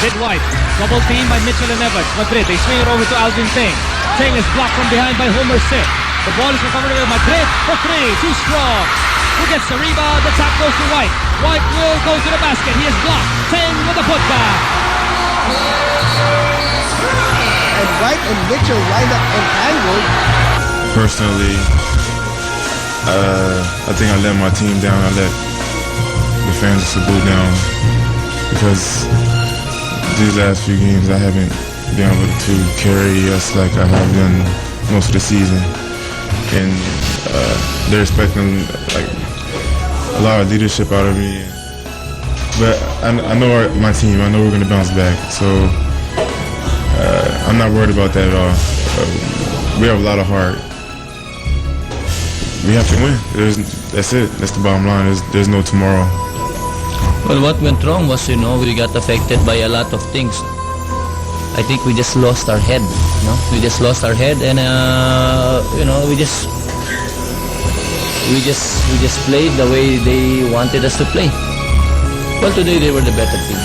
Mid White, double team by Mitchell and Evans. Madrid, they swing it over to Alvin Teng. Teng is blocked from behind by Homer Sip. The ball is recovered by Madrid for three, too strong. Who gets the rebound? The tap goes to White. White will go to the basket. He is blocked. Teng with the putback. And White and Mitchell wind up entangled. Personally, I think I let my team down. I let the fans of Cebu down because these last few games I haven't been able to carry us like I have done most of the season, and they're expecting like a lot of leadership out of me. But I know my team. I know we're going to bounce back, so I'm not worried about that at all. We have a lot of heart. We have to win. That's it. That's the bottom line. There's no tomorrow. Well, what went wrong was, we got affected by a lot of things. I think we just lost our head. We just lost our head, and we just played the way they wanted us to play. Well, today they were the better team.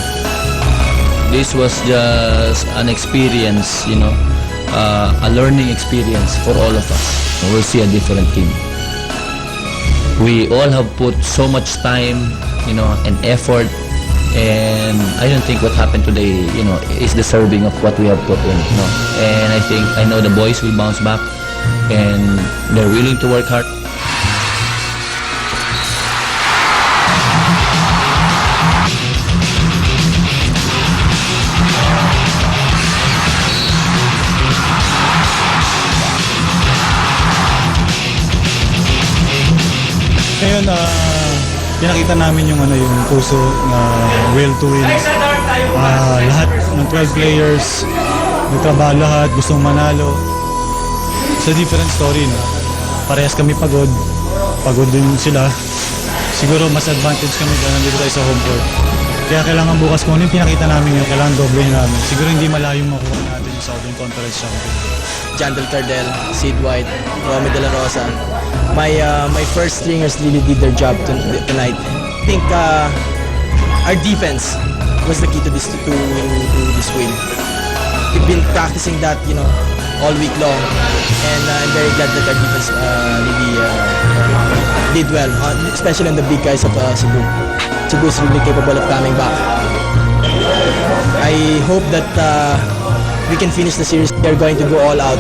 This was just an experience, a learning experience for all of us. We'll see a different team. We all have put so much time, and effort, and I don't think what happened today, is deserving of what we have put in. And I know the boys will bounce back, and they're willing to work hard. Ngayon, pinakita namin yung puso na will to win. Lahat ng 12 players, nagtrabaho lahat, gustong manalo. It's a different story, no? Parehas kami pagod din sila. Siguro mas advantage kami dahil nandito tayo sa home court. Kaya kailangan bukas kung ano yung pinakita namin yun, kailangan doblehin namin. Siguro hindi malayo makuha natin yung Southern Conference Championship. Jandel Cardel, Sid White, Romy De La Rosa. My first stringers really did their job tonight. I think our defense was the key to this win. We've been practicing that, all week long, and I'm very glad that our defense really did well, especially on the big guys of Cebu. Cebu is really capable of coming back. I hope that we can finish the series. They're going to go all out.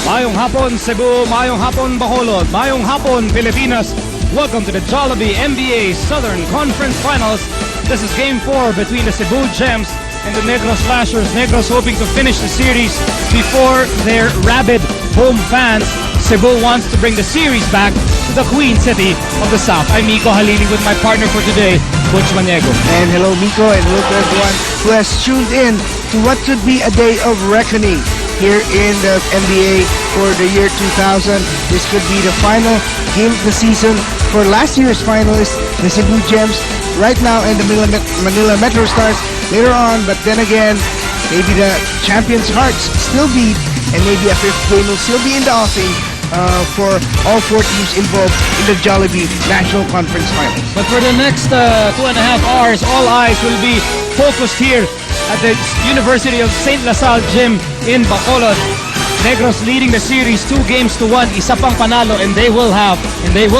Mayong hapon Cebu, mayong hapon Bacolod, mayong hapon Pilipinas. Welcome to the Jollibee MBA Southern Conference Finals. This is Game 4 between the Cebu Gems and the Negros Slashers. Negros hoping to finish the series before their rabid home fans. Cebu wants to bring the series back to the Queen City of the South. I'm Miko Halili with my partner for today, Coach Maniego. And hello Miko, and hello to everyone who has tuned in to what should be a day of reckoning here in the NBA for the year 2000. This could be the final game of the season for last year's finalists, the Cebu Gems, right now, and the Manila Metro Stars later on. But then again, maybe the champions' hearts still beat, and maybe a fifth game will still be in the offing for all four teams involved in the Jollibee National Conference Finals. But for the next 2.5 hours, all eyes will be focused here at the University of St. LaSalle Gym in Bacolod. Negros leading the series 2-1, isa pang panalo, and they will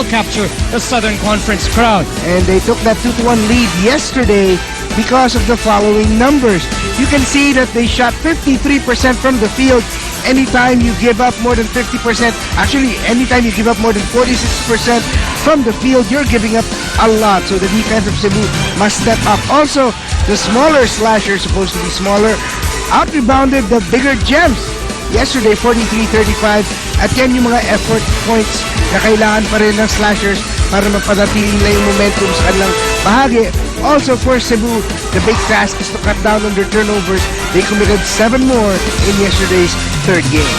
capture the Southern Conference crown. And they took that 2-1 lead yesterday because of the following numbers. You can see that they shot 53% from the field. Anytime you give up more than 50%, actually anytime you give up more than 46% from the field, you're giving up a lot. So the defense of Cebu must step up. Also, the smaller slashers, supposed to be smaller, out-rebounded the bigger Gems. Yesterday, 43-35. At yan yung mga effort points na kailangan pa rin ng slashers para mapanatili nila yung momentum sa kanilang bahagi. Also for Cebu, the big task is to cut down on their turnovers. They committed 7 more in yesterday's third game.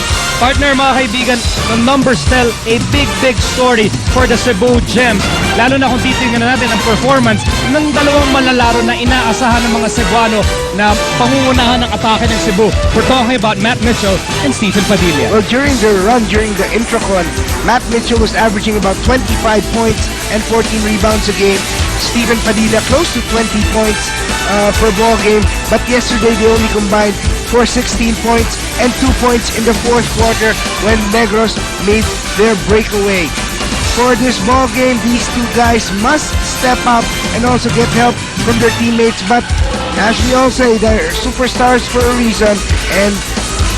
Partner, mga kaibigan, the numbers tell a big story for the Cebu Gems. Lalo na kung titingnan natin ang performance ng dalawang manlalaro na inaasahan ng mga Cebuano na pangungunahan ng atake ng Cebu. We're talking about Matt Mitchell and Stephen Padilla. Well, during the run, during the Intracon, Matt Mitchell was averaging about 25 points and 14 rebounds a game. Stephen Padilla close to 20 points per ball game. But yesterday, they only combined for 16 points and 2 points in the fourth quarter when Negros made their breakaway. For this ball game, these two guys must step up and also get help from their teammates. But as we all say, they're superstars for a reason, and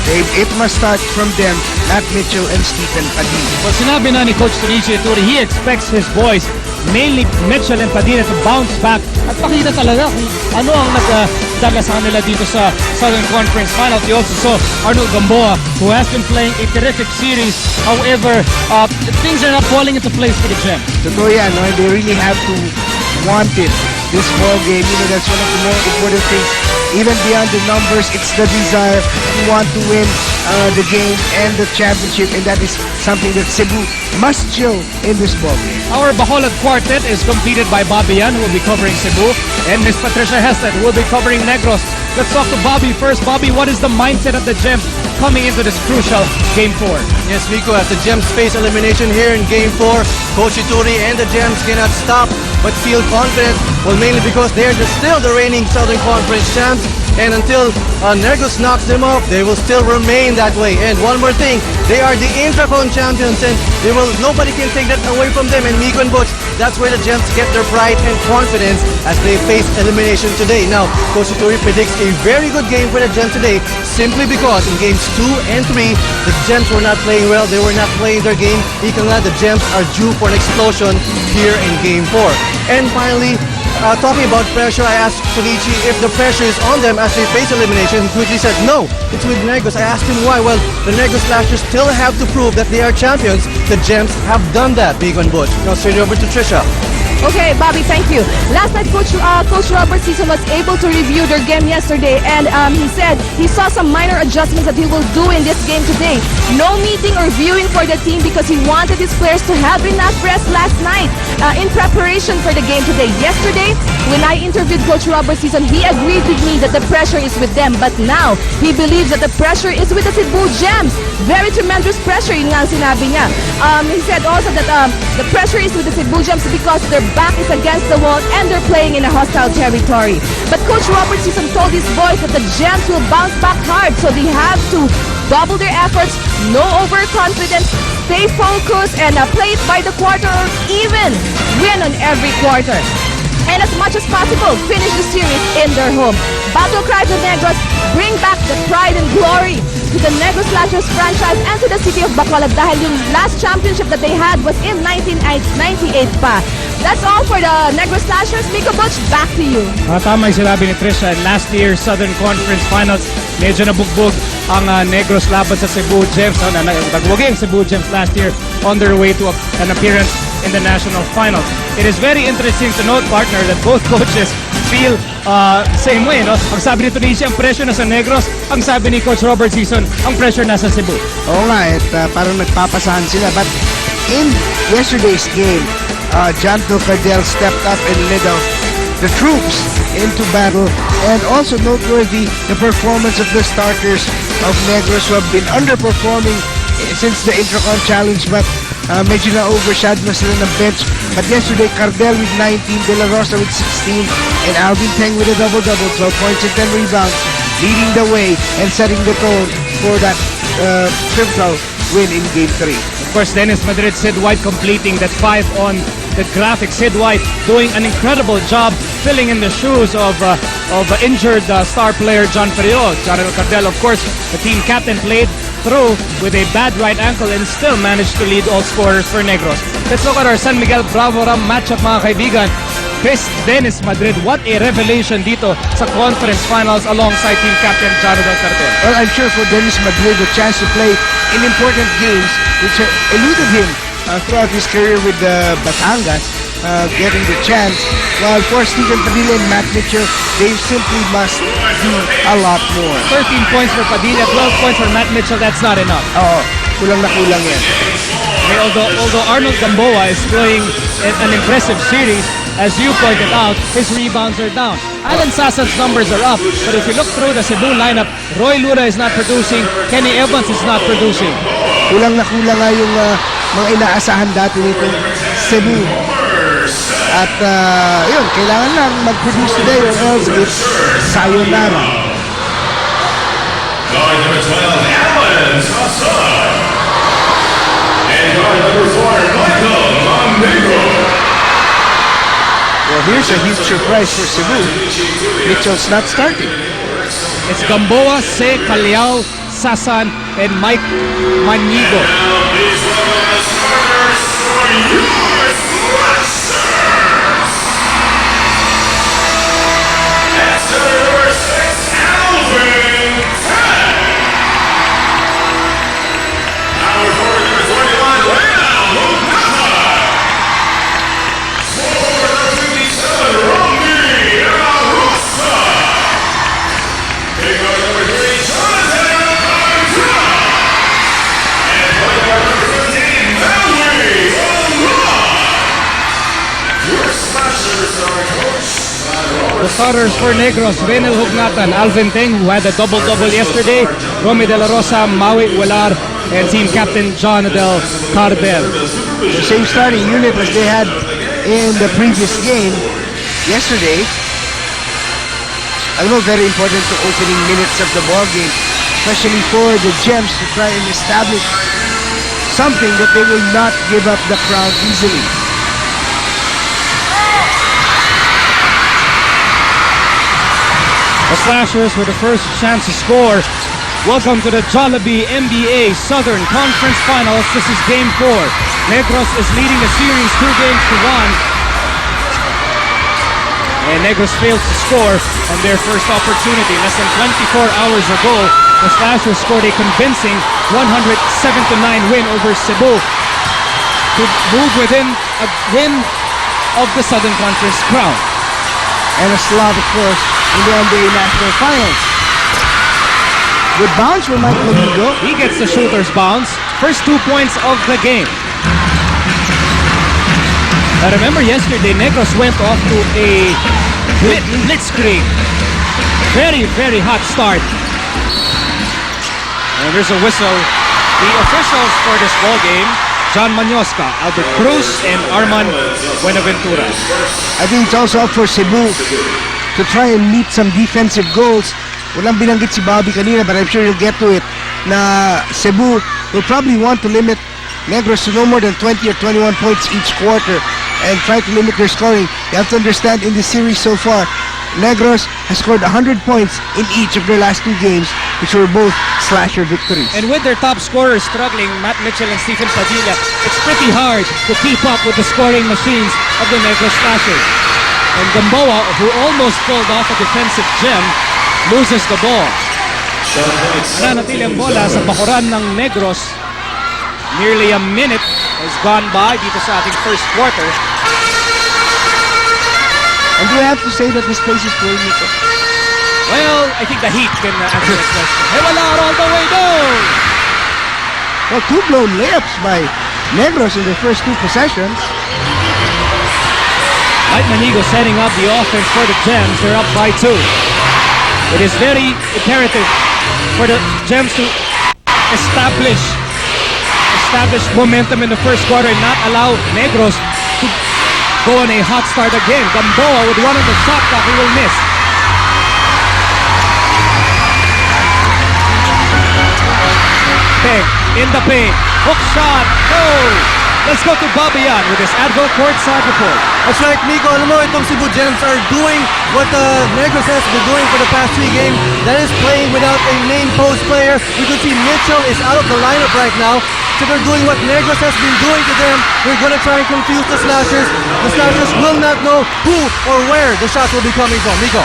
it must start from them, Matt Mitchell and Stephen Padilla. Well, sinabi na ni Coach Tonichi Ituri, he expects his boys, mainly Mitchell and Padilla, to bounce back at pakita talaga kung ano ang nagdala sa kanila dito sa Southern Conference Finals. We also saw Arnold Gamboa, who has been playing a terrific series. However, things are not falling into place for the Gems. Totoo yan, no? They really have to want it, this ball game. You know, that's one of the more important things. Even beyond the numbers, it's the desire to want to win the game and the championship, and that is something that Cebu must show in this ball game. Our Bacolod quartet is completed by Bobby Yan, who will be covering Cebu, and Miss Patricia Hestet, who will be covering Negros. Let's talk to Bobby first. Bobby, what is the mindset of the Gems coming into this crucial Game 4? Yes, Rico, as the Gems face elimination here in Game 4, Coach Ituri and the Gems cannot stop but feel confident. Well, mainly because they are still the reigning Southern Conference champs, and until Negros knocks them off, they will still remain that way. And one more thing, they are the Intracon champions, and nobody can take that away from them. And Miko and Butch, that's where the Gems get their pride and confidence as they face elimination today. Now, Coach Ituri predicts a very good game for the Gems today, simply because in games 2 and 3, the Gems were not playing well. They were not playing their game. Ika nga, the Gems are due for an explosion here in Game 4. And finally, talking about pressure, I asked Tonichi if the pressure is on them as they face elimination. He quickly said, no, it's with Negros. I asked him why. Well, the Negros Slashers still have to prove that they are champions. The Gems have done that, Big on Butch. Now straight over to Trisha. Okay, Bobby, thank you. Last night, Coach Robert Season was able to review their game yesterday, and he said he saw some minor adjustments that he will do in this game today. No meeting or viewing for the team because he wanted his players to have enough rest last night in preparation for the game today. Yesterday, when I interviewed Coach Robert Season, he agreed with me that the pressure is with them, but now he believes that the pressure is with the Cebu Gems. Very tremendous pressure, yun nga ang sinabi niya. He said also that the pressure is with the Cebu Gems because their back is against the wall and they're playing in a hostile territory. But Coach Robert Season told his boys that the Gems will bounce back hard, so they have to double their efforts, no overconfidence, stay focused, and play it by the quarter or even win on every quarter. And as much as possible, finish the series in their home. Battle Cry to Negros, bring back the pride and glory to the Negros Slashers franchise and to the city of Bacolod dahil yung last championship that they had was in 1998 pa. That's all for the Negros Slashers. Miko Butch, back to you. Tama yung sinabi ni Trisha. Last year, Southern Conference Finals, medyo nabugbog ang Negros laban sa Cebu Gems. Nagwagi ang Cebu Gems last year on their way to an appearance in the national finals. It is very interesting to note, partner, that both coaches feel same way, no? Ang sabi ni Tunisia, ang pressure na sa Negros. Ang sabi ni Coach Robert Season, ang pressure na sa Cebu. Oo nga, parang nagpapasahan sila. But in yesterday's game, John Cardell stepped up and led out the troops into battle, and also noteworthy the performance of the starters of Negros who have been underperforming since the Intracon Challenge, but medyo na-overshadowed na sila ng bench. But yesterday, Cardell with 19, De La Rosa with 16, and Alvin Teng with a double-double, 12 points and 10 rebounds, leading the way and setting the tone for that pivotal win in Game 3. Of course, Dennis Madrid, Sid White completing that 5 on the graphic. Sid White doing an incredible job filling in the shoes of injured star player John Ferrio. Jonathan Cardell, of course, the team captain, played through with a bad right ankle and still managed to lead all scorers for Negros. Let's look at our San Miguel Bravo Ram matchup, mga kaibigan. Chris Dennis Madrid, what a revelation dito sa conference finals alongside team captain Jonathan Cardell. Well, I'm sure for Dennis Madrid, the chance to play in important games which eluded him throughout his career with Batangas, getting the chance. While for Stephen Padilla and Matt Mitchell, they simply must do a lot more. 13 points for Padilla, 12 points for Matt Mitchell. That's not enough. Oo, kulang na kulang yan. Okay, although Arnold Gamboa is playing an impressive series, as you pointed out, his rebounds are down. Alan Sasan's numbers are up, but if you look through the Cebu lineup, Roy Lura is not producing, Kenny Evans is not producing. Kulang na kulang nga yung mga inaasahan dati nitong Cebu. At yun, kailangan lang mag-produce today or else it's sayonara. Guard number 12, Alan Sasan. And guard number 4, Michael Negros. Well, here's a huge surprise for Cebu. Mitchell's not starting. It's Gamboa, Se, Caliao, Sasan, and Mike Manigo. Now please welcome the starters for your slashers. That's number 6, Alvin Tang. Power forward number 21, Lena Lukata. Forward number 57, Romy Arusa. Big guard number 3, Jonathan Bartra. And point guard number 15, Maui Olua. Your slashers are coached by The starters for Negros, Renel Hugnatan, Alvin Teng, who had a double-double yesterday, Romy De La Rosa, Maui Ular, and team captain John Del Cardel. The same starting unit as they had in the previous game yesterday. I know, very important to opening minutes of the ball game, especially for the Gems to try and establish something that they will not give up the crowd easily. The Slashers with the first chance to score. Welcome to the Jollibee MBA Southern Conference Finals. This is Game 4. Negros is leading the series 2-1. And Negros fails to score on their first opportunity. Less than 24 hours ago, the Slashers scored a convincing 107-9 win over Cebu to move within a win of the Southern Conference crown. And a slot, of course, in the NBA National Finals. Good bounce for Mike Manigo. He gets the shooter's bounce. First 2 points of the game. I remember yesterday, Negros went off to a blitzkrieg. Very, very hot start. And there's a whistle. The officials for this ball game, John Manyosca, Albert Cruz, and Arman Buenaventura. I think it's also up for Cebu to try and meet some defensive goals. Walang binanggit si Bobby kanina, but I'm sure you'll get to it, na Cebu will probably want to limit Negros to no more than 20 or 21 points each quarter and try to limit their scoring. You have to understand, in this series so far, Negros has scored 100 points in each of their last 2 games, which were both slasher victories. And with their top scorers struggling, Matt Mitchell and Stephen Padilla, it's pretty hard to keep up with the scoring machines of the Negros Slashers. And Gamboa, who almost pulled off a defensive gem, loses the ball. Nanatili ang bola sa bakuran ng Negros. Nearly a minute has gone by dito sa ating first quarter. And do you have to say that this place is full, Nico? Well, I think the Heat can answer that question. Hewalar all the way down! Well, 2 blown layups by Negros in their first 2 possessions. Mike Manigo setting up the offense for the Gems. They're up by 2. It is very imperative for the Gems to establish momentum in the first quarter and not allow Negros to go on a hot start again. Gamboa with one on the shot clock, he will miss. Peg in the paint, hook shot, no! Let's go to Babian with his Advil courtside report. That's right, Nico. Alam mo, itong Cebu Gems are doing what Negros has been doing for the past 3 games. That is playing without a main post player. You can see Mitchell is out of the lineup right now. So they're doing what Negros has been doing to them. They're going to try and confuse the Slashers. The Slashers will not know who or where the shots will be coming from. Nico.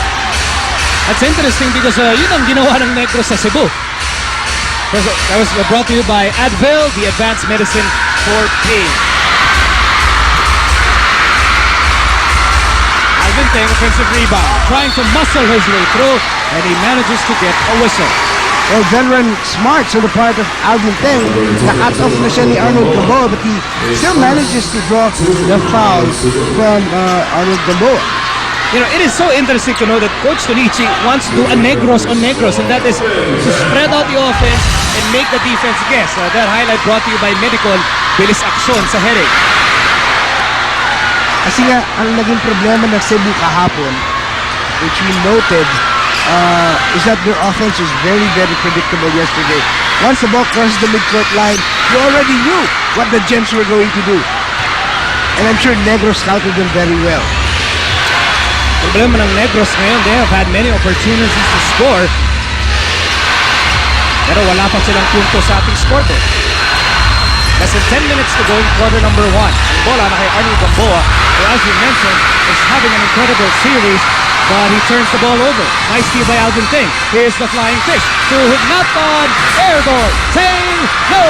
That's interesting because yun ang ginawa ng Negros sa Cebu. That was brought to you by Advil, the advanced medicine for pain. Alvin Teng, offensive rebound, trying to muscle his way through, and he manages to get a whistle. Well, veteran smarts on the part of Alvin Teng. Na-cut off na siya ni Arnold Gamboa, but he still manages to draw the foul from Arnold Gamboa. You know, it is so interesting to know that Coach Tonichi wants to do a Negros on Negros, and that is to spread out the offense and make the defense guess. That highlight brought to you by Medical, bilis aksyon sa headache. Kasi nga, ang naging problema ng Cebu kahapon, which we noted, is that their offense was very, very predictable yesterday. Once the ball crosses the midcourt line, you already knew what the Gems were going to do. And I'm sure Negros scouted them very well. Problema ng Negros ngayon, they have had many opportunities to score, pero wala pa silang punto sa ating scoreboard. Less than 10 minutes to go in quarter number 1. Ang bola na kay Arnold Gamboa, who as you mentioned, is having an incredible series, but he turns the ball over. Nice steal by Alvin Teng. Here's the flying fish to Hugnaton. Air ball. Teng, no!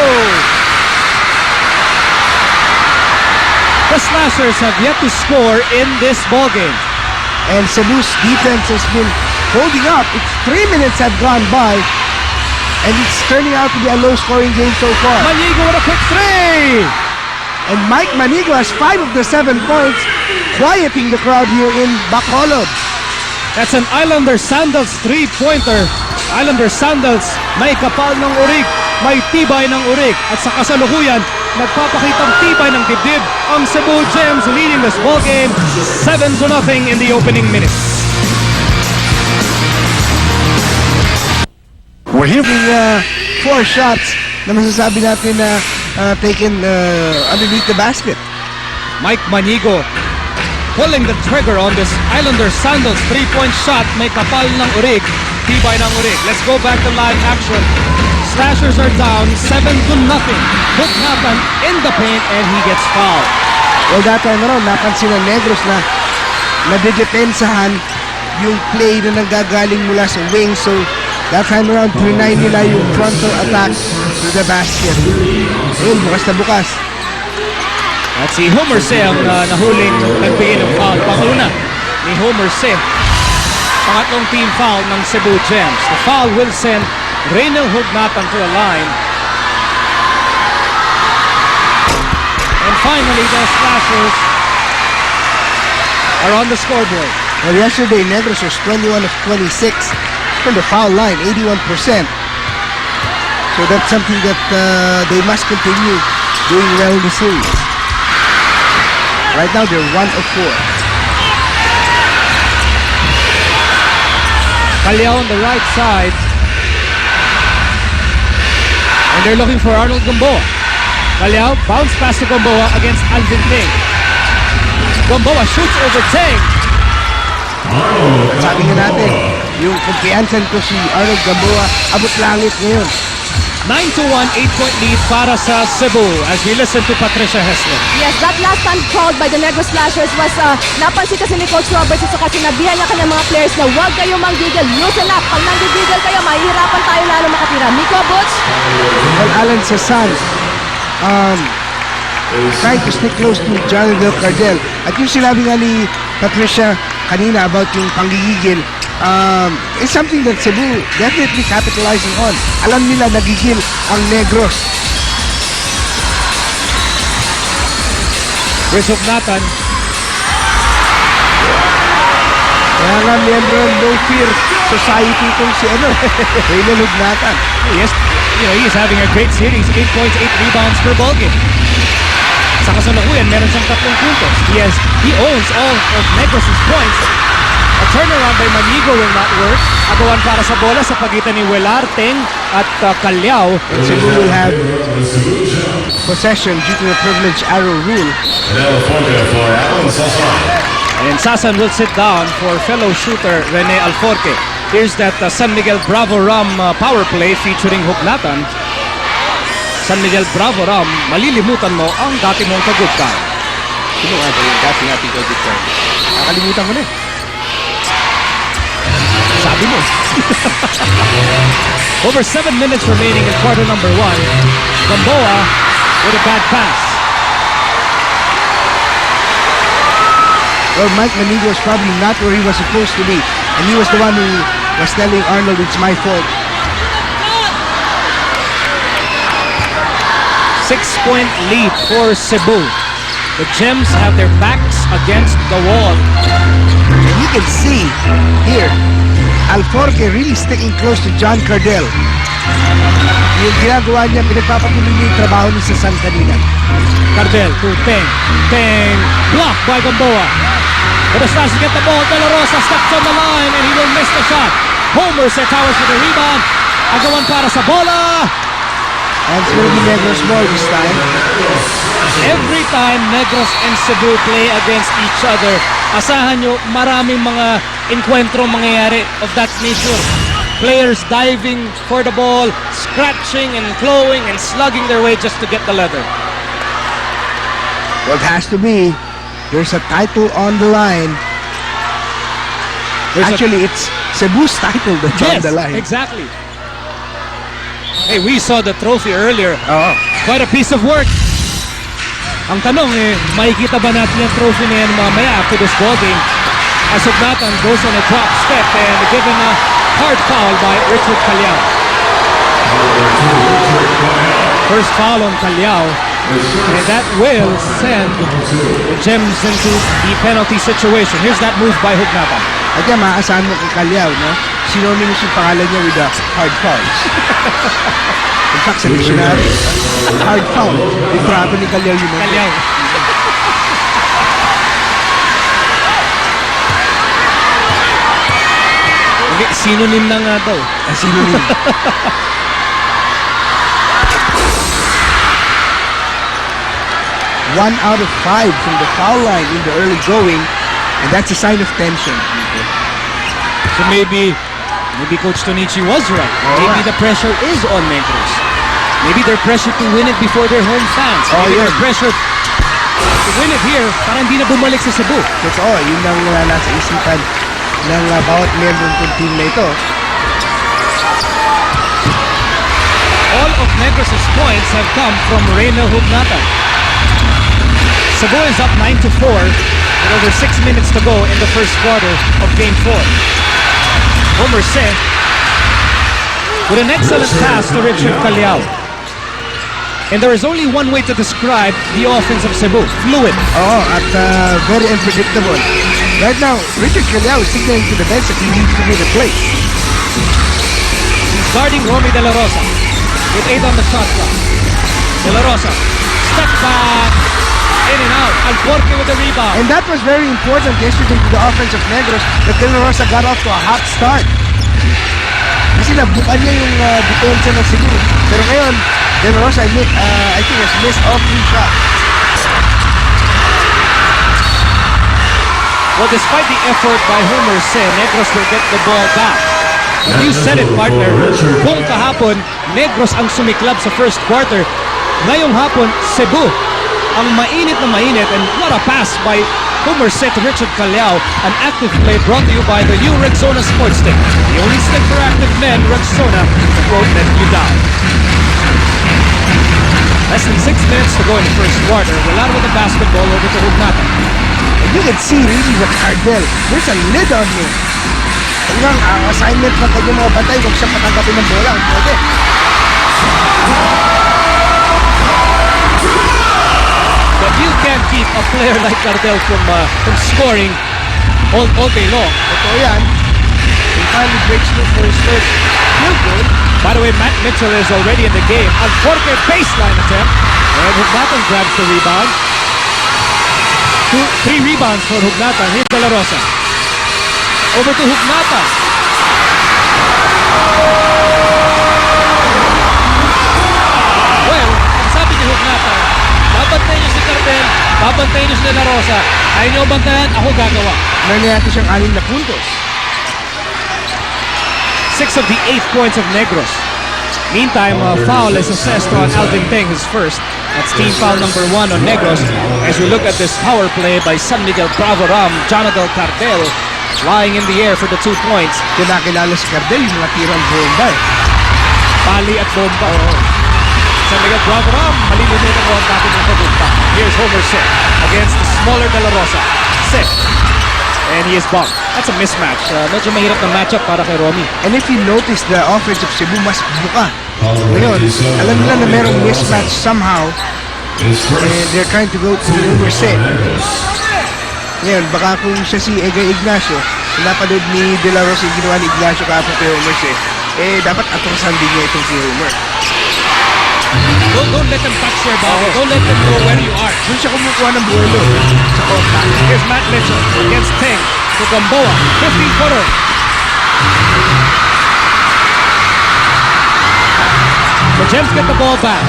The Slashers have yet to score in this ballgame. And Cebu's defense has been holding up. It's 3 minutes have gone by, and it's turning out to be a low-scoring game so far. Manigo with a quick three! And Mike Manigo has 5 of the 7 points, quieting the crowd here in Bacolod. That's an Islander Sandals three-pointer. Islander Sandals, may kapal ng urig, may tibay ng urig. At sa kasalukuyan, nagpapakitang tibay ng dibdib ang Cebu Gems leading this ballgame 7-0 in the opening minutes. We're hitting 4 shots na masasabi natin na taken underneath the basket. Mike Manigo pulling the trigger on this Islander Sandals three-point shot. May kapal ng urig, tibay ng urig. Let's go back to live action. Slashers are down 7-0. Hugnaton in the paint and he gets fouled. Well, that time around, napansin ng Negros na nadidepensahan yung play na nanggagaling mula sa wing. So, that time around, trinay nila yung frontal attack to the basket. Ayun, bukas na bukas. At si Homer Se ang nahuling nagbigay ng foul. Panguna ni Homer Se. Pangatlong team foul ng Cebu Gems. The foul will send Reynel Hugnaton to a line. And finally, the Slashers are on the scoreboard. Well, yesterday, Negros was 21 of 26 from the foul line, 81%. So that's something that they must continue doing well in the series. Right now, they're 1 of 4. Calao on the right side. And they're looking for Arnold Gamboa. Calao, bounce pass to Gamboa against Alvin Teng. Gamboa shoots over Teng. Sabi nga natin, yung kumpiyansan ko si Arnold Gamboa, abot langit ngayon. 9-1, 8-point lead para sa Cebu as we listen to Patricia Hessler. Yes, that last time called by the Negros Slashers was napansin kasi ni Coach Roberts sa sinabihan niya kanyang mga players na huwag kayo manggigil, loosen up. Pag nanggigil kayo, mahihirapan tayo lalo makatira. Miko Butch? Well, Alan Sasan, trying to stick close to Jonathan Cardell. At yung sinabi nga ni Patricia kanina about yung panggigigil, is something that Cebu definitely capitalizing on. Alam nila nagigil ang Negros. Chris Hugnaton. Kaya nga miyembro ng No Fear Society itong si Reynel Hugnaton. Yes, you know, he is having a great series. 8 points, 8 rebounds per ballgame. Sa kasalukuyan, meron siyang 3 puntos. He owns all of Negros' points. A turnaround by Manigo will not work. Agawan para sa bola sa pagitan ni Welar, Teng at Calao. Cebu will have possession due to the privilege arrow rule. And Sasan will sit down for fellow shooter Rene Alforque. Here's that San Miguel Bravo Ram power play featuring Hugnaton. San Miguel Bravo Ram, malilimutan mo ang dati mong kagutkan. Sino nga ba yung dati nating kagutkan? Nakalimutan ko na. Sabi mo. Over 7 minutes remaining in quarter number 1. Gamboa with a bad pass. well, Mike Manigo was probably not where he was supposed to be. And he was the one who was telling Arnold, it's my fault. 6-point lead for Cebu. The Gems have their backs against the wall. And you can see here, Alforque really sticking close to John Cardell. Yung ginagawa niya, pinagpapatuloy niya yung trabaho niya sa San kanina. Cardel to Teng. Teng blocked by Gamboa. But as fast as get the ball, De La Rosa steps on the line and he will miss the shot. Homer set towers for the rebound. Agawan para sa bola. And it's going to be Negros ball this time. Every time Negros and Cebu play against each other, asahan nyo maraming mga enkwentro mangyayari of that nature. Players diving for the ball, scratching and clawing and slugging their way just to get the leather. Well, it has to be. There's a title on the line. Actually, it's Cebu's title that's on the line. Exactly. Hey, we saw the trophy earlier. Oh. Quite a piece of work. Ang tanong makikita ba natin yung trophy na yan mamaya after this ball game? As Hugnatan goes on a drop step and given a hard foul by Richard Calyao. First foul on Calyao. And that will send the Gems into the penalty situation. Here's that move by Hugnatan. At yan, maaasahan mo kay Calyao, no? Synonymous yung pangalan niya with the hard fouls. In fact, sa dictionary, hard foul. Yung trato ni Calyao yun. Calyao. Okay, synonym na nga daw. Synonym. 1 out of 5 from the foul line in the early going, and that's a sign of tension. So maybe Coach Tonichi was right. Maybe the pressure is on Negros. Maybe they're pressured to win it before their home fans. Maybe they're pressured to win it here para hindi na bumalik sa Cebu. Totoo, yun ang nasa isipan ng bawat member ng team na ito. All of Negros' points have come from Reynel Hugnatan. Cebu is up 9-4 with over 6 minutes to go in the first quarter of Game 4. Homer Se with an excellent pass to Richard Calyao. And there is only one way to describe the offense of Cebu. Fluid. At very unpredictable. Right now, Richard Calyao is signaling to the bench that he needs to be replaced. He's guarding Romy De La Rosa with 8 on the shot clock. De La Rosa, step back, in and out. Alforque with the rebound. And that was very important yesterday to the offense of Negros that De La Rosa got off to a hot start. Kasi nabukan niya yung depensa ng Cebu. Pero ngayon, De La Rosa, I think, has missed all 3 shots. Well, despite the effort by Homer Se, Negros will get the ball back. You said it, partner. Kung kahapon, Negros ang sumiklab sa first quarter. Ngayong hapon, Cebu ang mainit na mainit, and what a pass by Homer Se to Richard Calyao. An active play brought to you by the new Rexona Sports Stick. The only stick for active men, Rexona, that won't let you down. Less than 6 minutes to go in the first quarter. Wala with the basketball over to Hugnatan. And you can see really what Cardell, there's a lid on him. Hanggang assignment ng kanyang mga bantay, huwag siya patanggapin ng bola. Ang pwede. But you can't keep a player like Cardell from scoring all day long. Totoo yan. He finally breaks through for his first field goal. By the way, Matt Mitchell is already in the game. Alforque baseline attempt. And Hugnatan grabs the rebound. 3 rebounds for Hugnatan. Here's De La Rosa. Over to Hugnatan. Well, ang sabi ni Hugnatan, babantayin niyo si Cardell, babantayin niyo si De La Rosa. Ayaw niyo bantayan, ako gagawa. Nangyayari siyang 6 na puntos. 6 of the 8 points of Negros. Meantime, a foul is assessed on Alvin Teng, his first. That's team foul number 1 on Negros. As we look at this power play by San Miguel Bravo Ram, Jonathan Cardell flying in the air for the 2 points. Kinakilala si Cardell yung mga tirang bomba eh. Pali at bomba. San Miguel Bravo Ram, malilimutan mo ang natin ng pabunta. Here's Homer Se against the smaller De La Rosa. Se and he is bumped. That's a mismatch. Medyo mahirap na matchup para kay Romy. And if you notice, the offense of Cebu mas buka. Ngayon, alam nila na merong mismatch somehow, and they're trying to go to Merced. Ngayon, baka kung siya si Egay Ignacio, napanood ni De La Rosa yung ginawa ni Ignacio kahapon kay Homer siya, dapat atrasan din niya itong si Homer. Don't let them touch your body. Don't let them know where you are. Doon siya kumukuha ng buwelo sa contact. Here's Matt Mitchell against Ting to Gamboa. 15-footer. The Gems get the ball back.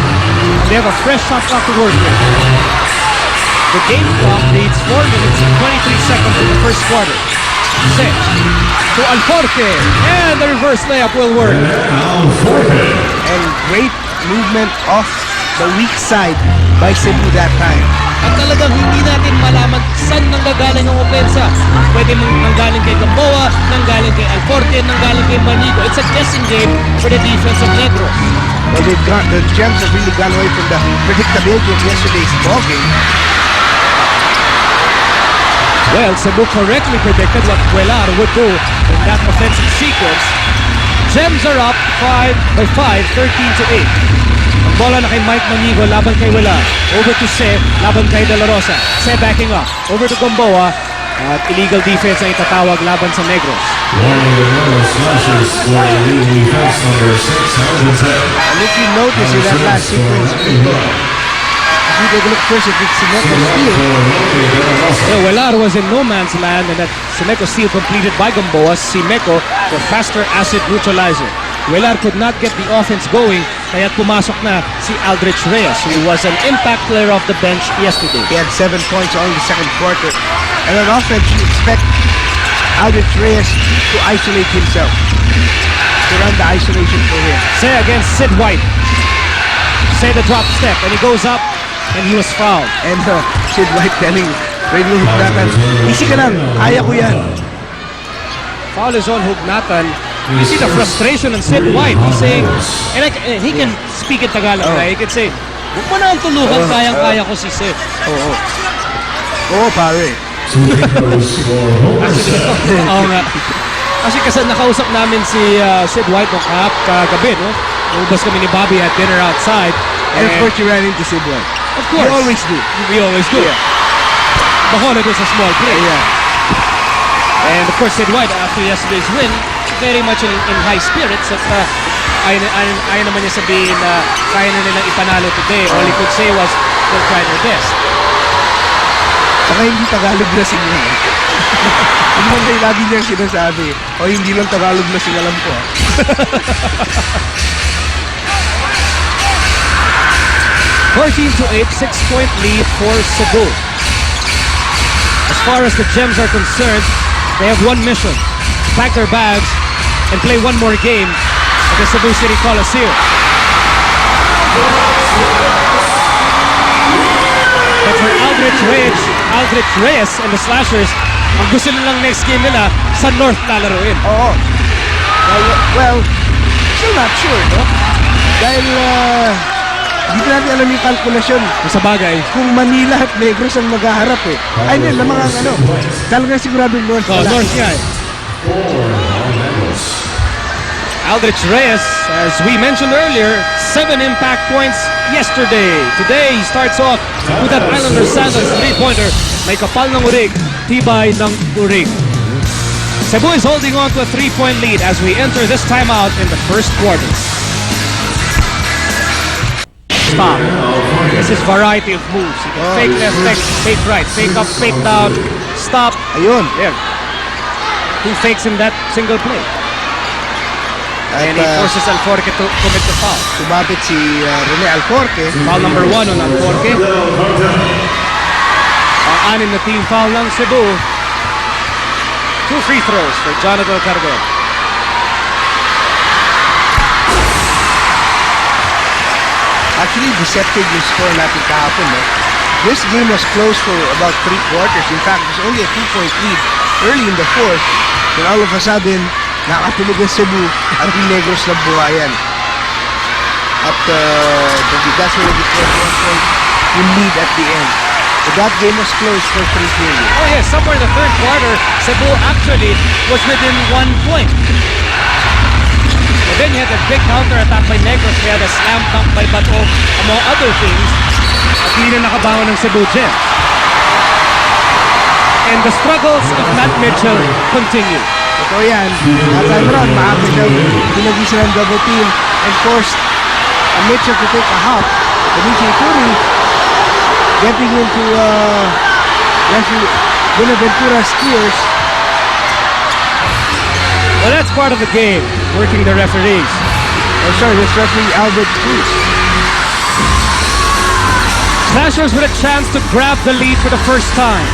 They have a fresh shot clock to work with. The game clock reads 4 minutes and 23 seconds in the first quarter. Set to Alforque, and the reverse layup will work. And great movement off the weak side by Cebu that time. At talagang hindi natin malaman saan nanggagaling ang opensa. Pwede mong nanggaling kay Gamboa, nanggaling kay Alforque, nanggaling kay Manigo. It's a guessing game for the defense of Negros. Well, the Gems have really gone away from the predictability of yesterday's ball game. Well, Cebu correctly predicted what Cuellar would do in that offensive sequence. Gems are up 13 to 8. Ang bola na kay Mike Manigo, laban kay Cuellar. Over to Se, laban kay De La Rosa. Se backing up. Over to Gamboa. At illegal defense ang itatawag laban sa Negros. And if you notice in that last sequence, if you take a look first at Simeco steal. Cuellar was in no man's land, and that Simeco steal completed by Gamboa. Simeco, the faster acid neutralizer. Cuellar could not get the offense going, kaya pumasok na si Aldrich Reyes, who was an impact player off the bench yesterday. He had 7 points only the second quarter. And on offense, you expect Aldrich Reyes to isolate himself, to run the isolation for him. Say against Sid White. Say the drop step, and he goes up, and he was fouled. And Sid White telling Radio Hugnatan, easy ka lang, kaya ko yan. Foul is on Hugnatan. You see the frustration in Sid White. He's saying, and he can speak in Tagalog, right? He can say, huwag mo na ang tuluhan, kayang-kaya ko si Sid. Oo, pare. Oo nga. Kasi nakausap namin si Sid White nung kagabi, no? Ubas kami ni Bobby at dinner outside. And of course, you ran into Sid White. Of course. You always do. We always do. Yeah. Bacolod was a small play. Yeah. And of course, Sid White, after yesterday's win, very much in high spirits. At ayaw naman niya sabihin na kaya na nilang ipanalo today. All he could say was, they'll try their best. Saka hindi Tagalog na siya. Ano man kayo lagi niyang sinasabi, o hindi lang Tagalog na siya, alam ko. 14-8, 6-point lead for Cebu. As far as the Gems are concerned, they have one mission: pack their bags and play one more game at the Cebu City Coliseum. But for Aldrich Reyes and the Slashers, ang gusto nilang next game nila sa North lalaruin. Oo. Well, still not sure, no? Dahil, hindi natin alam yung kalkulasyon. Sa bagay. Kung Manila at Negros ang maghaharap eh. Ay, na mga talagang siguradong North. North nga eh. Aldrich Reyes, as we mentioned earlier, 7 impact points yesterday. Today, he starts off with that Islander Sandals 3-pointer. May kapal ng urig, tibay ng urig. Cebu is holding on to a 3-point lead as we enter this timeout in the first quarter. Stop. This is variety of moves. You can fake left, fake right, fake up, fake down, stop. Ayun. There. Who fakes in that single play? And he forces Alforque to commit the foul. Sumabit si Rene Alforque. Foul number 1 on Alforque. Ang anim na team foul ng Cebu. 2 free throws for Jonathan Cargo. Actually, deceptive yung score natin kahapon. No? This game was close for about 3 quarters. In fact, it was only a 2-point lead early in the fourth. Then all of a sudden, nakatulog ang Cebu at yung Negros na buhayan. At that's where we get 1 point yung lead at the end. But that game was close for 3 periods. Oh yes, somewhere in the third quarter, Cebu actually was within 1 point. And then you had a big counter-attack by Negros. We had a slam dunk by Bato, among other things. At hindi na nakabangon ng Cebu Gems. And the struggles of Matt Mitchell continue. Ito yan. That time around, maaga siyang pinag-isa ng double team and forced Mitchell to take a hop. Benicio Ituri getting into referee Buenaventura's ears. Well, that's part of the game, working the referees. Oh, sorry, that's referee Albert Cruz. Slashers with a chance to grab the lead for the first time.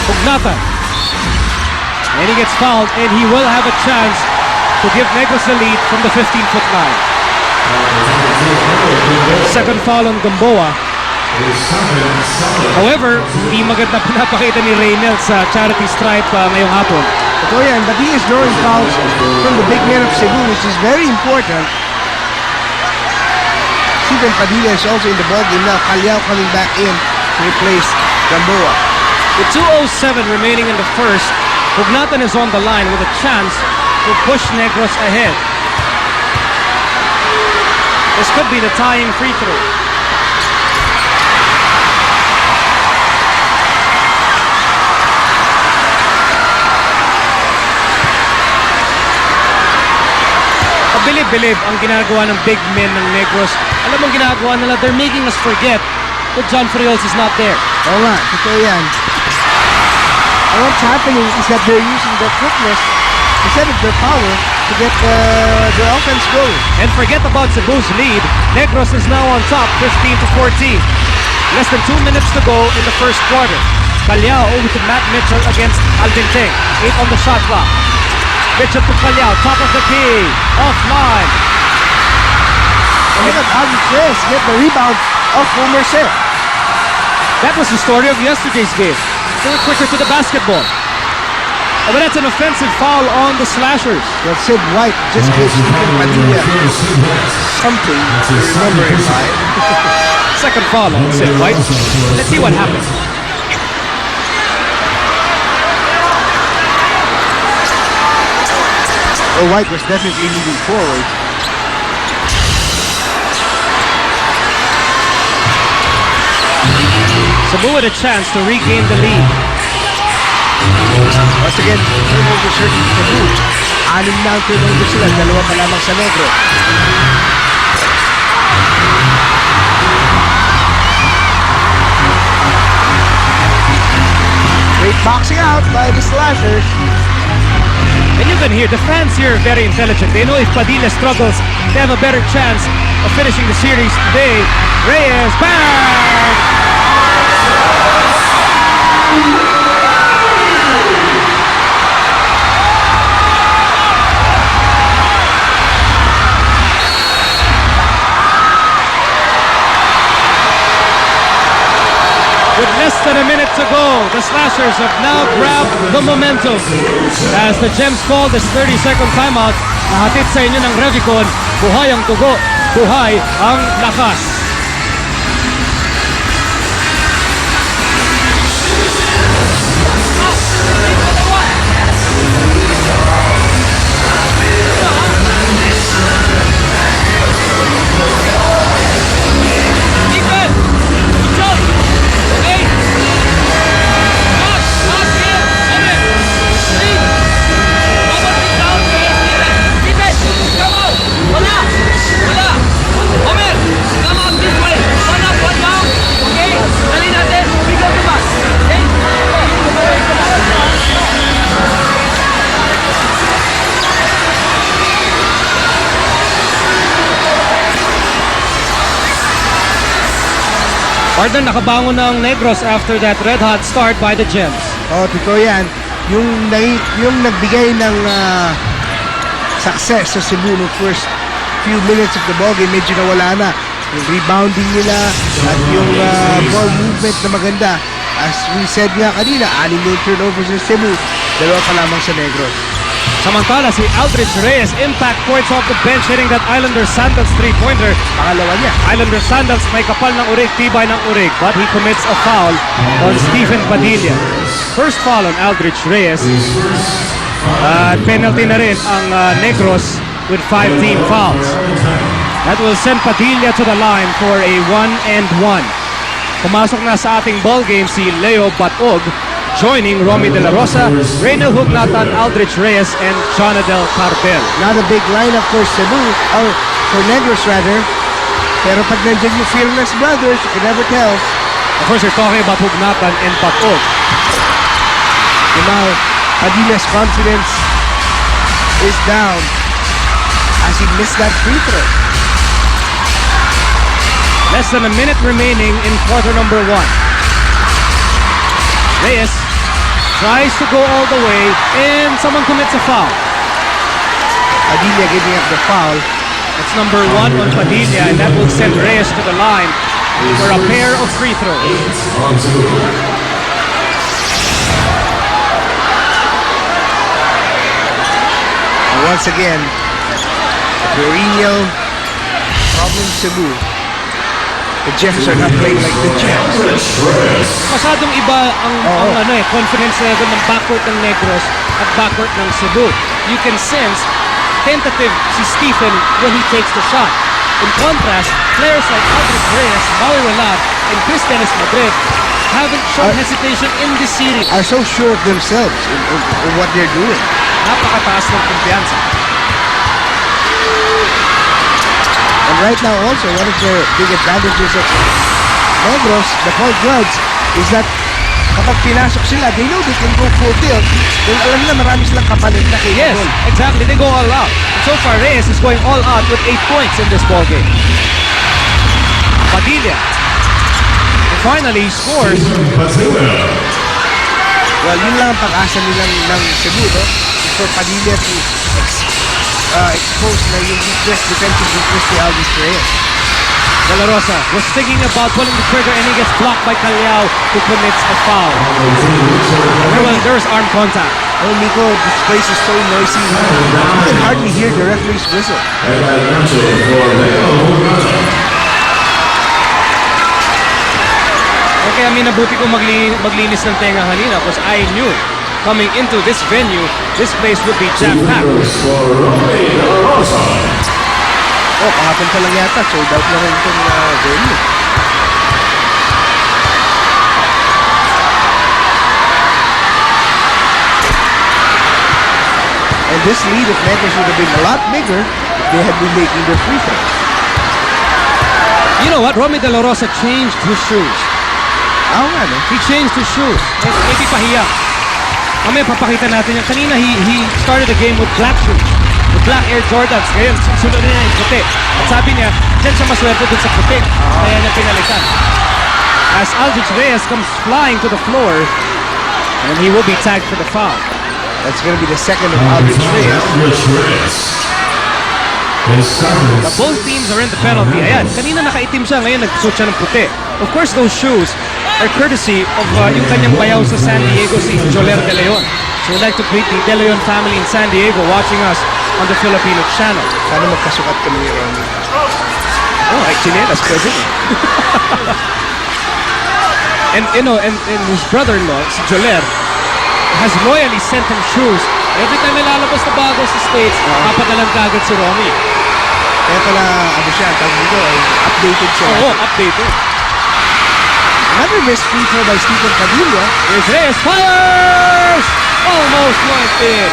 Pugnata. And he gets fouled, and he will have a chance to give Negros the lead from the 15-foot line. Second foul on Gamboa. However, hindi maganda pinapakita ni Reynel sa charity stripe ngayong hapon. Ito yan, but he is drawing fouls from the big men of Cebu, which is very important. Steven Padilla is also in the ballgame now. Calyao coming back in to replace Gamboa. With 2:07 remaining in the first, Pugnatan is on the line with a chance to push Negros ahead. This could be the tying free throw. Bilib-bilib ang ginagawa ng big men ng Negros. Alam mong ginagawa nila, they're making us forget that John Friels is not there. Oo nga, totoo yan. And what's happening is that they're using their quickness instead of their power to get their offense going. And forget about Cebu's lead. Negros is now on top, 15-14. Less than 2 minutes to go in the first quarter. Calyao over to Matt Mitchell against Alvin Teng. 8 on the shot clock. Mitchell to Calyao, top of the key, offline. And look at Alvin get the rebound of Homer Seth. That was the story of yesterday's game. They were quicker to the basketball. Oh, but that's an offensive foul on the Slashers. Well, Sid White just gives Steven Padilla something to remember him by. Second foul on Sid White. Let's see what happens. Oh, White was definitely moving forward. Cebu with a chance to regain the lead. Once again, turnover searching for Cebu. 6 na ang turnover sila, 2 pa lamang sa Negro. Great boxing out by the Slashers. And you can hear the fans here are very intelligent. They know if Padilla struggles, they have a better chance of finishing the series today. Reyes back! With less than a minute to go, the Slashers have now grabbed the momentum. As the Gems call this 30-second timeout, nahatid sa inyo ng Revicon, buhay ang tugo, buhay ang lakas. Partner, nakabangon ng Negros after that red-hot start by the Gems. Oh, totoo yan. Yung nagbigay ng success sa Cebu no first few minutes of the ballgame, medyo nawala na. Yung rebounding nila at yung ball movement na maganda. As we said nga kanina, 6 na yung turnovers ng Cebu, 2 pa lamang sa Negros. Samantala, si Aldrich Reyes, impact points off the bench, hitting that Islander Sandals three-pointer. Pangalawa niya. Islander Sandals may kapal ng urig, tibay ng urig, but he commits a foul on Stephen Padilla. First foul on Aldrich Reyes. Penalty na rin ang Negros with 5 team fouls. That will send Padilla to the line for a 1-and-1. Pumasok na sa ating ball game si Leo Batog, joining Romy De La Rosa, Reynel Hugnatan, Aldrich Reyes, and Jonadel Cartel. Not a big lineup for Cebu, or for Negros rather. Pero pag nandiyan yung Fearless Brothers, you can never tell. Of course, you're talking about Hugnatan and Batog. Now, Padilla's confidence is down as he missed that free throw. Less than a minute remaining in quarter number 1. Reyes tries to go all the way, and someone commits a foul. Padilla giving up the foul. That's number 1 on Padilla, and that will send Reyes to the line for a pair of free throws. And once again, perennial problem Cebu. The Gems are not playing like the Gems. Masyadong iba ang confidence level ng backcourt ng Negros at backcourt ng Cebu. You can sense tentative si Stephen when he takes the shot. In contrast, players like Aldrich Reyes, Maui Relab, and Chris Dennis Madrid haven't shown hesitation in this series. Are so sure of themselves in what they're doing. Napakataas ng kumpiyansa. And right now also, one of the big advantages of Negros, the point guards, is that kapag pinasok sila, they know they can go full tilt. Dahil alam nila marami silang kapalit na capable. Yes, exactly. They go all out. And so far, Reyes is going all out with 8 points in this ballgame. Padilla. And finally, he scores. Well, yun lang ang pag-asa nilang ng Cebu, no? For Padilla to expose na yung weakness, defensive weakness ni Aldrich Reyes. De La Rosa was thinking about pulling the trigger, and he gets blocked by Calyao, who commits a foul. There's arm contact. Oh, Nico, this place is so noisy. You can hardly hear the referee's whistle. Okay, nabuti ko maglinis ng tenga kanina because I knew coming into this venue, this place would be jam-packed. Oh, kahapon pa lang yata, sold out na rin itong venue. And this lead of Negros would have been a lot bigger if they had been making their free throws. You know what? Romy De La Rosa changed his shoes. Oo nga, no? He changed his shoes. Maybe pahiya. Mamaya papakita natin yan. Kanina, he started the game with black shoes. With black Air Jordans. Ngayon, sunod niya yung puti. At sabi niya, dyan siya maswerte dun sa puti. Kaya niya pinalitan. As Aldrich Reyes comes flying to the floor, and he will be tagged for the foul. That's going to be the second of Aldrich Reyes. Both teams are in the penalty. Ayan, kanina nakaitim siya, ngayon nagsuot siya ng puti. Of course, those shoes are courtesy of yung kanyang bayaw sa San Diego, si Joler De Leon. So we'd like to greet the De Leon family in San Diego watching us on the Filipino channel. Sana magkasukat kami ni Ronnie. Oh, actually, that's present. And his brother-in-law, si Joler, has loyally sent him shoes. Every time may lalabas na bago sa States, papadalan kagad si Romy. Kaya pala, siya, tawag nito, updated siya. Oo, updated. Another missed free throw by Stephen Padilla. Here's Reyes, fires! Almost went in.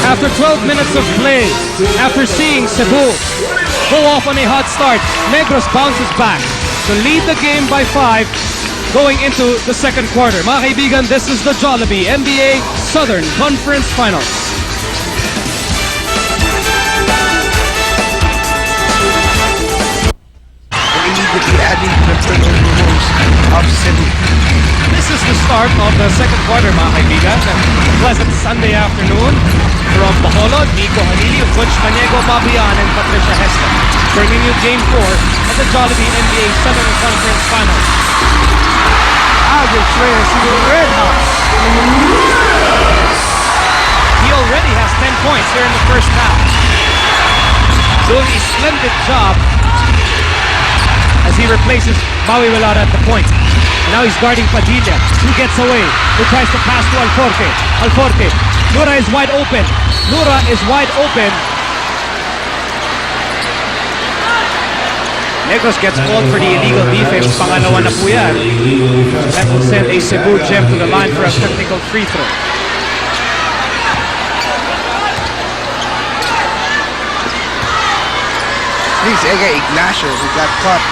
After 12 minutes of play, after seeing Cebu go off on a hot start, Negros bounces back to lead the game by 5 going into the second quarter. Mga kaibigan, this is the Jollibee MBA Southern Conference Finals. Immediately adding to the turnover woes of Cebu. This is the start of the second quarter, mga kaibigan. A pleasant Sunday afternoon from Bacolod, Nico Halili, Butch Maniego, Babian, and Patricia Hester. Bringing you Game 4 of the Jollibee NBA Southern Conference Finals. Alex Reyes is red hot. He already has 10 points here in the first half. Doing a splendid job as he replaces Maui Velada at the point. And now he's guarding Padilla, who gets away, who tries to pass to Alforte. Alforte, Lura is wide open. Lura is wide open. Negros gets called for the illegal defense. Pangalawa na po yan. That will send a Cebu Gem to the line for a technical free throw. This is Ega Ignacio who got caught.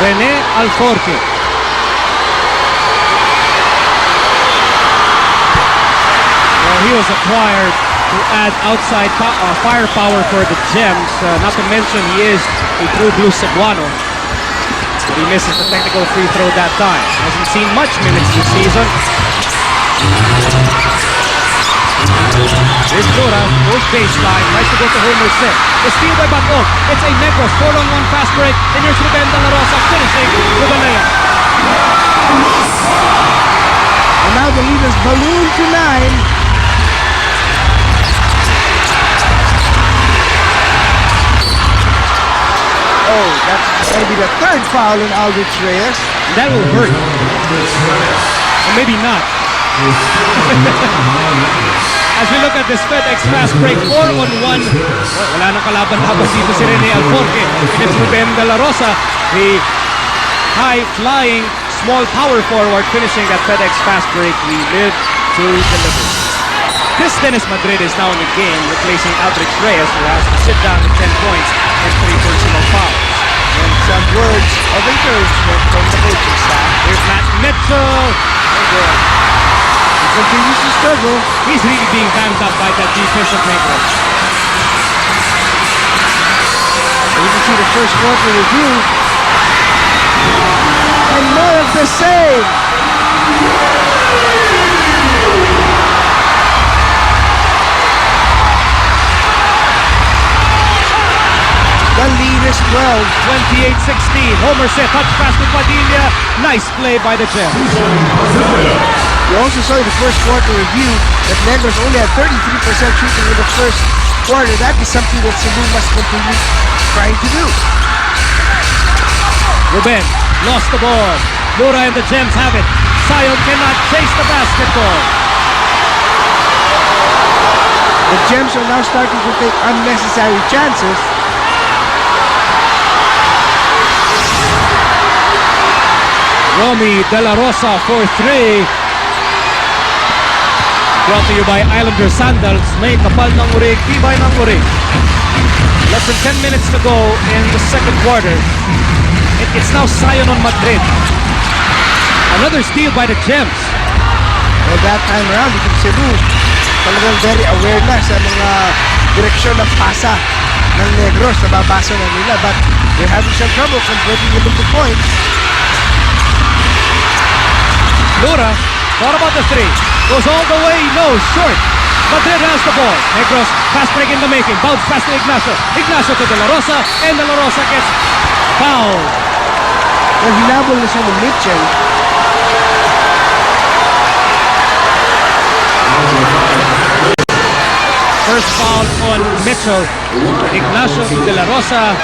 Rene Alforte. Well, he was acquired to add outside firepower for the Gems. Not to mention he is a true blue Cebuano. But he misses the technical free throw that time. Hasn't seen much minutes this season. This Lura goes baseline, tries to go to Homer set. The steal by Batog. It's a Negros 4-on-1 fast break. And here's Ruben De La Rosa finishing with a layup. And now the lead is ballooned to 9. Oh, that's going to be the third foul on Aldrich Reyes. That will hurt. Or maybe not. As we look at this FedEx fast break, 4-on-1. Wala nang kalaban-laban dito si Rene Alforte. It's Ruben De La Rosa, the high-flying, small power forward finishing that FedEx fast break. We live to deliver. This Dennis Madrid is now in the game, replacing Aldrich Reyes, who has to sit down with 10 points and 3 personal fouls. And some words of encouragement from the coaching staff. Here's Matt Mitchell. He continues to struggle. He's really being vamped up by that defensive Negros. You can see the first quarter review. And more of the same. The lead is 12. 28-16. Homer set, touch pass to Padilla. Nice play by the Gems. You also saw in the first quarter review that Negros only had 33% shooting in the first quarter. That is something that Cebu must continue trying to do. Ruben lost the ball. Lura and the Gems have it. Sion cannot chase the basketball. The Gems are now starting to take unnecessary chances. Romy De La Rosa for 3. Brought to you by Islander Sandals. May kapal ng urig, tibay ng urig. Less than 10 minutes to go in the second quarter. It's now Sion on Madrid. Another steal by the Gems. Well, that time around, you can Cebu talagang very aware na sa mga direksyon ng pasa ng Negros. Nababasa na nila, but they're having some trouble converting them into points. Lura, what about the 3? Goes all the way, no, short. Madrid has the ball. Negros, fast break in the making. Bounce pass to Ignacio. Ignacio to De La Rosa, and De La Rosa gets fouled. Well, hinabol na siya ng Mitchell. First foul on Mitchell. Ignacio to De La Rosa.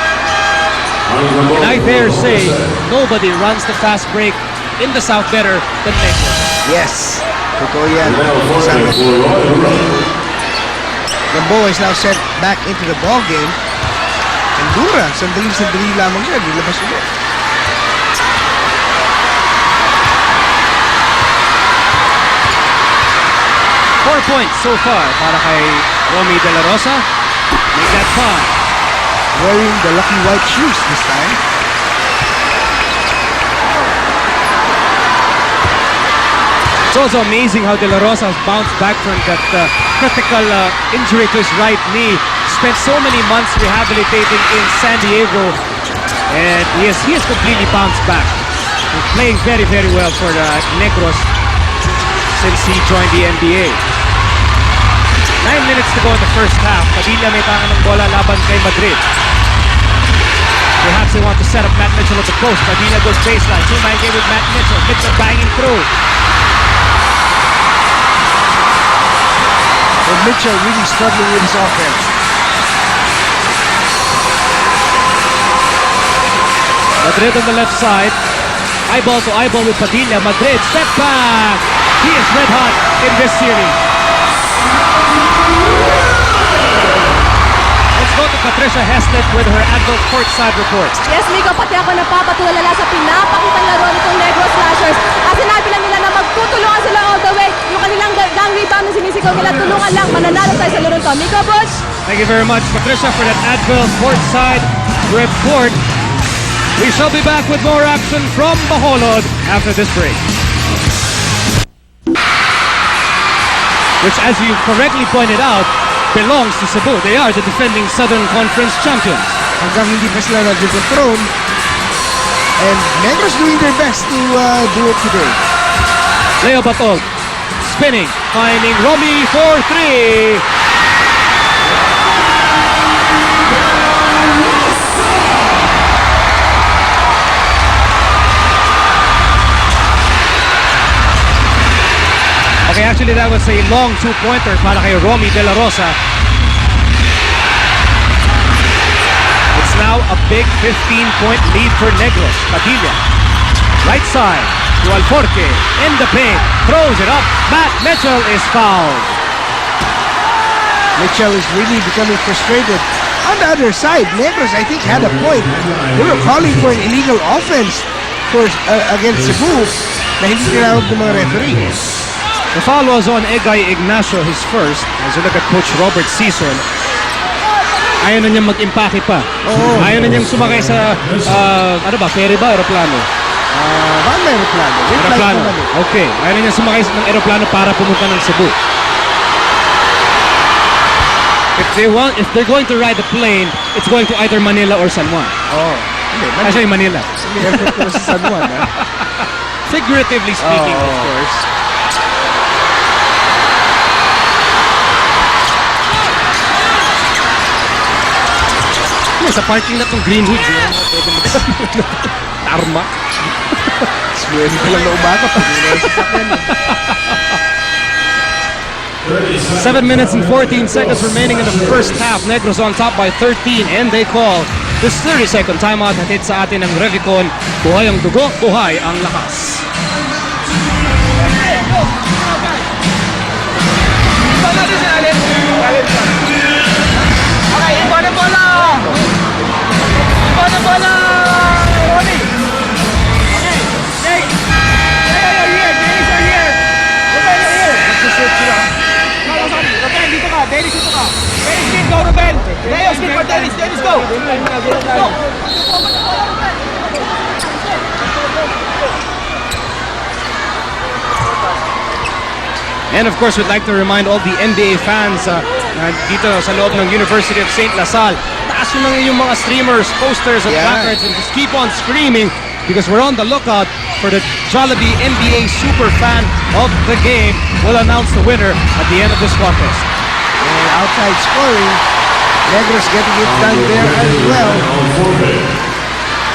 And I dare say, nobody runs the fast break in the South better than Negros. Yes, totoo yan. Gamboa is now sent back into the ball game. And Lura, sandali lamang siya, nilabas ulit. Four points so far para kay Romy De La Rosa. Make that 5. Wearing the lucky white shoes this time. It's also amazing how De La Rosa has bounced back from that critical injury to his right knee. Spent so many months rehabilitating in San Diego, and he has completely bounced back. He's playing very, very well for the Negros since he joined the NBA. 9 minutes to go in the first half. Padilla may tangan ng bola laban kay Madrid. Perhaps they want to set up Matt Mitchell at the post. Padilla goes baseline. Two-man game with Matt Mitchell. Mitchell banging through. And Mitchell really struggling with his offense. Madrid on the left side. Eyeball to eyeball with Padilla. Madrid, step back. He is red hot in this series. Let's go to Patricia Heslett with her Advil courtside report. Yes, Miko, pati ako napapatulala sa pinapakitang laro nitong Negros Slashers. At sinabi lang nila na magtutulungan sila all the way. Yung kanilang gang rebound na sinisigaw nila, tulungan lang, mananalo tayo sa laro to. Miko, Bush? Thank you very much, Patricia, for that Advil courtside report. We shall be back with more action from Bacolod after this break. Which, as you correctly pointed out, belongs to Cebu. They are the defending Southern Conference champions. Hanggang hindi pa sila nag-control. And Negros doing their best to do it today. Leo Batol, spinning, finding Romy for three. Okay, actually that was a long two-pointer para kay Romy De La Rosa. It's now a big 15-point lead for Negros. Padilla, right side to Alforque, in the paint, throws it up. Matt Mitchell is fouled. Mitchell is really becoming frustrated. On the other side, Negros, I think, had a point. They were calling for an illegal offense for, against Cebu na hindi tinawag ng mga referee. The foul was on Egay Ignacio, his first. As you look at Coach Robert Season, ayaw na niyang mag-impake pa. Ayaw na niyang sumakay sa, ano ba, ferry ba, aeroplano? Bakit may aeroplano? Aeroplano, okay. Ayaw na niyang sumakay ng aeroplano para pumunta ng Cebu. If they're going to ride the plane, it's going to either Manila or San Juan. Actually, Manila. Airport ko sa San Juan, ha? Figuratively speaking, of course. Sa parking lot ng Greenwood, Tarma. Swerte ka lang na umakap. 7 minutes and 14 seconds remaining in the first half. Negros on top by 13 and they call this 30-second timeout. Hatid sa atin ng Revicon. Buhay ang dugo, buhay ang lakas. Okay, iba na bola! Iba na bola! Ronnie! Okay, Jake! You're here! Dennis, you're here! Ruben, you're here! Magsuswitch sila. Ruben, dito ka! Dennis, dito ka! Dennis, skip, go, Ruben! Leo, skip for Dennis! Dennis, go! Go! And of course, we'd like to remind all the NBA fans dito sa loob ng University of St. Lasal, taas nyo lang yung mga streamers, posters, and placards, and just keep on screaming because we're on the lookout for the Jollibee NBA Super Fan of the Game. We'll announce the winner at the end of this contest. And outside scoring, Negros getting it done there as well.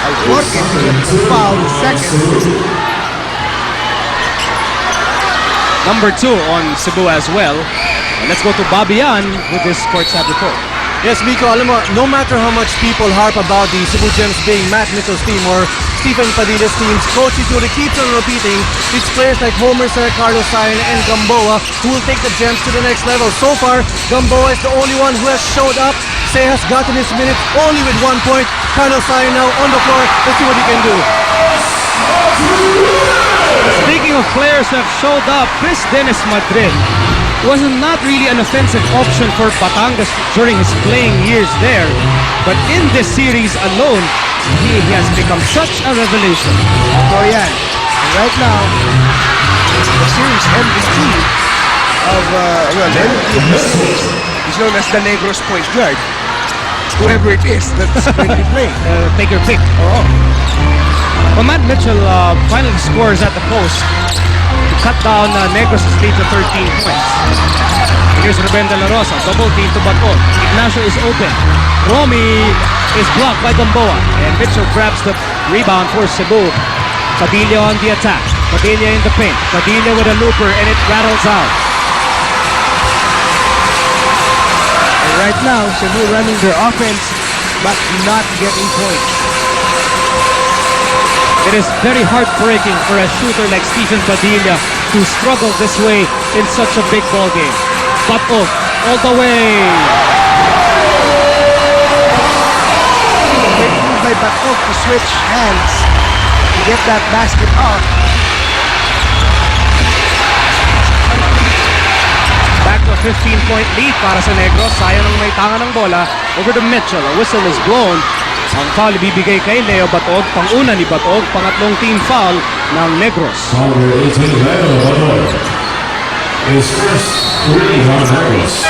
Alforque gets fouled second. Number 2 on Cebu as well. And let's go to Babian with this courtside report. Yes, Miko, alam mo, no matter how much people harp about the Cebu Gems being Matt Mitchell's team or Stephen Padilla's teams, Coach Ituri keeps on repeating it's players like Homer Ser, Carlos Sain, and Gamboa who will take the Gems to the next level. So far, Gamboa is the only one who has showed up. Say has gotten his minutes only with 1 point. Carlos Sain now on the floor. Let's see what he can do. Speaking of players who have showed up, Chris Dennis Madrid was not really an offensive option for Batangas during his playing years there. But in this series alone, he has become such a revelation. So yan, and right now, the series MVP of, well, the MVP of the series is known as the Negros point guard. Whoever it is that's going to be playing. Take your pick. Well, Matt Mitchell finally scores at the post. cut down Negros' lead to 13 points. Here's Ruben De La Rosa, double team to Baton. Ignacio is open. Romy is blocked by Gamboa. And Mitchell grabs the rebound for Cebu. Padilla on the attack. Padilla in the paint. Padilla with a looper and it rattles out. And right now, Cebu running their offense but not getting points. It is very heartbreaking for a shooter like Stephen Padilla to struggle this way in such a big ball game. Bato all the way. Great move by Bato to switch hands to get that basket off. Back to a 15-point lead para sa Negros. Sayang ang may tanga ng bola. Over to Mitchell. A whistle is blown. Ang foul ibibigay kay Leo Batog. Pang-una ni Batog. Pangatlong team foul ng Negros. Number 18, Leo Batog. His first three on Negros.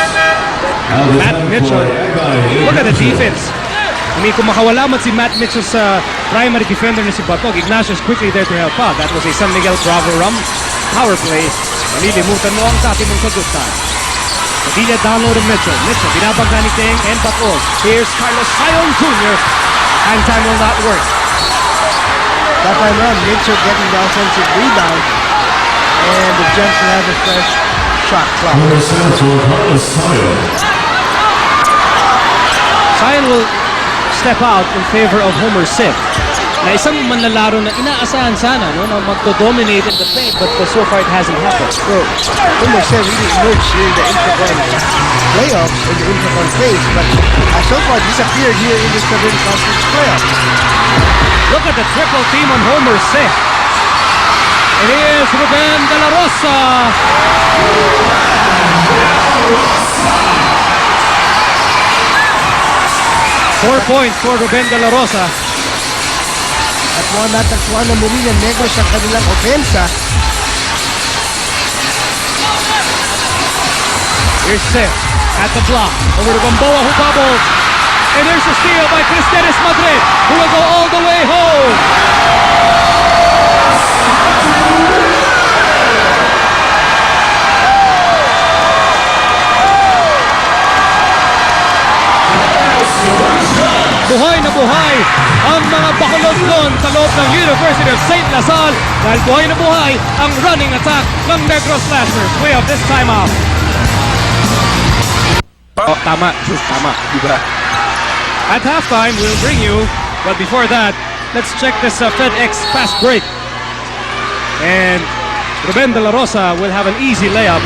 Matt Mitchell. Look at the defense. I mean, kung makawala man si Matt Mitchell sa primary defender na si Batog, Ignacio is quickly there to help out. That was a San Miguel Bravo Rum power play. Malilimutan mo ang dati mong sagutan. Padilla down low to Mitchell. Mitchell, binabangga ni Teng and Batog. Here's Carlos Sion Jr. Hang time will not work. That time around, Mitchell getting the offensive rebound. And the Gems will have a fresh shot clock. Number 7, Carlos Sion. Sion will step out in favor of Homer Sip. Na isang manlalaro na inaasahan sana na magto-dominate in the paint, but so far it hasn't happened. So, Homer said really emerged here in the Intracon playoffs or the Intracon phase, but so far disappeared here in the Southern Conference playoffs. Look at the triple team on Homer Sip. It is Ruben De La Rosa. 4 points for Ruben De La Rosa. At mga natagpuan na muli ng Negros ang kanilang opensa. Here's Sip at the block. Over to Gamboa who bubbles. And there's a steal by Cristeres Madrid who will go all the way home. Buhay na buhay ang mga Bacolod doon sa loob ng University of St. Lazal dahil buhay na buhay ang running attack ng Negros Slashers. We have this time out. Oh, tama. Diba? At halftime, we'll bring you, but before that, let's check this FedEx fast break. And Ruben De La Rosa will have an easy layup.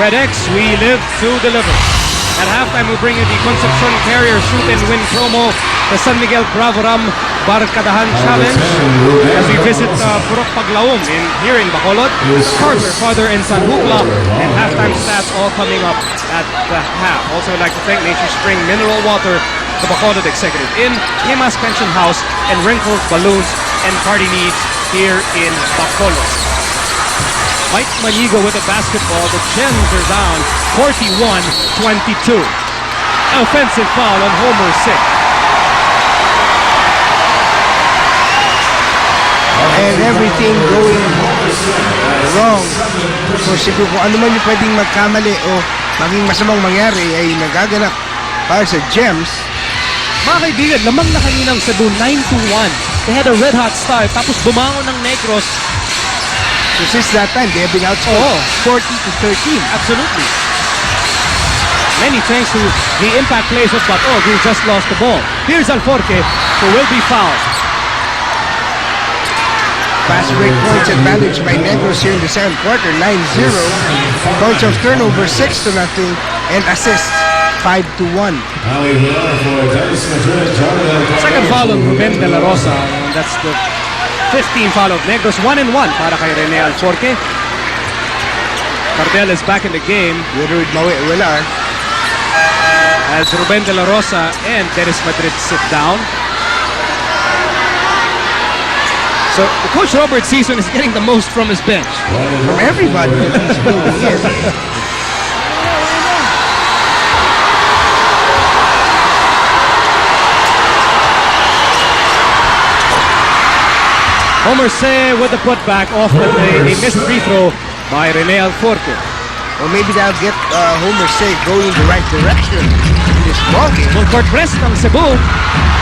FedEx, we live to deliver. At halftime, we'll bring you the Concepcion Carrier Shoot and Win promo, the San Miguel Bravo Ram Barkadahan Challenge, as we visit Purok Paglaom here in Bacolod, Carter, Father, and San Hugla, and halftime stats all coming up at the half. Also, I'd like to thank Nature Spring Mineral Water, the Bacolod Executive Inn, Himas Pension House, and Wrinkles Balloons and Party Needs here in Bacolod. Mike Manigo with the basketball. The Gems are down 41-22. Offensive foul on Homer Sip. And everything going wrong for Cebu. Kung ano man yung pwedeng magkamali o maging masamang mangyari ay nagaganap para sa Gems. Mga kaibigan, lamang na kaninang Cebu 9-1. They had a red hot start tapos bumangon ng Negros. So since that time, they have been outscored 40-13. Absolutely. Many thanks to the impact plays of Batog, who just lost the ball. Here's Alforque, who will be fouled. Fast break points advantage by Negros here in the second quarter, 9-0. Points of turnover, 6-0. And assists, 5-1. Second foul on Ruben De La Rosa. And that's the 15th foul of Negros. 1-1 para kay Rene Alforque. Cardel is back in the game. Widowed Maui Ular. As Ruben De La Rosa and Dennis Madrid sit down. So Coach Robert Season is getting the most from his bench. From everybody he's building in. Homer Say with the putback off with a missed free throw by Rene Alforque. Or maybe that'll get Homer Say going in the right direction in this ballgame. Full court press ng Cebu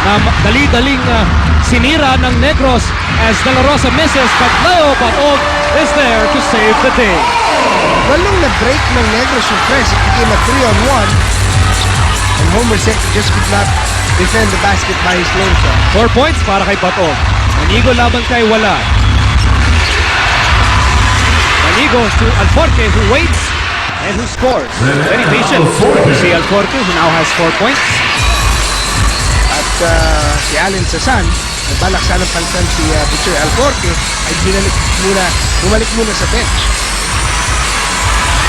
na dali-daling sinira ng Negros as De La Rosa misses, but Leo Batog is there to save the day. Well, nung na-break ng Negros yung press, it became a 3-on-1. And Homer Say just could not defend the basket by his lone shot. 4 points para kay Batog. Manigo laban kay Wala. Manigo to Alforque, who waits and who scores. Very patient. Si Alforque, who now has 4 points. At si Allen Sasan, nagbalak sanang palitan si Pitcher Alforque, ay bumalik muna sa bench.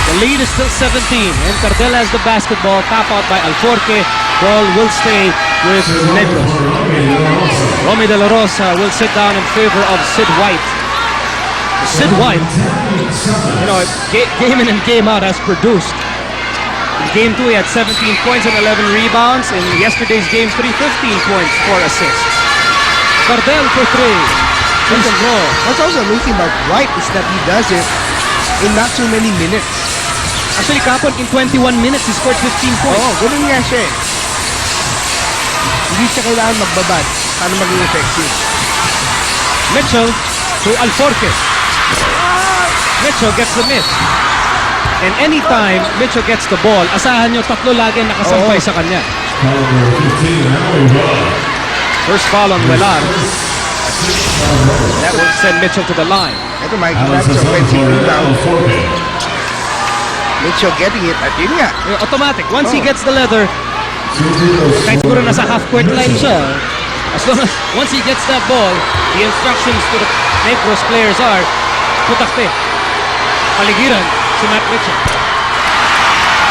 The lead is still 17, and Cardel has the basketball. Tap out by Alforque. Ball will stay with Negros. Romy De La Rosa will sit down in favor of Sid White. Sid White, you know, game in and game out has produced. In game 2, he had 17 points and 11 rebounds. In yesterday's game 3, 15 points, 4 assists. Cardel for 3. What's also amazing about White is that he does it in not so many minutes. Actually, kapon, in 21 minutes, he scored 15 points. Oo, ganun nga siya eh. Hindi siya kailangan magbabad para maging effective. Mitchell to Alforque. Mitchell gets the miss. And anytime Mitchell gets the ball, asahan nyo, tatlo lagi nakasampay sa kanya. First foul on Velar. That will send Mitchell to the line. Ito, Mikey, that's offensive rebound. Mitchell getting it at yun nga. Automatic. Once he gets the leather, kahit siguro nasa half-court line siya, as long as once he gets that ball, the instructions to the Negros players are, putakte, paligiran si Matt Mitchell.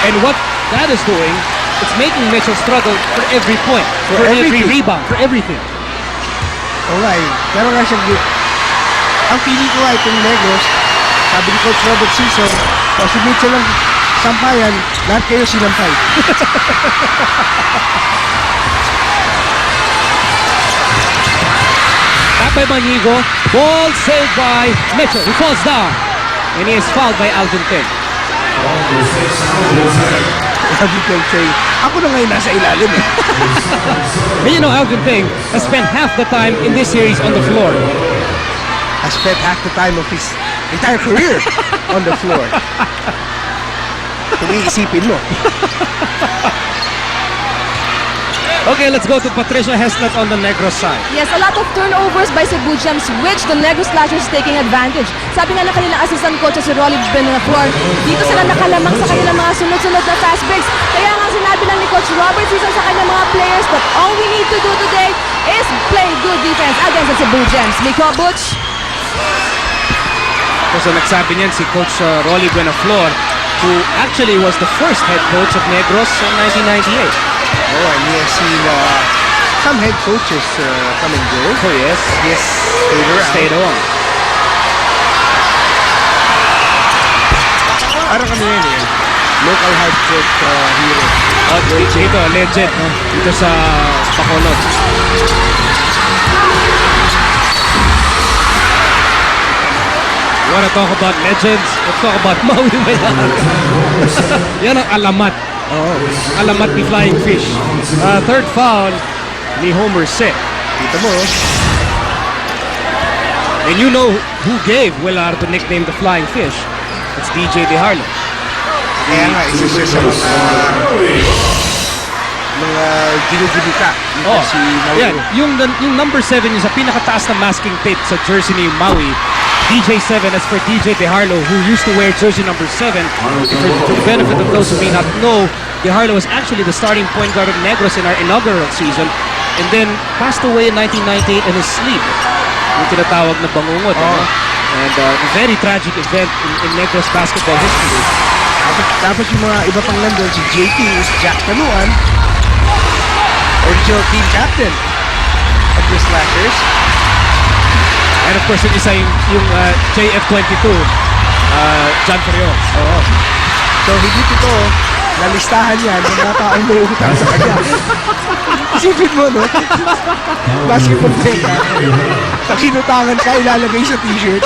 And what that is doing, it's making Mitchell struggle for every point, for every rebound, for everything. Okay, pero nga siyang ang feeling ko nga itong Negros, sabi ni Coach Robert Season, o si Mitchell lang sampayan, lahat kayo sinampay. Tap by Manigo, ball saved by Mitchell, who falls down, and he is fouled by Alvin Peng. Alvin Peng saying, ako na ngayon nasa ilalim eh. And you know, Alvin Peng has spent half the time in this series on the floor. Has spent half the time of his entire career on the floor. Kung iisipin mo. Okay, let's go to Patricia Heslet on the Negros side. Yes, a lot of turnovers by Cebu Gems, which the Negros Slashers taking advantage. Sabi nga ng kanilang assistant coach si Rolly Benaflor, dito sila nakalamang sa kanilang mga sunod-sunod na fast breaks. Kaya nga sinabi lang ni Coach Robert Season sa kanilang mga players that all we need to do today is play good defense against the Cebu Gems. Miko Butch. So nagsabi niyan si Coach Rolly Benaflor, who actually was the first head coach of Negros in 1998. Oh, and he has seen some head coaches come and go. Oh yes. Yes, Stayed on. Parang kami yun eh. Local hard court hero. Dito, legend, no? Dito sa Bacolod. You wanna talk about legends? Let's talk about Maui Mayara. Yan ang alamat. Alamat ni Flying Fish. Third foul ni Homer Say. Dito mo. And you know who gave Willard the nickname the Flying Fish? It's DJ De Harlo. Kaya nga, isa siya sa mga ginugulita. Oh, Si Maui. yan. Yung number 7, yung sa pinakataas na masking tape sa jersey ni Maui, DJ7, as for DJ De Harlo, who used to wear jersey number 7. For the benefit of those who may not know, De Harlo was actually the starting point guard of Negros in our inaugural season, and then passed away in 1998 in his sleep. Yung tinatawag na bangungot. Ano? And a very tragic event in Negros basketball history. Tapos yung mga iba pang nandun, si JT is Jack Tanuan, original team captain of the Slashers. And of course, yung isa yung JF22, John Ferriol. Oo. So, hindi ito nalistahan yan ng mga taong may utang sa kanya. Isipin mo, no? Basketball player ka. Pag sinutangan ka, ilalagay sa t-shirt.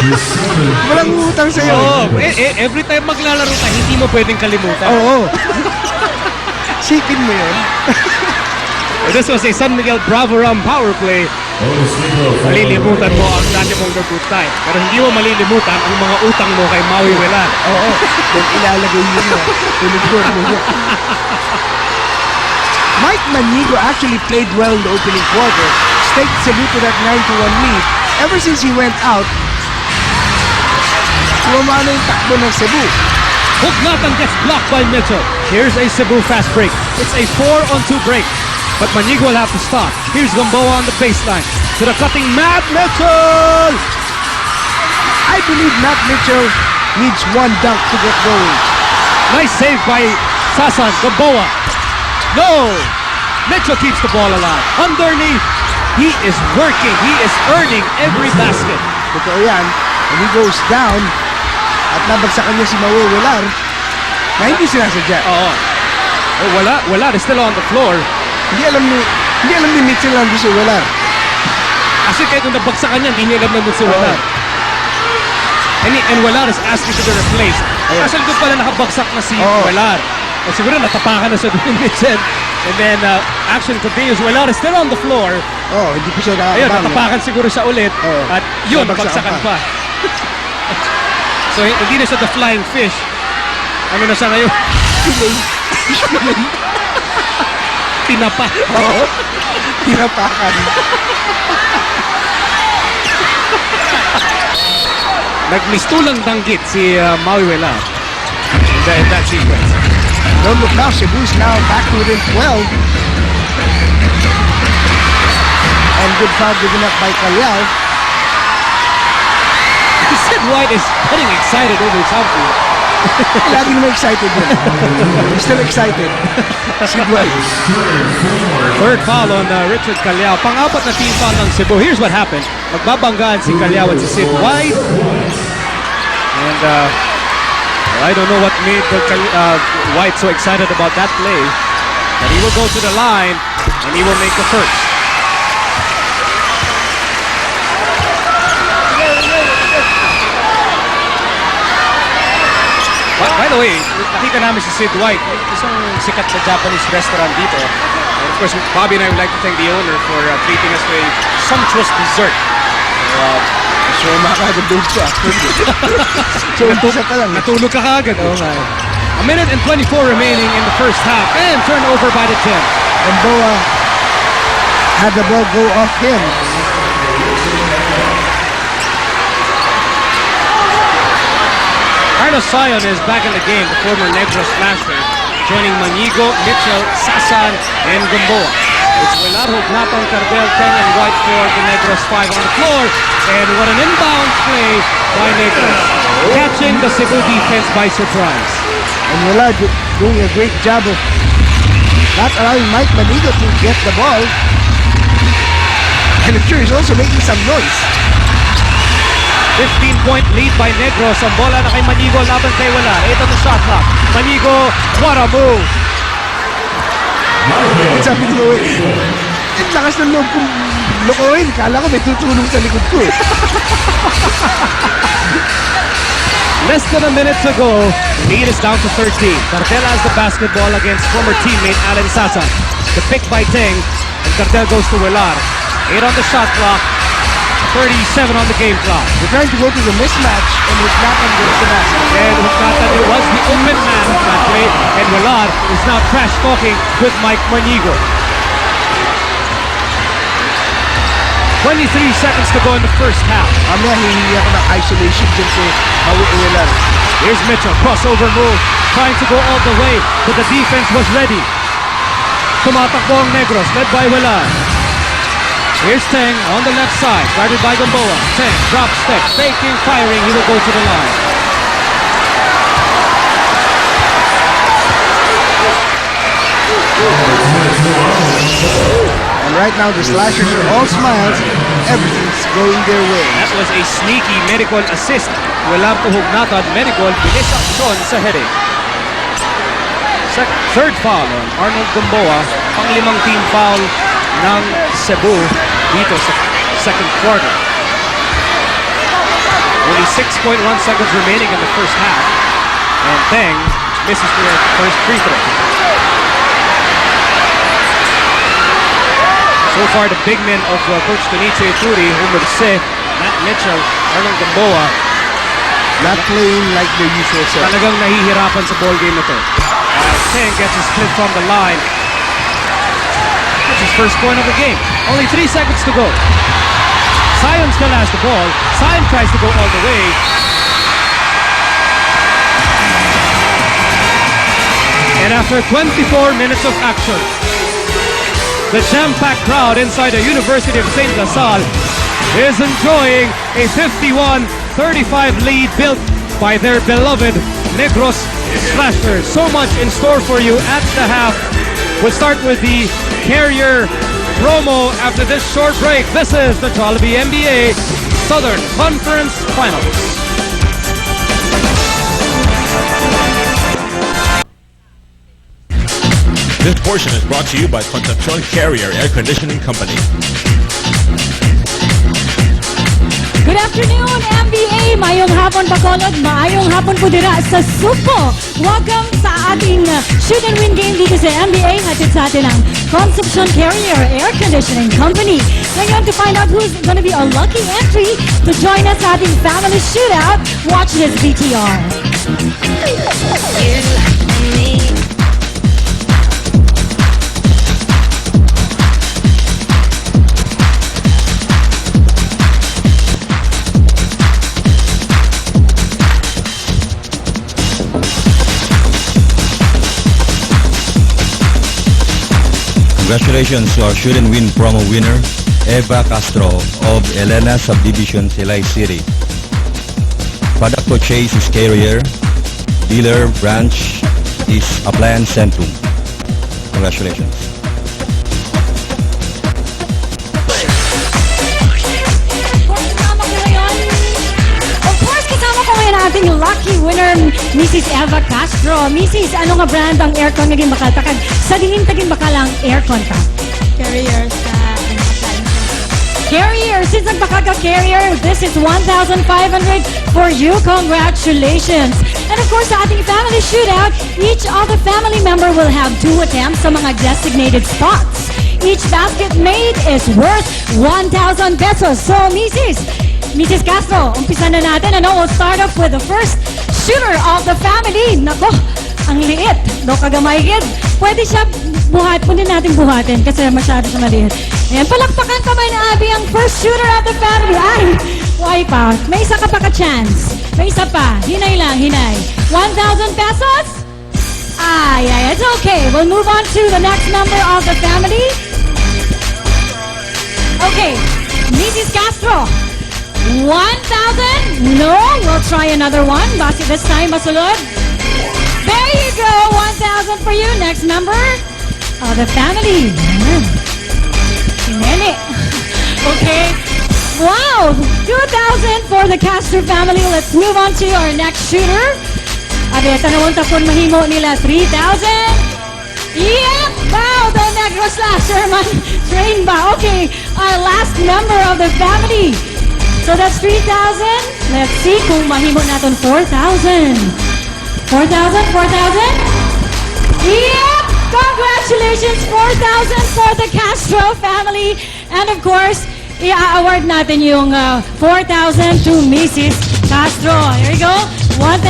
Walang utang sa'yo. Oh, every time maglalaro ka, hindi mo pwedeng kalimutan. Oo. Isipin mo yun. This was a San Miguel Bravo Ram power play. Malilimutan mo ang dati mong good time. Pero hindi mo malilimutan ang mga utang mo kay Maui Velar. Oo. Kung ilalagay yun na. Tulog. Mike Manigo actually played well in the opening quarter. Staked Cebu to that 9-1 lead. Ever since he went out, lumano yung takbo ng Cebu. Hugnatan gets blocked by Mitchell. Here's a Cebu fast break. It's a 4-on-2 break. But Manigo will have to stop. Here's Gamboa on the baseline. To the cutting Matt Mitchell! I believe Matt Mitchell needs one dunk to get going. Nice save by Sasan. Gamboa. No! Mitchell keeps the ball alive. Underneath, he is working. He is earning every basket. Totoo yan. When he goes down, at nabagsakan niya si Maui Velar, na hindi sinasadya. Oo. Oh, wala is still on the floor. Hindi alam ni Mitchell lang si Velar. Kasi kahit nung nabagsakan niya, hindi niya alam na si Velar. And Velar is asking to be replaced. Kasi doon pala nakabagsak na si Velar. O siguro natapakan na siya doon ni Mitchell. And then action continues. Velar is still on the floor. Hindi pa siya Ayun, nakakabang. natapakan siguro siya ulit. At yun, nabagsakan pa. So hindi na siya the flying fish. Ano na siya ngayon? Tinapa. Oo. Tinapakan. Nagmistulang danggit si Maui Velar in that sequence. Don't look now, Cebu is now back to within 12. And good foul given up by Calyao. Sid White is getting excited over something. Lagi naman excited yun. He's still excited. Sid White. Third foul on Richard Calyao. Pang-apat na team foul ng Cebu. Here's what happened. Magbabanggaan si Calyao at si Sid White. And I don't know what made White so excited about that play. But he will go to the line and he will make the first. By the way, nakita namin si Sid White, isang sikat na Japanese restaurant dito. And of course, Bobby and I would like to thank the owner for treating us to a sumptuous dessert. So, makakagandog siya. So, umpisa pa lang. Natulog ka kagad. Oo nga. A minute and 24 remaining in the first half. And turnover by the Gem. And Boa had the ball go off him. Carlos Sion is back in the game, the former Negros master, joining Manigo, Mitchell, Sasan, and Gamboa. It's Velar, Hugnatan, Cardel, Teng, and White for the Negros 5 on the floor. And what an inbound play by Negros, catching the Cebu defense by surprise. And Velar doing a great job of not allowing Mike Manigo to get the ball. And I'm sure he's also making some noise. 15-point lead by Negros. Ang bola na kay Manigo laban kay Velar. Ito the shot clock. Manigo, what a move! Sabi ko, ang lakas ng loob kong lokohin. Kala ko may tutulong sa likod ko eh. Less than a minute to go. Lead is down to 13. Cartel has the basketball against former teammate Alan Sasan. The pick by Teng. And Cartel goes to Velar. 8 on the shot clock. 37 on the game clock. They're trying to go to the mismatch and Hugnatan gets the basket. And Hugnatan was the open man of that play. And Velar is now trash talking with Mike Manigo. 23 seconds to go in the first half. Mamaya hihingi ako ng isolation dyan si Maui Velar. Here's Mitchell, crossover move, trying to go all the way, but the defense was ready. Tumatakbo ang Negros, led by Velar. Here's Teng on the left side, guarded by Gamboa. Teng, drop step, faking, firing, he will go to the line. And right now the Slashers are all smiles. Everything's going their way. That was a sneaky medical assist. Velar to Hugnatan, medical, bilis aksyon sa heading. Third foul on Arnold Gamboa, pang-limang team foul ng Cebu dito sa second quarter. Only 6.1 seconds remaining in the first half. And Teng misses the first free throw. So far, the big men of Coach Tonicho Ituri, Humerse, Matt Mitchell, Arnold Gamboa, Not playing like their usual self. talagang nahihirapan sa ball game na to. Teng gets his clip from the line. That's his first point of the game. Only 3 seconds to go. Sion still has the ball. Sion tries to go all the way. And after 24 minutes of action, the jam-packed crowd inside the University of St. Lasal is enjoying a 51-35 lead built by their beloved Negros Slashers. So much in store for you at the half. We'll start with the Carrier promo after this short break. This is the Jollibee MBA Southern Conference Finals. This portion is brought to you by Concepcion Carrier Air Conditioning Company. Good afternoon, MBA! Mayong hapon Bacolod, maayong hapon po dira sa Supo. Welcome sa ating shoot and win game dito sa MBA. Hatid sa atin ang Concepcion Carrier Air Conditioning Company. Ngayon, to find out who's gonna be a lucky entry to join us sa ating family shootout, watch this VTR. Congratulations to our shoot and win promo winner, Eva Castro of Elena Subdivision, Silay City. Product purchase is Carrier. Dealer branch is Appliance Centrum. Congratulations. Ating lucky winner, Mrs. Eva Castro. Mrs., ano nga brand ang aircon naging bakaltakag? Sa diin taging bakalang aircon ka? Carrier sa Carrier! Since nagpakaga Carrier, this is 1,500 for you. Congratulations! And of course, sa ating family shootout, each of the family member will have 2 attempts sa mga designated spots. Each basket made is worth 1,000 pesos. So, Mrs. Castro, umpisa na natin. We'll start off with the first shooter of the family. Nako, ang liit. No, kagamayigid. Pwede siya pwede natin buhatin kasi masyado siya maliit. Ayan, palakpakan kamay na Abby ang first shooter of the family. Ay, why pa? May isa ka pa ka-chance. May isa pa. Hinay lang, hinay. 1,000 pesos? Ay, it's okay. We'll move on to the next member of the family. Okay, Mrs. Castro. 1,000? No, we'll try another one. Basi this time, masulod. There you go, 1,000 for you. Next member of the family. Nene. Okay. Wow, 2,000 for the Castro family. Let's move on to our next shooter. Abi, tanawon tapon mahimo nila 3,000. Yep! Wow, the Negros Slasher man. Train ba? Okay, our last member of the family. So that's 3,000. Let's see kung mahimo natin 4,000. 4,000? Yep! Congratulations! 4,000 for the Castro family. And of course, i-award natin yung 4,000 to Mrs. Castro. Here we go. 1,000,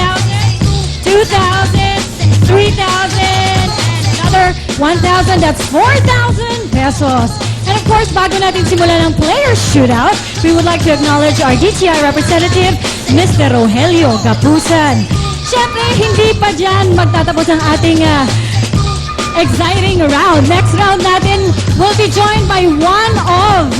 2,000, 3,000, and another 1,000. That's 4,000 pesos. And of course, bago natin simulan ang players shootout, we would like to acknowledge our DTI representative, Mr. Rogelio Gapusan. Siyempre, hindi pa dyan magtatapos ang ating exciting round. Next round natin will be joined by one of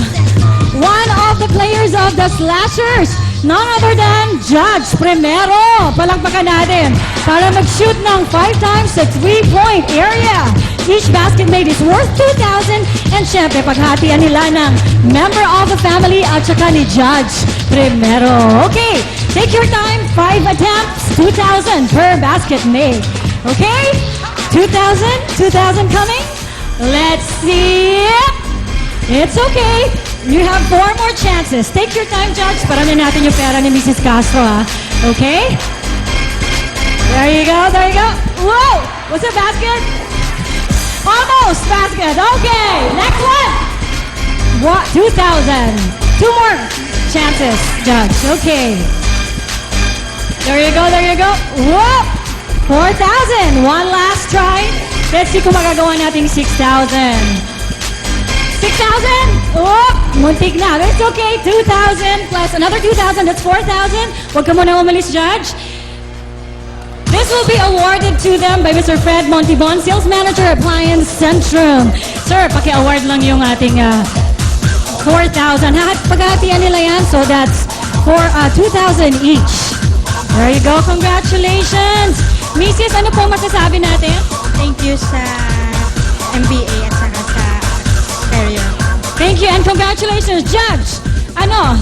the players of the Slashers, none other than Judge Primero. Palakpakan natin para mag-shoot ng 5 times sa 3-point area. Each basket made is worth 2,000 and syempre paghatian nila ng member of the family at saka ni Judge Primero. Okay, take your time, 5 attempts, 2,000 per basket made. Okay, 2,000 coming. Let's see. It's okay. You have 4 more chances. Take your time, Judge. Paramin natin yung pera ni Mrs. Castro, ha? Okay? There you go, there you go. Whoa! Was it basket? Almost basket. Okay, next one. What? 2,000. 2 more chances, Judge. Okay. There you go, there you go. Whoa! 4,000. One last try. Let's see kung magagawa natin 6,000. 6,000? Oh, muntik na. It's okay. 2,000 plus another 2,000. That's 4,000. Huwag ka muna umalis, Judge. This will be awarded to them by Mr. Fred Montibon, Sales Manager, Appliance Centrum. Sir, paki-award lang yung ating 4,000. Paghatian nila yan, so that's for 2,000 each. There you go. Congratulations. Mrs., ano po masasabi natin? Thank you sa MBA at saka sa career. Thank you and congratulations, Judge. Ano?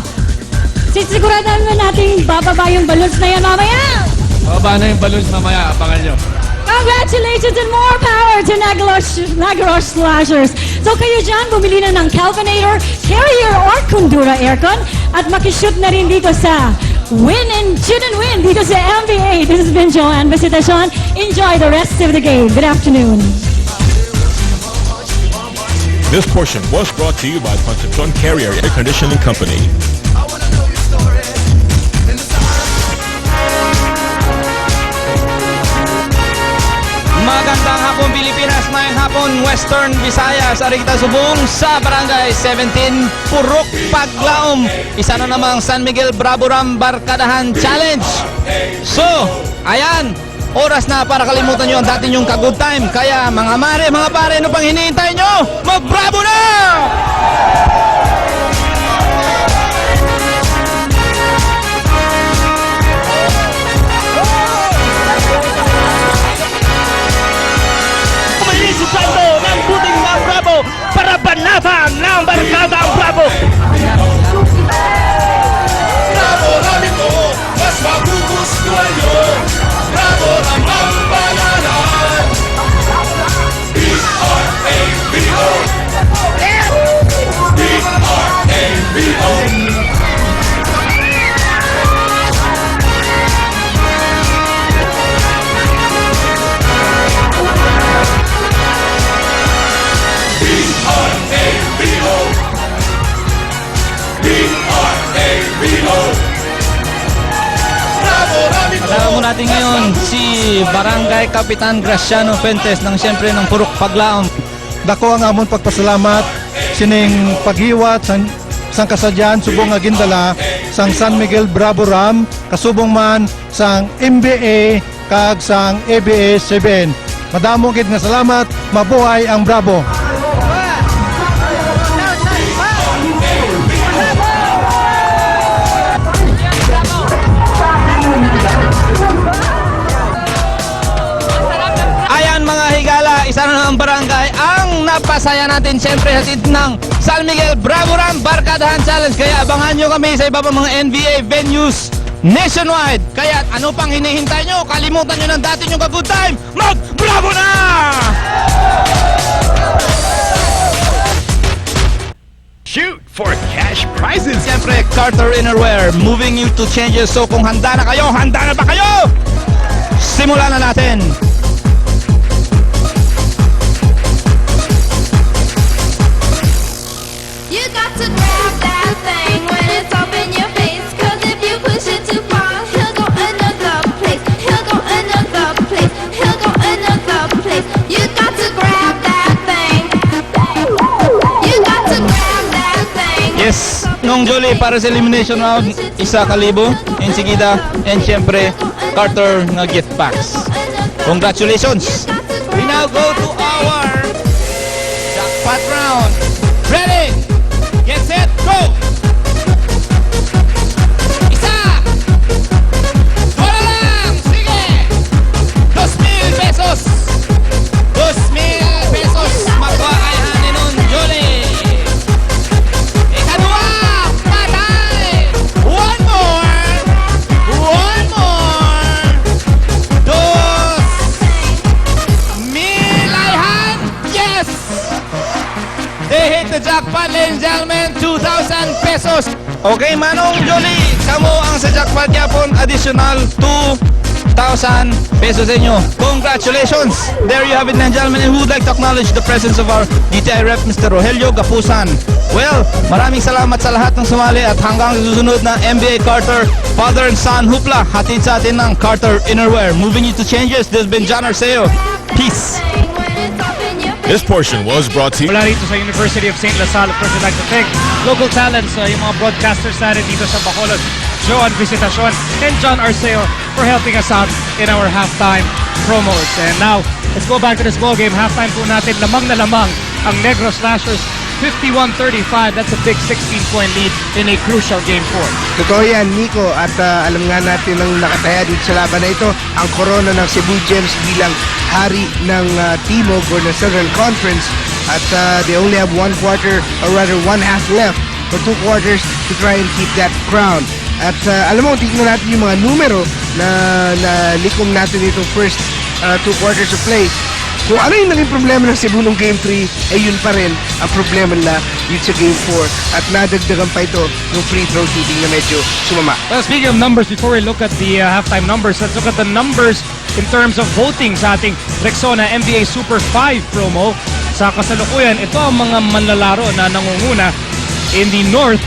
Sisiguradan mo natin bababa yung balloons na yan mamaya. Bababa na yung balloons mamaya. Abangan nyo. Congratulations and more power to Negros Slashers. So kayo dyan, bumili na ng Kelvinator, Carrier or Kundura Aircon at makishoot na rin dito sa Win and Shoot and Win dito sa MBA. This has been Joanne Visitacion. Enjoy the rest of the game. Good afternoon. This portion was brought to you by Concepcion Carrier Air Conditioning Company. Magandang hapon Pilipinas, mayang hapon Western Visayas, Arigta Subong sa Barangay 17, Purok Paglaom. Isa na namang San Miguel Bravo Ram Barkadahan Challenge. So, ayan, oras na para kalimutan nyo ang dati nyong ka-good time. Kaya mga mare, mga pare, ano pang hinihintay nyo? Mag-bravo na! Umilisipando ng buting mga bravo para banatan ng barkada ang bravo. Bravo namin ko, mas magugustuhan nyo. Bravo naman bananan. B-R-A-B-O. B-R-A-B-O. B-R-A-B-O. B-R-A-B-O. Kasama mo natin ngayon si Barangay Kapitan Graciano Fuentes ng siyempre ng Purok Paglaom. Dako ang amon pagpasalamat sining paghiwat sang kasadyan subong nga gindala sang San Miguel Bravo Ram kasubong man sang MBA kag sang ABA 7. Madamo gid nga salamat, mabuhay ang Bravo. Ayan mga higala, isa na ng barangay ang napasaya natin siyempre hatid ng San Miguel Bravo Ram Barkadahan Challenge. Kaya abangan nyo kami sa iba pang mga NBA venues nationwide. Kaya ano pang hinihintay nyo? Kalimutan nyo ng dati nyong ka-good time. Mag-bravo na! Shoot for cash prizes. Siyempre, Carter Innerwear, moving you to changes. So kung handa na kayo, handa na ba kayo? Simulan na natin. You got to grab that thing when it's up in your face. Cause if you push it too far, he'll go another place. He'll go another place. He'll go another place. You got to grab that thing. You got to grab that thing. Yes, nung Jolie para sa elimination round, 1,000 enseguida, and siyempre, Carter na gift packs. Congratulations! We now go to our jackpot round. Ready? Get set, go! Isa! Wala lang! Sige! 2,000 pesos! 2,000 pesos! Magkakayahanin nun, Jolie! Ikadua! Patay! One more! One more! 2,000 ayhan! Yes! they hit the jackpot, ladies and gentlemen, 2,000 pesos. Okay, Manong Jolly, kamo ang sa jackpot yapon additional 2,000 pesos sa inyo. Congratulations! There you have it, ladies and gentlemen, and we would like to acknowledge the presence of our DTI rep, Mr. Rogelio Gapusan. Well, maraming salamat sa lahat ng sumali at hanggang susunod na MBA Carter Father and Son Hoopla, hatid sa atin ng Carter Innerwear. Moving you to changes, this has been John Arceo. Peace! This portion was brought to you. Mula rito sa University of St. Lasal, of course, I'd like to thank local talents, yung mga broadcasters natin dito sa Bacolod, Joan Visitacion and John Arceo for helping us out in our halftime promos. And now, let's go back to this ball game. Halftime po natin, lamang na lamang ang Negros Slashers, 51-35. That's a big 16-point lead in a crucial Game 4. Totoo yan, Nico. At alam nga natin ang nakataya dito sa laban na ito, ang korona ng Cebu Gems bilang hari ng Timog or ng Southern Conference. At they only have one quarter, or rather one half left for 2 quarters to try and keep that crown. At alam mo, tignan natin yung mga numero na likom natin itong first 2 quarters of play. Kung ano yung naging problema ng Cebu nung Game 3, yun pa rin ang problema nila dito sa Game 4. At nadagdagan pa ito ng free throw shooting na medyo sumama. Well, speaking of numbers, before we look at the halftime numbers, let's look at the numbers in terms of voting sa ating Rexona MBA Super 5 promo. Sa kasalukuyan, ito ang mga manlalaro na nangunguna in the North.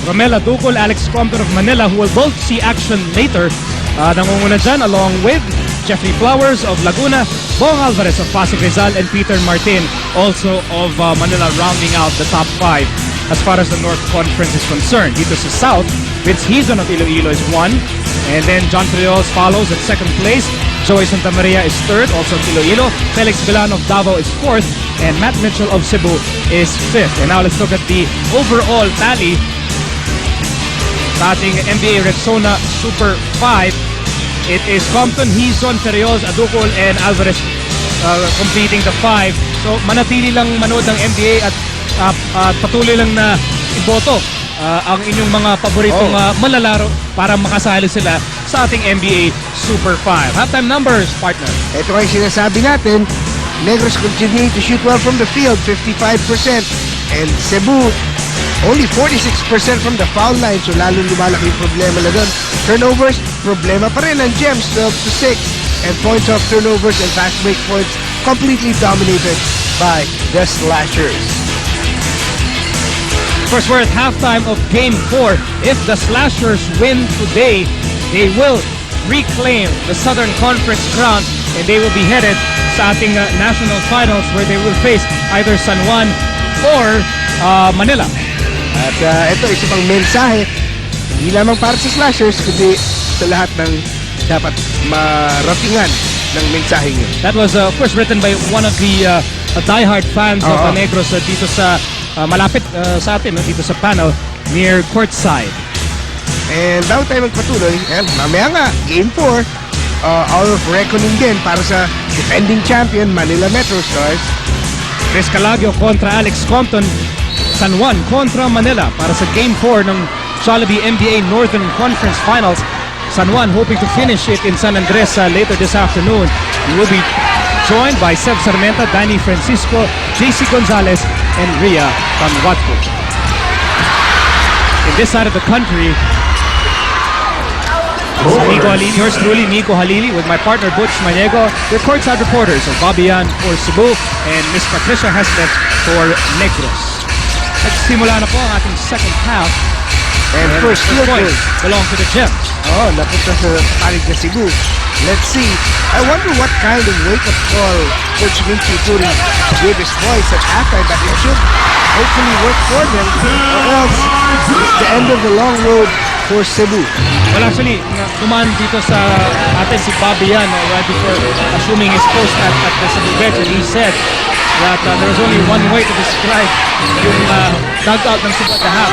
Romela Ducol, Alex Crompton of Manila, who will both see action later. Nangunguna dyan along with Jeffrey Flowers of Laguna, Bong Alvarez of Pasig Rizal, and Peter Martin also of Manila, rounding out the top 5 as far as the North Conference is concerned. Dito sa South, Vince Hizon of Iloilo is 1, and then John Triols follows at 2nd place. Joey Santa Maria is 3rd, also of Iloilo. Felix Bilan of Davao is 4th, and Matt Mitchell of Cebu is 5th. And now let's look at the overall tally sa ating NBA Rexona Super 5. It is Compton, Hizon, Ferrios, Aducol, and Alvarez completing the 5. So manatili lang manood ng NBA at patuloy lang na iboto ang inyong mga paboritong manlalaro para makasali sila sa ating NBA Super 5. Halftime numbers, partner. Ito ay sinasabi natin, Negros continue to shoot well from the field, 55%. And Cebu, only 46% from the foul line, so lalo lumalaki yung problema na doon. Turnovers, problema pa rin ang Gems, 12-6. And points off turnovers and fast break points completely dominated by the Slashers. First, we're at halftime of Game 4. If the Slashers win today, they will reclaim the Southern Conference crown and they will be headed sa ating national finals where they will face either San Juan or Manila. At ito, isa pang mensahe, hindi lamang para sa Slashers, kundi sa lahat ng dapat maratingan ng mensaheng yun. That was, of course, written by one of the diehard fans of Negros dito sa malapit sa atin, dito sa panel near courtside. And bago tayo magpatuloy, mamaya nga, Game 4, hour of reckoning din para sa defending champion Manila Metro Stars. Chris Calagio kontra Alex Compton, San Juan kontra Manila para sa Game 4 ng Jollibee NBA Northern Conference Finals. San Juan hoping to finish it in San Andres later this afternoon. We will be joined by Seb Sarmenta, Danny Francisco, JC Gonzalez, and Ria Panwatko. In this side of the country, Nico Halili, yours truly, Nico Halili, with my partner Butch Maniego, the courtside reporters of Babian for Cebu and Miss Patricia Haslet for Negros. Nagsimula na po ang ating second half. And first field goal belong to the Gems. Napunta sa panig na Cebu. Let's see. I wonder what kind of wake-up call Coach Vince Ituri gave his boys at halftime, but it should hopefully work for them, or else it's the end of the long road for Cebu. Well, actually, tuman dito sa atin si Babian right before assuming his post at the Cebu bench, and he said that there was only one way to describe yung dugout ng Cebu at the half.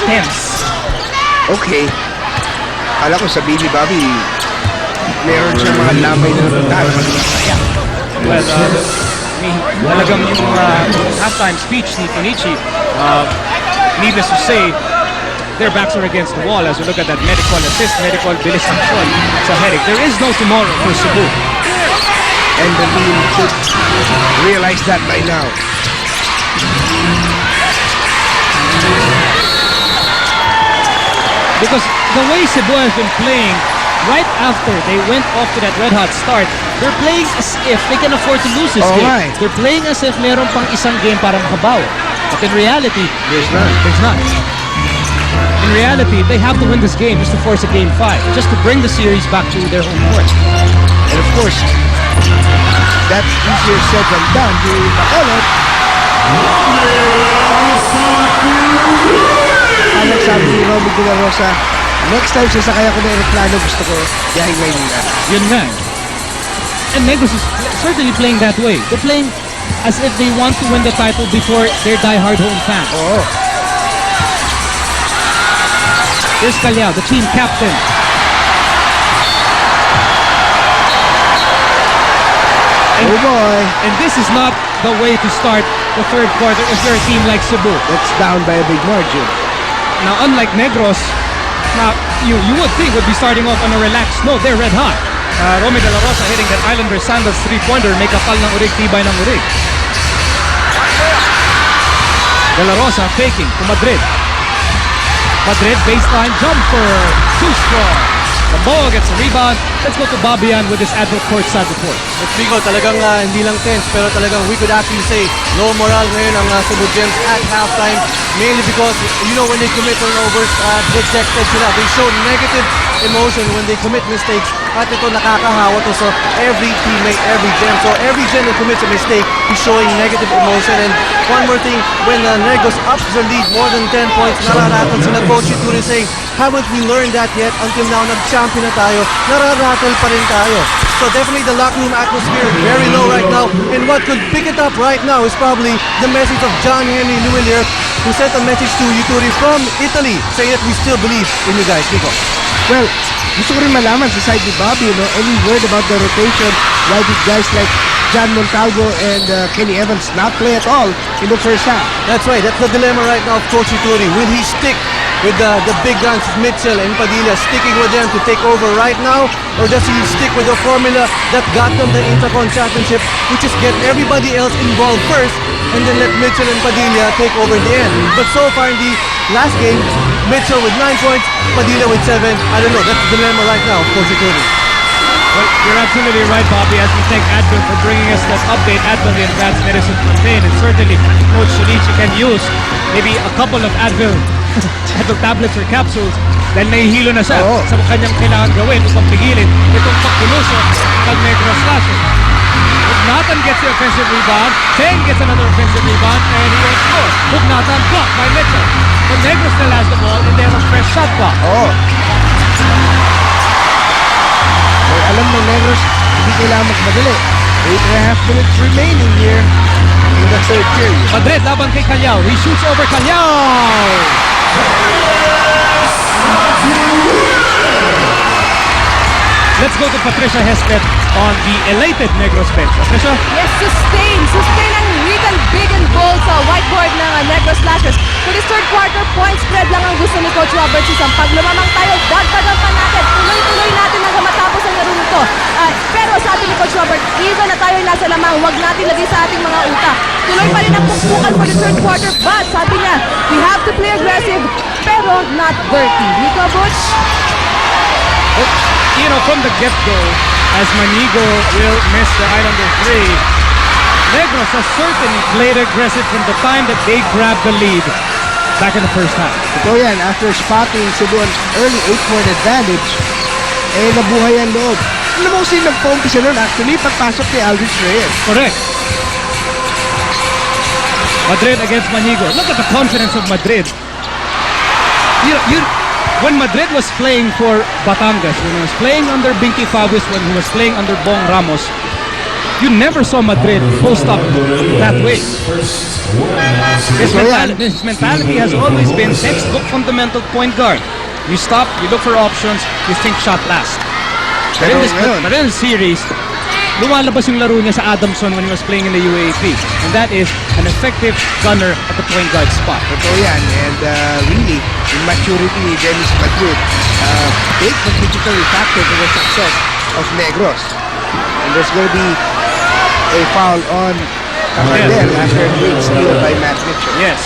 Tense. Okay. Alam ko sabihin ni Bobby, meron siyang mga lamay na napuntahan. Well, talagang yung halftime speech ni Tonichi, needless to say, their backs are against the wall as we look at that medical assist, medical bilis action sa headache. There is no tomorrow for Cebu. And the team should realize that by now. Because the way Cebu has been playing, right after they went off to that red-hot start, they're playing as if they can afford to lose this game. Right. They're playing as if meron pang isang game para makabawi. But in reality, There's none. there's not. In reality, they have to win this game just to force a Game 5, just to bring the series back to their home court. And of course, that's easier said than done. Yung Bacolod, ang sabi ni Romy De La Rosa, next time sasakay ako ng aeroplano, gusto ko biyahing Maynila. Yun nga. And Negros is certainly playing that way. They're playing as if they want to win the title before their die-hard home fans. Oo. Here's Calao, the team captain. Oh boy. And this is not the way to start the third quarter if you're a team like Cebu. That's down by a big margin. Now, unlike Negros, now you would think would be starting off on a relaxed note. They're red hot. Romy De La Rosa hitting that Islander Sandals three-pointer, may kapal ng urig, tibay ng urig. De La Rosa faking to Madrid. Madrid baseline jumper, too strong. Lamboa gets a rebound. Let's go to Babian with his advert courtside report. Figo, talagang hindi lang tense, pero talagang we could actually say low morale ngayon ang Cebu Gems at halftime. Mainly because, you know, when they commit turnovers, dejected sila. They show negative emotion when they commit mistakes. At ito nakakahawa to sa every teammate, every Gem. So every Gem that commits a mistake is showing negative emotion. And one more thing, when Negros ups their lead more than 10 points, nararatol sila. Coach Ituri saying, haven't we learned that yet? Until now, nag-champion na tayo, nararatol pa rin tayo. So definitely the locker room atmosphere very low right now. And what could pick it up right now is probably the message of John Henry Luillier, who sent a message to Ituri from Italy, saying that we still believe in you guys. Nico. Well, gusto ko rin malaman sa side ni Bobby, any word about the rotation? Why did guys like John Montalvo and Kenny Evans not play at all in the first half? That's right. That's the dilemma right now of Coach Ituri. Will he stick with the big guns, Mitchell and Padilla, sticking with them to take over right now? Or does he stick with the formula that got them the Intercon Championship, which is get everybody else involved first and then let Mitchell and Padilla take over in the end? But so far in the last game, Mitchell with 9 points, Padilla with 7. I don't know. That's the dilemma right now of Coach Ituri. Well, you're absolutely right, Bobby, as we thank Advil for bringing us that update. Advil, the advanced medicine campaign, and certainly Coach Shinichi can use maybe a couple of Advil tablets or capsules dahil nahihilo na siya sa kanyang kailangan gawin upang pigilin itong pagkulusok ng Negros Slasher. Hugnatan gets the offensive rebound, Teng gets another offensive rebound, and he won't score. Hugnatan blocked by Mitchell. But Negros still has the ball, and they have a fresh shot clock. Alam ng Negros, hindi kailangan magmadali. 8.5 minutes remaining here in the third period. Madrid laban kay Calao. He shoots over Calao. Let's go to Patricia Hespet on the elated Negros bench. Patricia? Yes, sustain ang regal big and bold sa whiteboard ng Negros Slashers. For this third quarter, point spread lang ang gusto ni Coach Robert Sisam. Pag lumamang tayo, dagdagan pa natin. Tuloy-tuloy natin hanggang matapos ang laro nito. Pero sabi ni Coach Robert, even na tayo nasa lamang, huwag natin lagay sa ating mga utak. Tuloy pa rin ang pukpukan for the third quarter. But sabi niya, we have to play aggressive, pero not dirty. Nico Butch? You know, from the get-go, as Manigo will miss the Islander 3, Negros has certainly played aggressive from the time that they grabbed the lead back in the first half. Ito yan, after spotting Cebu an early 8-point advantage, nabuhay ang loob. Alam mo kasi nagpa-umpisa nun, actually, pagpasok ni Aldrich Reyes. Correct. Madrid against Manigo. Look at the confidence of Madrid. When Madrid was playing for Batangas, when he was playing under Binky Fabus, when he was playing under Bong Ramos, you never saw Madrid post up that way. His mentality has always been textbook fundamental point guard. You stop, you look for options, you think shot last. But in this series, lumalabas yung laro niya sa Adamson when he was playing in the UAAP. And that is an effective gunner at the point guard spot. Totoo yan. And really, yung maturity ni Dennis Madrid, big contributory factor to the success of Negros. And there's going to be a foul on Camardel after a great steal by Matt Mitchell. Yes.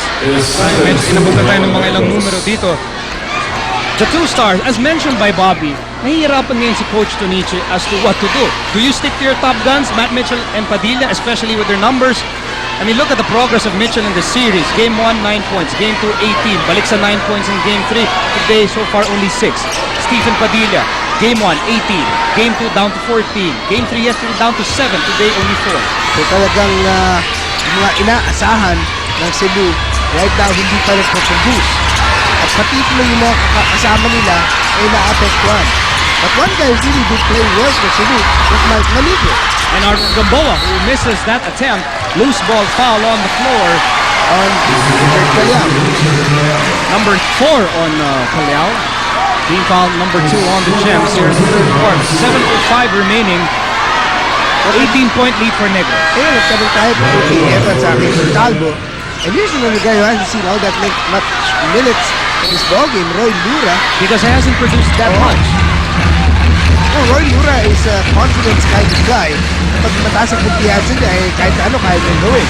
Inabutan tayo ng mga ilang numero dito. The two stars, as mentioned by Bobby, nahihirapan ngayon si Coach Tonichi as to what to do. Do you stick to your top guns, Matt Mitchell and Padilla, especially with their numbers? I mean, look at the progress of Mitchell in the series. Game 1, 9 points. Game 2, 18. Balik sa 9 points in Game 3. Today, so far, only 6. Stephen Padilla, Game 1, 18. Game 2, down to 14. Game 3 yesterday, down to 7. Today, only 4. So talagang mga inaasahan ng Cebu, right now, hindi pa nagpo-produce. At pati yung mga kasama nila ay naapektuhan. But one guy who really did play well for Cebu was Mike Manigo. And our Gamboa, who misses that attempt, loose ball foul on the floor on Callao. Number 4 on Callao. Team foul number 2 on the Gems here in the third quarter. 7:05 remaining. 18-point lead for Negros. Ayun, nagkaroon tayo po kay Evans sa akin sa Talbo. And here's another guy who hasn't seen all that much minutes in this ballgame, Roy Lura. Because he hasn't produced that much. Oh, Roy Lura is a confidence kind of guy. Kapag mataas ang kumpiyansa niya, eh, kahit ano, kaya niyang gawin.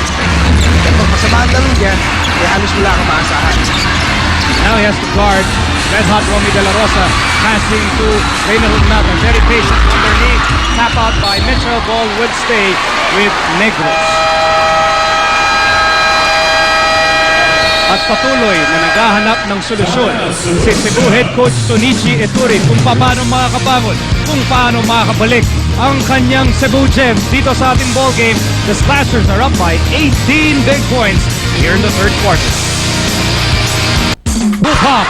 Kapag masama ang laro niya, eh, halos wala kang maasahan. Now he has to guard Red Hot Romy De La Rosa, passing to Reina Hugnata. Very patient underneath. Tap out by Mitchell. Ball would stay with Negros. At patuloy na naghahanap ng solusyon si Cebu Head Coach Tonichi Eturi kung paano makakabangon, kung paano makakabalik ang kanyang Cebu Gems dito sa ating ball game. The Slashers are up by 18 big points here in the third quarter. Bupak!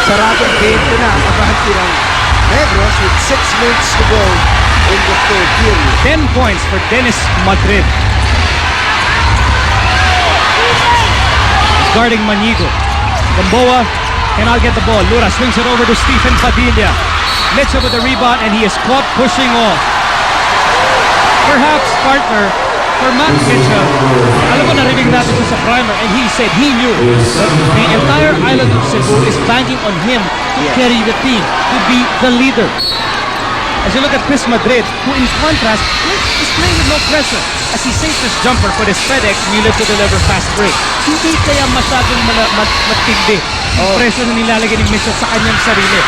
Sarado game ko na ang abahati ng Negros with 6 minutes to go in the third period. 10 points for Dennis Madrid. Guarding Manigo. Gamboa cannot get the ball. Lura swings it over to Stephen Padilla. Mitchell with the rebound and he is caught pushing off. Perhaps, partner, for Matt Mitchell, alam mo, narinig natin siya sa primer and he said he knew that the entire island of Cebu is banking on him to carry the team, to be the leader. As you look at Chris Madrid, who in contrast is playing with no pressure as he saves this jumper for his FedEx Mueller to deliver fast break. Hindi kaya masyadong matindi ang pressure na nilalagay ni Mitchell sa kanyang sarili.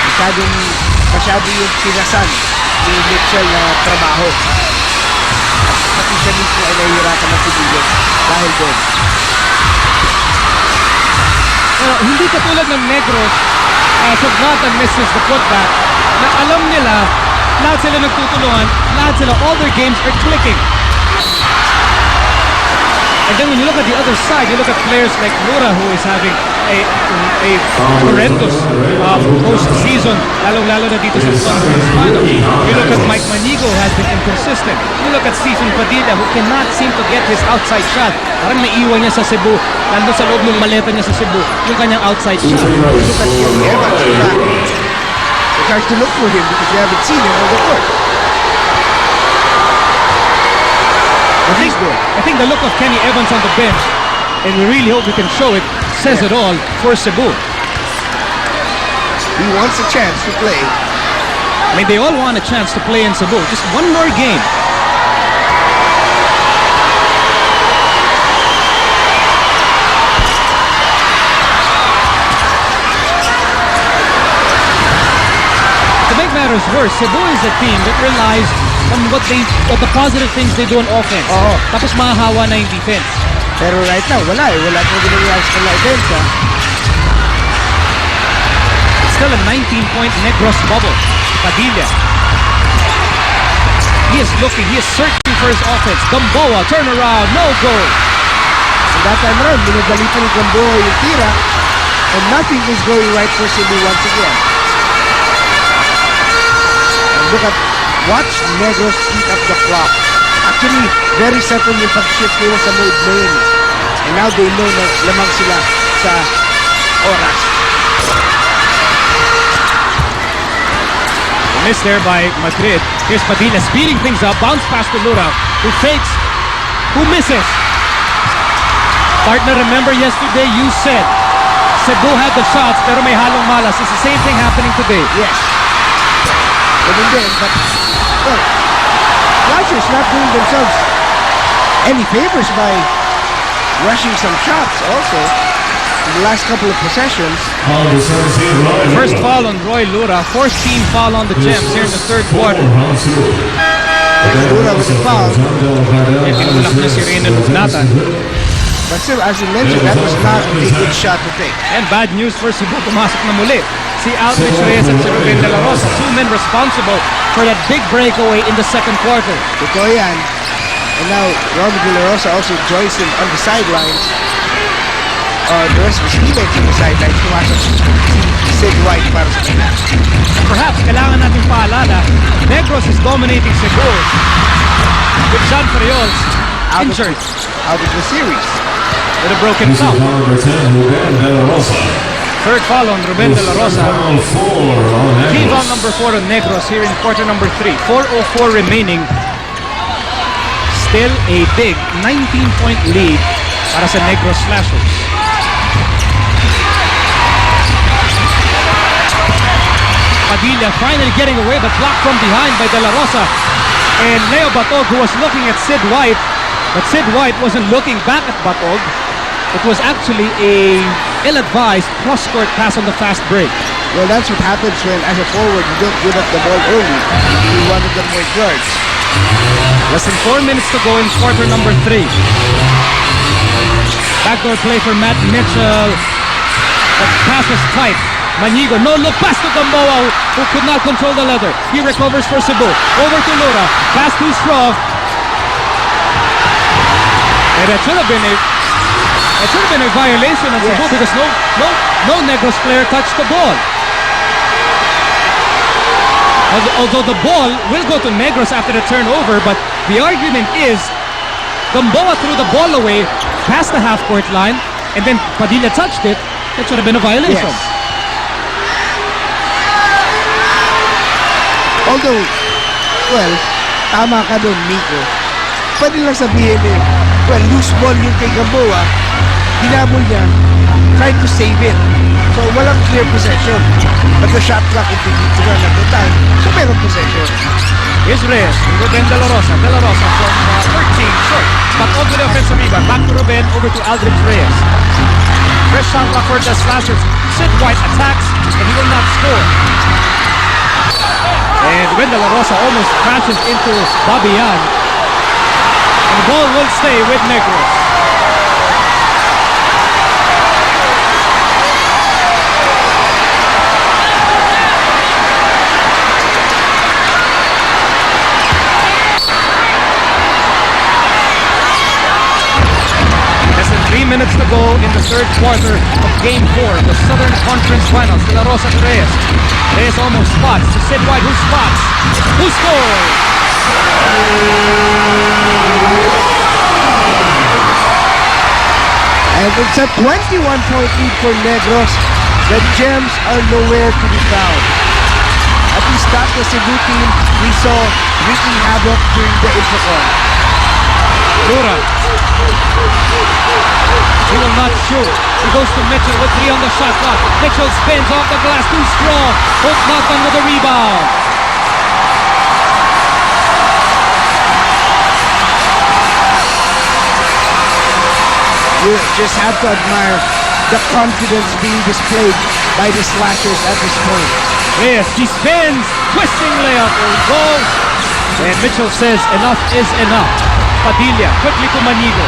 Masyado yung sinasan ni Mitchell na trabaho. Pati siya mismo ay nahihirapan ng piliin dahil doon. Pero hindi katulad ng Negros, Sugnatan misses the putback, na alam nila lahat sila nagtutulungan, lahat sila, all their games are clicking. And then when you look at the other side, you look at players like Lura, who is having a horrendous post-season, lalong-lalo na dito sa conference final. You look at Mike Manigo, who has been inconsistent. You look at Stephen Padilla, who cannot seem to get his outside shot. Parang naiiwan niya sa Cebu, nandun sa loob ng maleta niya sa Cebu, yung kanyang outside shot. Look at yung Evans. It's hard to look for him because you haven't seen him on the court. I think the look of Kenny Evans on the bench, and we really hope we can show it, says it all for Cebu. He wants a chance to play. I mean, they all want a chance to play in Cebu. Just one more game. To make matters worse, Cebu is a team that relies on what the positive things they do on offense. Tapos mahahawa na yung defense. Pero right now, wala pong ginagawa sa kanila depensa. It's still a 19-point Negros bubble. Padilla. He is looking, he is searching for his offense. Gamboa, turn around, no goal. And that time around, minadali pa ni Gamboa yung tira, and nothing is going right for Cebu once again. And look at, watch Negros speed up the clock. Actually, very settled yung pag-shift nila sa mode lane. And now they know na lamang sila sa oras. A miss there by Madrid. Here's Padilla speeding things up. Bounce pass to Lura, who fakes, who misses. Partner, remember yesterday you said Cebu had the shots pero may halong malas. It's the same thing happening today. Yes. Ganun din, but well, Slashers not doing themselves any favors by rushing some shots also. in the last couple of possessions. First foul on Roy Lura, fourth team foul on the Gems here in the third quarter. Lura with the foul. Pinulak niya si Reyna Lugnatan. But still, as you mentioned, that was not a good shot to take. And bad news for Cebu, pumasok na muli si Aldrich Reyes at si Ruben De La Rosa, two men responsible for that big breakaway in the second quarter. Totoo yan. And now, Robert De La Rosa also joins him on the sidelines. The rest of his teammates on the sidelines, pumasok si Sid White para sa kanya. Perhaps kailangan natin paalala, Negros is dominating Cebu with John Friols injured out of the series with a broken thumb. Third foul on Ruben De La Rosa. Team foul number 4 on Negros here in quarter number 3. 4:04 remaining. Still a big 19-point lead para sa Negros Slashers. Padilla finally getting away but blocked from behind by De La Rosa. And Leo Batog, who was looking at Sid White, but Sid White wasn't looking back at Batog. It was actually a ill-advised cross-court pass on the fast break. Well, that's what happens when, as a forward, you don't give up the ball early. You want to get more yards. Less than 4 minutes to go in quarter number 3. Backdoor play for Matt Mitchell. The pass was tight. Manigo, no look pass to Gamboa, who could not control the leather. He recovers for Cebu. Over to Lura. Pass too strong. And that should have been a violation of Cebu because no Negros player touched the ball. Although the ball will go to Negros after the turnover, but the argument is Gamboa threw the ball away past the half-court line, and then Padilla touched it. That should have been a violation. Yes. Although, well, tama ka doon, Nico. Pwede lang sabihin loose ball yung kay Gamboa, hinabol niya, tried to save it. So, walang clear possession. But the shot clock continued to run at the time, so meron possession. Here's Reyes, Ruben De La Rosa from 13, short. But over the offensive rebound, back to Ruben, over to Aldrich Reyes. Fresh shot clock for the Slashers. Sid White attacks, and he will not score. And Ruben De La Rosa almost crashes into Babian. And the ball will stay with Negros. Less than 3 minutes to go in the third quarter of Game 4 of the Southern Conference Finals. De La Rosa to Reyes. Reyes almost spots to Sid White, who spots. Who scores? And it's a 21-point lead for Negros. The Gems are nowhere to be found. At least that the Cebu team we saw wreaking havoc during the Infocon. Lura. He will not shoot. He goes to Mitchell with 3 on the shot clock. Mitchell spins off the glass, too strong. Hook knocked on with a rebound. You just have to admire the confidence being displayed by the Slashers at this point. Reyes, he spins, twisting layup, will go. And Mitchell says enough is enough. Padilla, quickly to Manigo.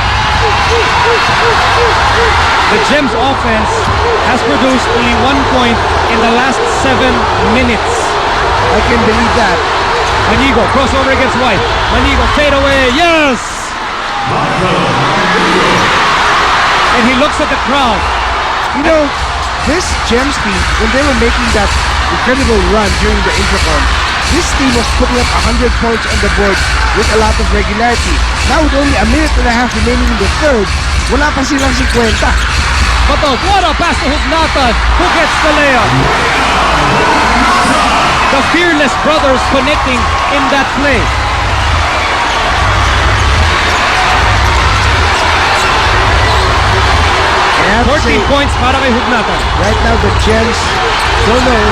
The Gems offense has produced only 1 point in the last 7 minutes. I can believe that. Manigo, crossover against White. Manigo, fade away, yes! And he looks at the crowd. You know, this Gems team, when they were making that incredible run during the Infocon, this team was putting up 100 points on the board with a lot of regularity. Now with only a minute and a half remaining in the third, wala pa silang 50. Batog, what a pass to Hugnatan, who gets the layup. The Fearless brothers connecting in that play. 14 points para kay Hugnatan. Right now the Gems don't know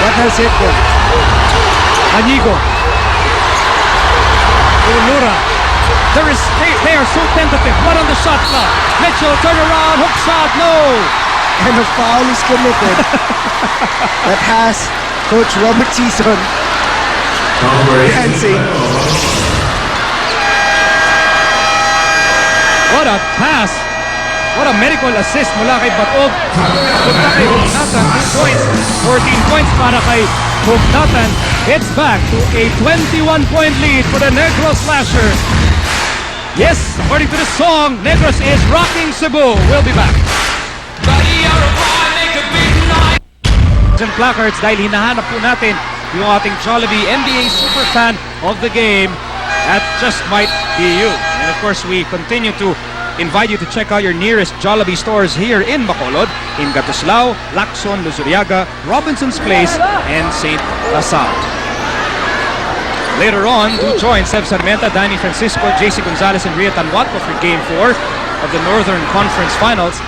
what has hit them. Manigo. Lura. They are so tentative. What on the shot clock? Mitchell, turn around, hook shot, no. and a foul is committed that has Coach Robert Season dancing. What a pass! What a medical assist mula kay Batog. Punta kay Hugnatan, 2 points. 14 points para kay Hugnatan. It's back to a 21-point lead for the Negros Slashers. Yes, according to the song, Negros is rocking Cebu. We'll be back. And placards dahil hinahanap po natin yung ating Jollibee NBA superfan of the game. That just might be you. And of course, we continue to invite you to check out your nearest Jollibee stores here in Bacolod, in Gatuslao, Lacson, Luzuriaga, Robinson's Place, and St. Lasal. Later on, do join Seb Sarmienta, Danny Francisco, JC Gonzalez, and Ria Tanwato for Game 4 of the Northern Conference Finals.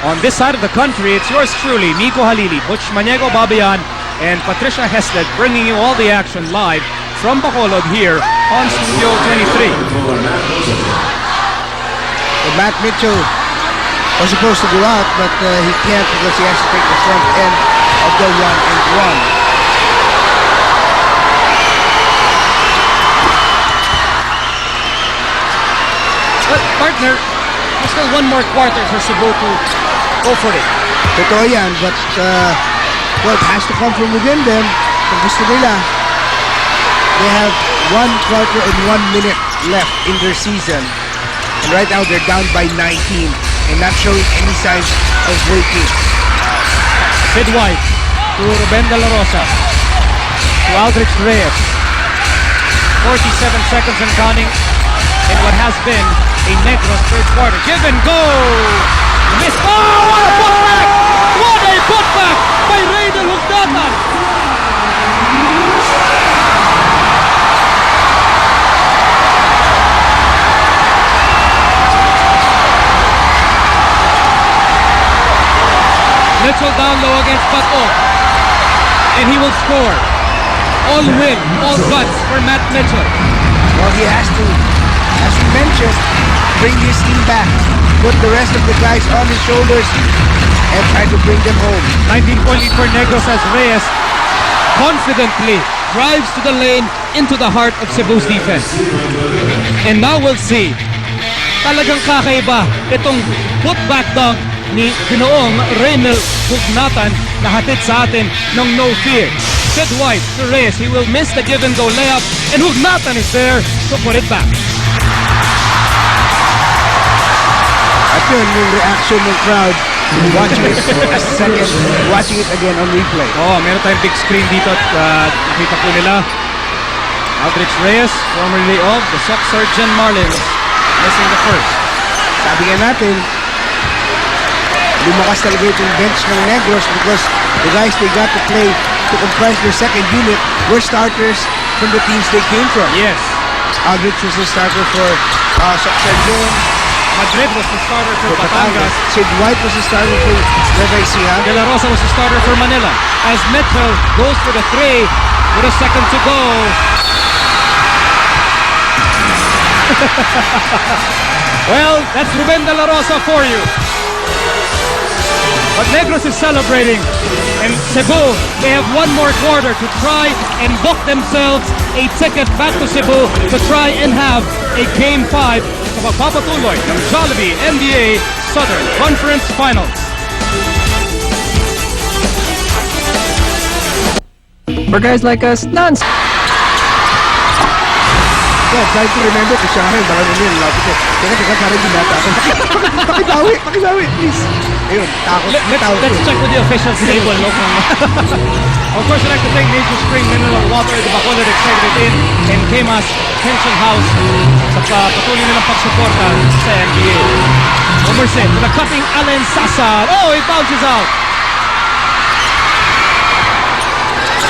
On this side of the country, it's yours truly, Nico Halili, Butch Maniego Babayan, and Patricia Hesled, bringing you all the action live from Bacolod here on Studio 23. Matt Mitchell was supposed to go out, but he can't because he has to take the front end of the 1-and-1. But partner, there's still one more quarter for Cebu to go for it. Totoo yan, but well, it has to come from within them. Kung gusto nila, they have 1 quarter and 1 minute left in their season. And right now, they're down by 19 and not showing any signs of breaking. Sid White to Ruben De La Rosa to Aldrich Reyes. 47 seconds and counting in what has been a Negros third quarter. Give and go! Miss. Oh, what a putback! What a putback by Raydel Hugnatan! Mitchell down low against Bato. And he will score. All win, all guts for Matt Mitchell. Well, he has to, as we mentioned, bring his team back. Put the rest of the guys on his shoulders and try to bring them home. 19-point lead for Negros as Reyes confidently drives to the lane into the heart of Cebu's defense. And now we'll see. Talagang kakaiba itong putback dunk ni Ginoong Raynel Hugnatan na hatid sa atin ng no fear. Sid White to Reyes. He will miss the give and go layup and Hugnatan is there to put it back. At yun, yung reaction ng crowd watching it a second, watching it again on replay. Oh, meron tayong big screen dito at nakita po nila Aldrich Reyes, formerly of the Sock Surgeon Marlins, missing the first. Sabi nga natin, lumakas talaga itong bench ng Negros because the guys they got to play to comprise their second unit were starters from the teams they came from. Yes. Aldrich was a starter for Sock Surgeon. Madrid was the starter for Batangas. Sid White was the starter for Nueva Ecija. De La Rosa was the starter for Manila. As Mitchell goes for the three with a second to go. Well, that's Ruben De La Rosa for you. But Negros is celebrating. And Cebu, they have one more quarter to try and book themselves a ticket back to Cebu to try and have a Game 5 sa pagpapatuloy ng Jollibee MBA Southern Conference Finals. For guys like us, Yeah, try to remember kasi siya ngayon, marami nyo yung lapit ko. Teka, parang ginata ako. Pakibawi, please. Ayun, takot. Let's check with the officials table. No? Of course, I'd like to thank Nature Spring Mineral Water, the Bacolod Executive Inn, and Kemas Pension House sa patuloy nilang pagsuporta sa NBA. Omerset with a cutting Allen Sasan. Oh, it bounces out.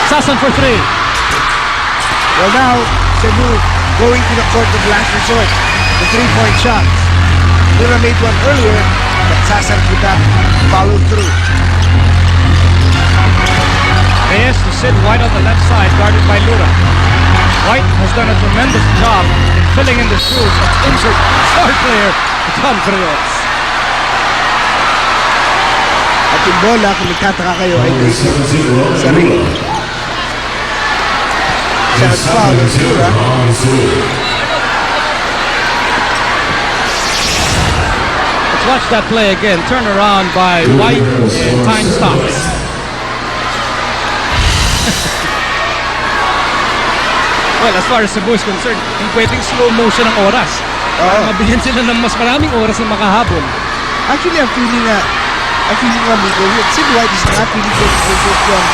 Sasan for three. Well now, Cebu going to the court of last resort. The three-point shot. Lura made one earlier, but Sasan could not follow through. Reyes to Sid White on the left side, guarded by Lura. White has done a tremendous job in filling in the shoes of injured star player John Criots. At Yung bola, kung nagtataka kayo, ay sa ring. Seventh foul, Lura. Let's watch that play again. Turn around by White and time stops. Well, as far as Cebu is concerned, hindi pwedeng slow motion ang oras. Para mabigyan sila ng mas maraming oras na makahabol. Actually, I'm feeling Miko, Sid White is not really good from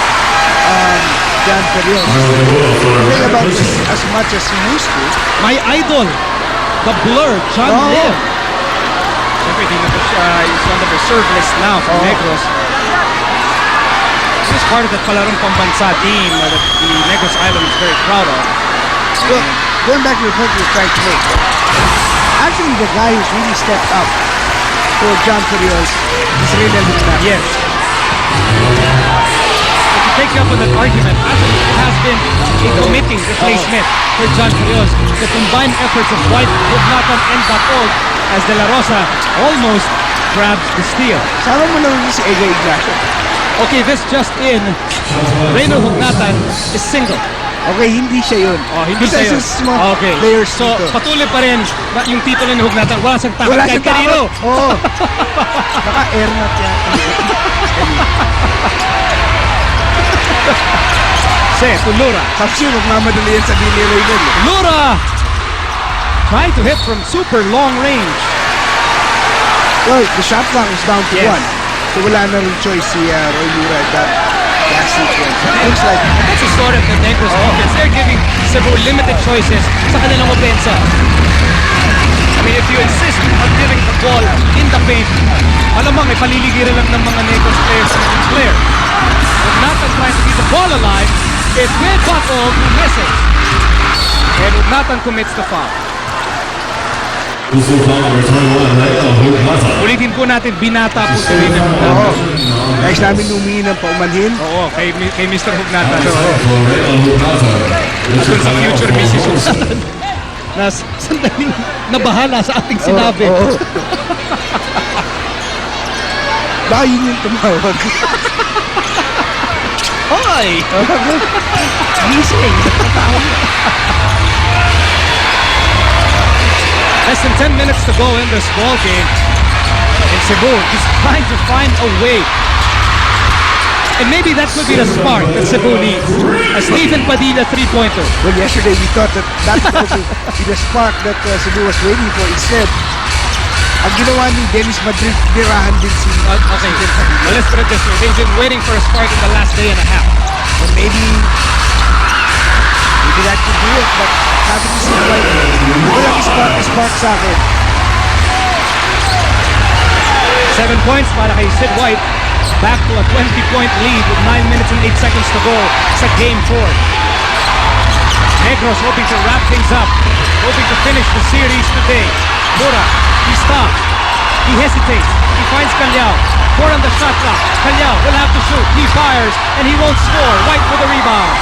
John Ferriol. Playing about as much as he used to. My idol, the Blur, John Lim. Siyempre, he's on the reserve list now for Negros. This is part of that palarong pambansa team that the Negros Island is very proud of. Well, going back to the point you were trying to make, actually the guy who's really stepped up for John Ferriol is Reynel Hernandez. Yes. To take up on that argument, actually it has been a committing replacement for John Ferriol. The combined efforts of White, Hugnatan, and Batog as De La Rosa almost grabs the steal. Sama mo naman si Ega Ignacio. Okay, this just in. Reynel Hugnatan is single. Okay, hindi siya yun. Oh, hindi siya yun. Okay. Players so, dito. patuloy pa rin yung titulo ni Hugnatan. Wala siyang takot kahit kanino. Oo. Naka-air na siya. To Lura. Kapsi, magmamadali yan sa Billy Reynel. Lura! Trying to hit from super long range. Well, the shot clock is down to 1. So wala na rin choice si Roy Lura at that last sequence. It looks like that's the story of the Negros offense. They're giving Cebu limited choices sa kanilang opensa. I mean, if you insist on giving the ball in the paint, malamang ay paliligiran lang ng mga Negros players sa next player. Hugnatan trying to keep the ball alive. It's with Batog who misses. And Hugnatan commits the foul. Ulitin po natin, binata po si Reynel Hugnatan. Guys namin humingi ng paumanhin. Oo, kay Mr. Hugnatan. At sa future Mrs. Hugnatan na sandaling nabahala sa ating sinabi. Baka yun yung tumawag. Hoy! Gising. Less than 10 minutes to go in this ball game. And Cebu is trying to find a way. And maybe that could be the spark that Cebu needs. A Stephen Padilla three-pointer. Well, yesterday we thought that was supposed to be the spark that Cebu was waiting for. Instead, ang ginawa ni Dennis Madrid, dirahan din si okay, well, let's put it this way. They've been waiting for a spark in the last day and a half. Well, maybe that could do it, but sabi ni Sid White, walang spark sa akin. 7 points para kay Sid White. Back to a 20-point lead with 9 minutes and 8 seconds to go sa Game 4. Negros hoping to wrap things up, hoping to finish the series today. Mura, he stops, he hesitates, he finds Calyao. 4 on the shot clock. Calyao will have to shoot, he fires, and he won't score. White with the rebound.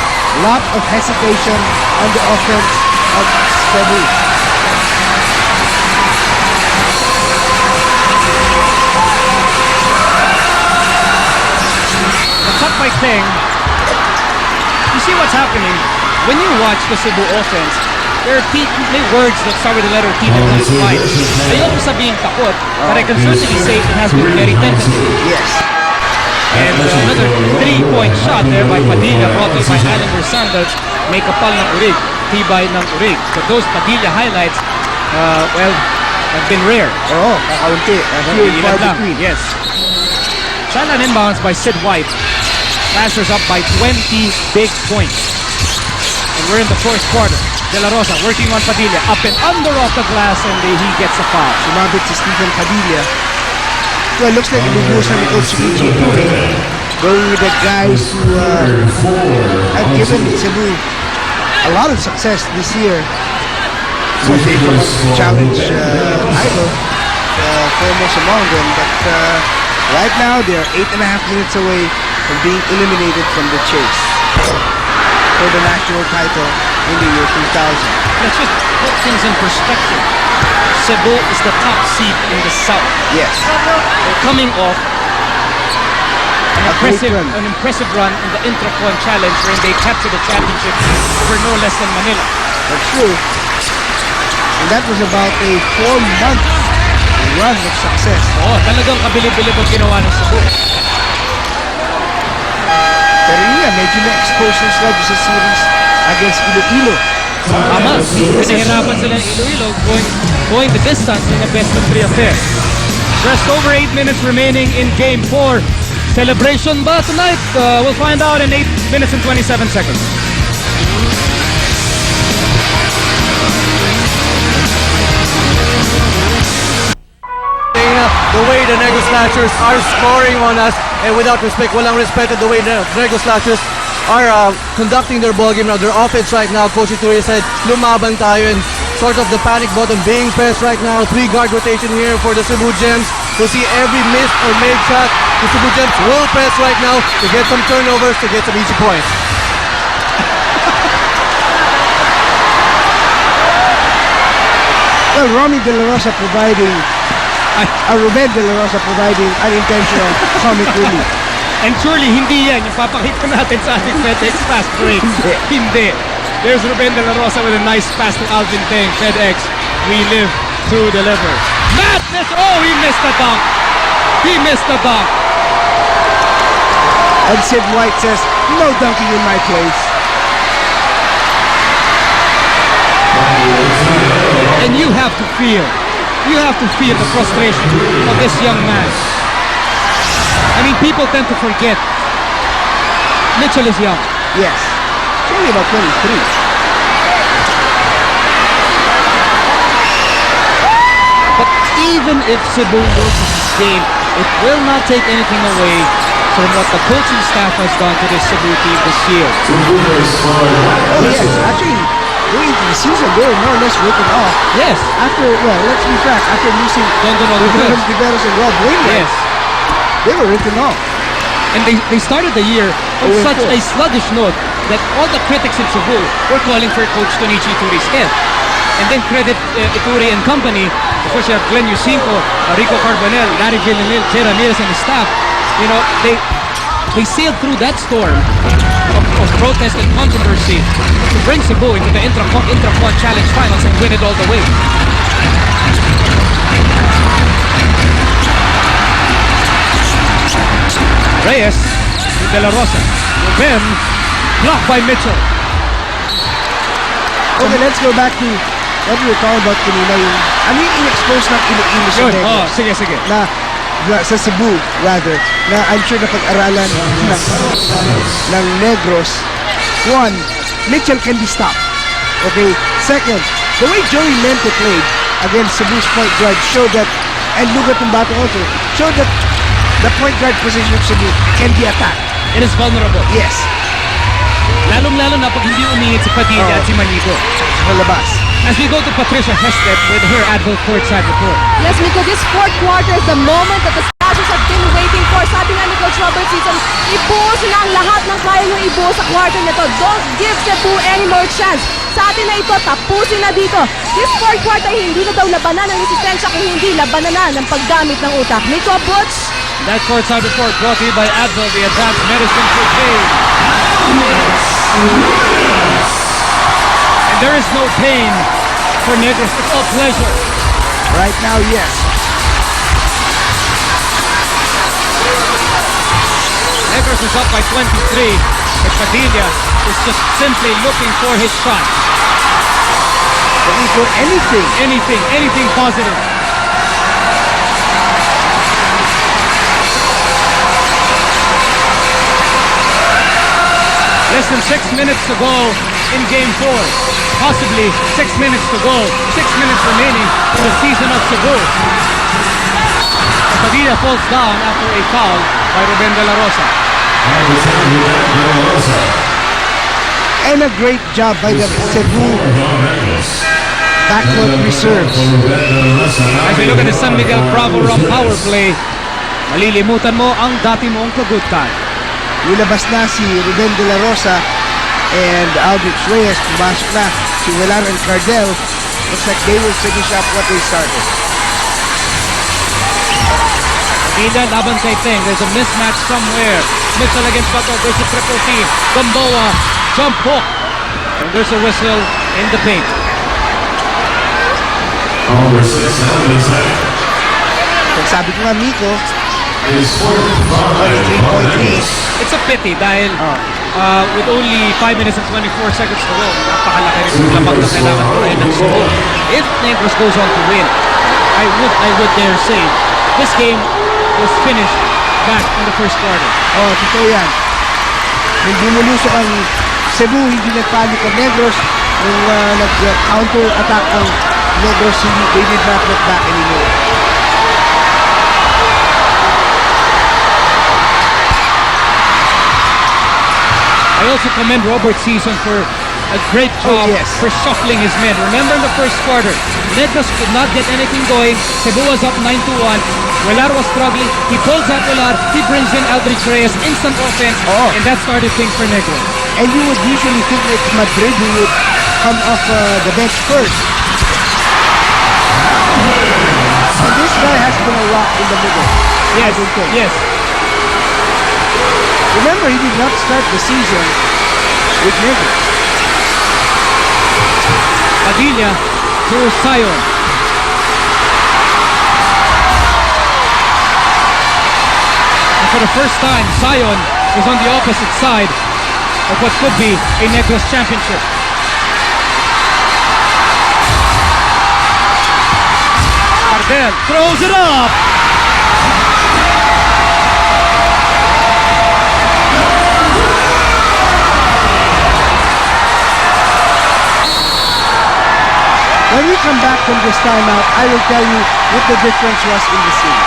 Lot of hesitation on the offense of Cebu. Chuck by King. You see what's happening? When you watch the Cebu offense, there are may words that start with the letter T that comes to mind. Ayoko sabihin takot, but I can certainly say it has been very tentative. Yes. And another 3-point shot there by Padilla, brought in by Islander Sandals. May kapal ng urig, tibay ng urig. But those Padilla highlights, well, have been rare. Oo, kakaunti. Few and far between. Yes. Shot and inbounds by Sid White. Masters up by 20 big points. And we're in the fourth quarter. De La Rosa working on Padilla. Up and under off the glass, and he gets a foul. Sumabit si Stephen Padilla. Well, looks like ibubuhos na ni Coach Michi going with the guys who have given Cebu a lot of success this year. So they challenge Idol, foremost among them. But right now, they are 8.5 minutes away from being eliminated from the chase for the national title in the year 2000. Let's just put things in perspective. Cebu is the top seed in the South. Yes. They're coming off An impressive run in the Intracon Challenge wherein they captured the championship for no less than Manila. That's true. And that was about a 4-month run of success. Oh, talagang kabilib-bilib ang ginawa ng Cebu. Pero yun nga, medyo na-expose ng sila sa series against Iloilo. Tama. Pinahirapan sila ng Iloilo going the distance in a best-of-3 affair. Just over 8 minutes remaining in Game 4. Celebration ba tonight? We'll find out in 8 minutes and 27 seconds. The way the Negros Snatchers are scoring on us, and without respect, walang respect at the way the Negros Snatchers are conducting their ball game now. Their offense right now, Coach Ituri said, lumaban tayo, and sort of the panic button being pressed right now. 3-guard rotation here for the Cebu Gems. We'll see every missed or made shot. The Cebu Gems will press right now to get some turnovers, to get some easy points. Well, Romy De La Rosa providing, Ruben De La Rosa providing unintentional comic relief. And surely hindi yan yung papakita natin sa ating FedEx fast break. Hindi. There's Ruben De La Rosa with a nice pass to Alvin Teng. FedEx, we live to deliver. Madness! Oh, he missed the dunk. He missed the dunk. And Sid White says, no dunking in my place. And you have to feel the frustration of this young man. I mean, people tend to forget. Mitchell is young. Yes. He's only about 23. But even if Cebu loses this game, it will not take anything away from what the coaching staff has done to this Cebu team this year. Oh yes, actually, going into the season, they were more or less written off. Yes. After, well, let's be frank, after losing Don Riveros and Rob Wainwright, Yes. they were written off. And they started the year on such a sluggish note that all the critics in Cebu were calling for Coach Tonichi Ituri's head. And then credit Ituri and company. Of course, you have Glenn Yusinko, Rico Carbonell, Larry Villanil, Che Ramirez and the staff. You know, they sailed through that storm of protest and controversy to bring Cebu into the Intracon Challenge Finals and win it all the way. Reyes to De La Rosa. Ruben blocked by Mitchell. Okay, let's go back to what we were talking about kanina, yung, I mean, in-expose ng Iloilo sa Yun, Negros. sige. Na sa Cebu, rather, na I'm sure na pag-aralan ng Negros. One, Mitchell can be stopped. Okay? Second, the way Joey Mente played against Cebu's point guard showed that, and Lugat Tumbate also, showed that the point guard position of Cebu can be attacked. It is vulnerable. Yes. Lalong-lalo na pag hindi umingit si Padilla at si Manigo. Malabas. As we go to Patricia Hestet with her Advil courtside report. Yes, Miko, this fourth quarter is the moment that the Snatchers have been waiting for. Sabi nga ni Coach Robert Season, ibuhos na ang lahat ng kaya nyo ibuhos sa quarter nito. Don't give Cebu any more chance. Sa atin na ito, tapusin na dito. This fourth quarter, hindi na daw labanan ng resistensya kung hindi labanan na ng paggamit ng utak. Miko, Butch? That courtside report brought to you by Advil, the advanced medicine for pain. And there is no pain for Negros. It's all pleasure. Right now, yes. Negros is up by 23. But Padilla is just simply looking for his shot. Looking for Anything positive. Less than 6 minutes to go in Game 4. Possibly 6 minutes to go. 6 minutes remaining in the season of Cebu. Padilla falls down after a foul by Ruben De La Rosa. And a great job by the Cebu backcourt reserves. As we look at the San Miguel Bravo Rum power play, malilimutan mo ang dati mong kagutkan. Nilabas na si Ruben De La Rosa and Aldrich Reyes. Pumasok na si Velar and Cardell. Looks like they will finish up what they started. Padilla laban kay Teng. There's a mismatch somewhere. Mitchell against Bato. There's a triple team. Gamboa, jump hook. And there's a whistle in the paint. Number 6 on the attack. Kung sabi ko nga, Miko, Is 45, Negros. It's a pity dahil with only 5 minutes and 24 seconds to go, napakalaki rin yung lamang na kailangan ko rin ng score. If Negros goes on to win, I would dare say this game was finished back in the first quarter. Totoo yan. Nung bumulusok ang Cebu, hindi nagpanik ang Negros. Nung nag-counter-attack ang Negros, they did not look back anymore. I also commend Robert Season for a great job for shuffling his men. Remember in the first quarter, Negros could not get anything going. Cebu was up 9-1. Velar was struggling. He pulls out Velar. He brings in Aldrich Reyes. Instant offense. And that started things for Negros. And you would usually think it's Madrid who would come off the bench first. And this guy has been a rock in the middle. Yes, yes. Remember, he did not start the season with Negros. Padilla to Sion. And for the first time, Sion is on the opposite side of what could be a Negros championship. Cardel throws it up. When we come back from this timeout, I will tell you what the difference was in the scene.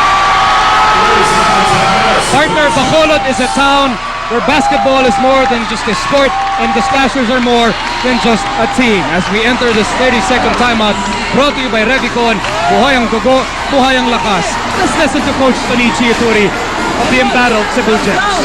Partner, Bacolod is a town where basketball is more than just a sport and the Slashers are more than just a team. As we enter this 30-second timeout, brought to you by Revicon, buhay ang dugo, buhay ang lakas. Let's listen to Coach Tonichi Ituri of the embattled Cebu Gems.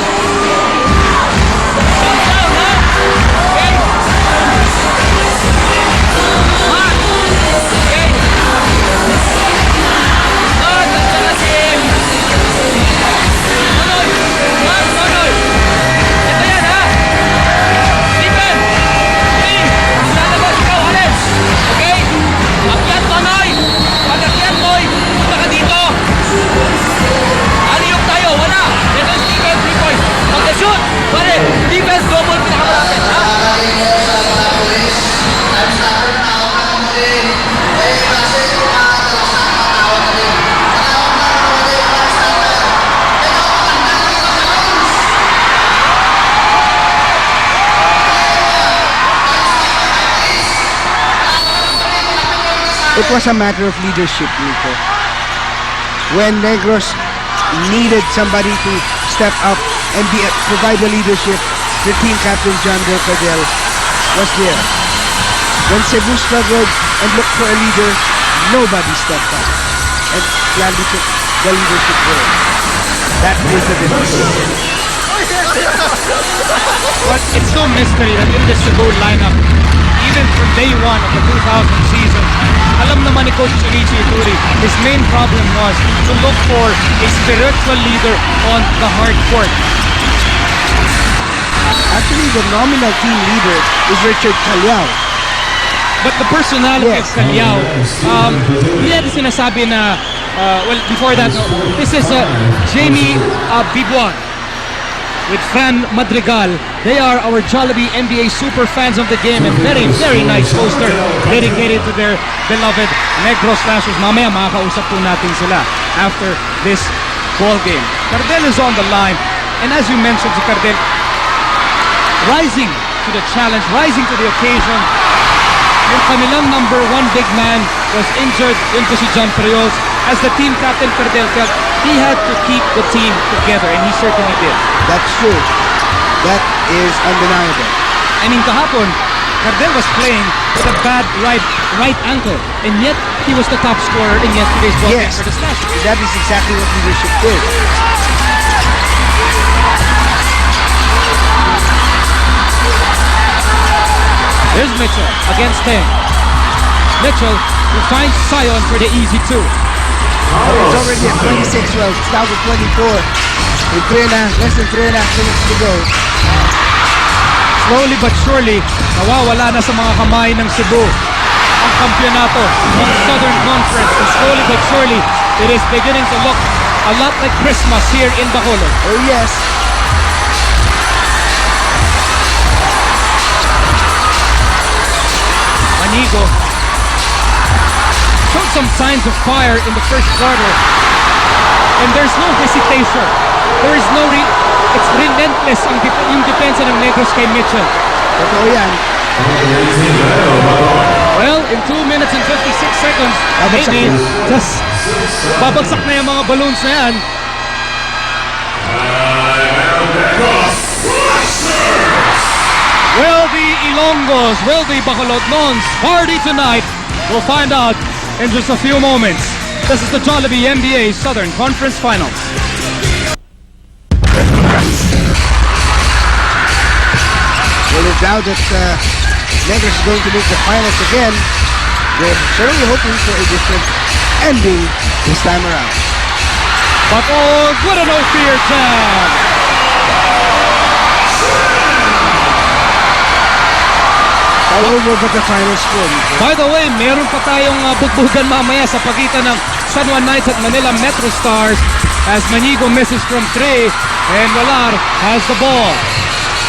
It was a matter of leadership, Nico. When Negros needed somebody to step up and provide the leadership, the team captain John Del Cardel was there. When Cebu struggled and looked for a leader, nobody stepped up and gladly took the leadership role. That is the difference. But it's no mystery that in the Cebu lineup, even from day one of the 2000 season, alam naman ni Coach Tonichi Ituri, his main problem was to look for a spiritual leader on the hard court. Actually, the nominal team leader is Richard Calyao. But the personality of Calyao, hindi natin sinasabi na, well, before that, this is Jamie Bibuan with Fran Madrigal. They are our Jollibee NBA super fans of the game and very, very nice poster dedicated to their beloved Negros Slashers. Mamaya makakausap po natin sila after this ball game. Cardel is on the line, and as you mentioned, si Cardel rising to the challenge, rising to the occasion. Yung kanilang number one big man was injured, yun po si John Priols. As the team captain, Cardel felt he had to keep the team together, and he certainly did. That's true. That is undeniable. I mean, kahapon, Cardel was playing with a bad right ankle, and yet he was the top scorer in yesterday's ball game for the Slashers. That is exactly what leadership did. Here's Mitchell against Teng. Mitchell who finds Sion for the easy two. It's already at 26-12. It's down to 24. With less than 3.5 minutes to go. Slowly but surely, nawawala na sa mga kamay ng Cebu ang kampyonato ng Southern Conference. And slowly but surely, it is beginning to look a lot like Christmas here in Bacolod. Oh yes. Manigo showed some signs of fire in the first quarter. And there's no hesitation. There is no it's relentless yung depensa ng Negros kay Mitchell. Totoo yan. Well, in 2 minutes and 56 seconds, maybe just babagsak na yung mga balloons na yan. Will the Ilonggos, will the Bacolodnons party tonight? We'll find out in just a few moments. This is the Jollibee MBA Southern Conference Finals. Well, there's doubt that Negros is going to make the finals again. They're certainly hoping for a different ending this time around. But oh, what a no-fear jam! All over but the final score. By the way, meron pa tayong bugbugan mamaya sa pagitan ng San Juan Knights at Manila Metro Stars as Manigo misses from 3 and Walar has the ball.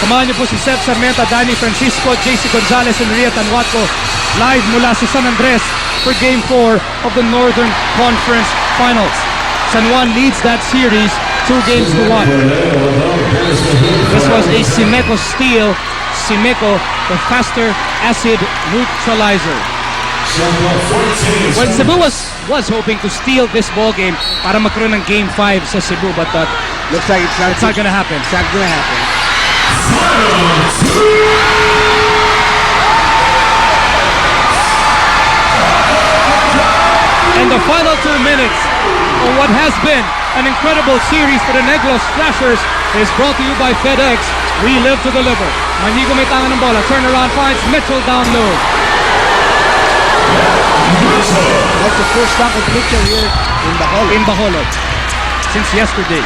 Samahan niyo po si Seth Sarmenta, Danny Francisco, JC Gonzalez, and Ria Tanwatco live mula sa San Andres for Game 4 of the Northern Conference Finals. San Juan leads that series 2-1. This was a Simeco steal. Simeco, the faster acid neutralizer. Well, Cebu was hoping to steal this ball game para magkaroon ng Game 5 sa Cebu, but looks like it's not gonna happen. It's not gonna happen. And the final 2 minutes of what has been an incredible series for the Negros Thrashers is brought to you by FedEx. We live to deliver. Manigo may tangan ng bola. Turnaround finds Mitchell down low. That's the first stop of Mitchell here in Bacolod. Since yesterday.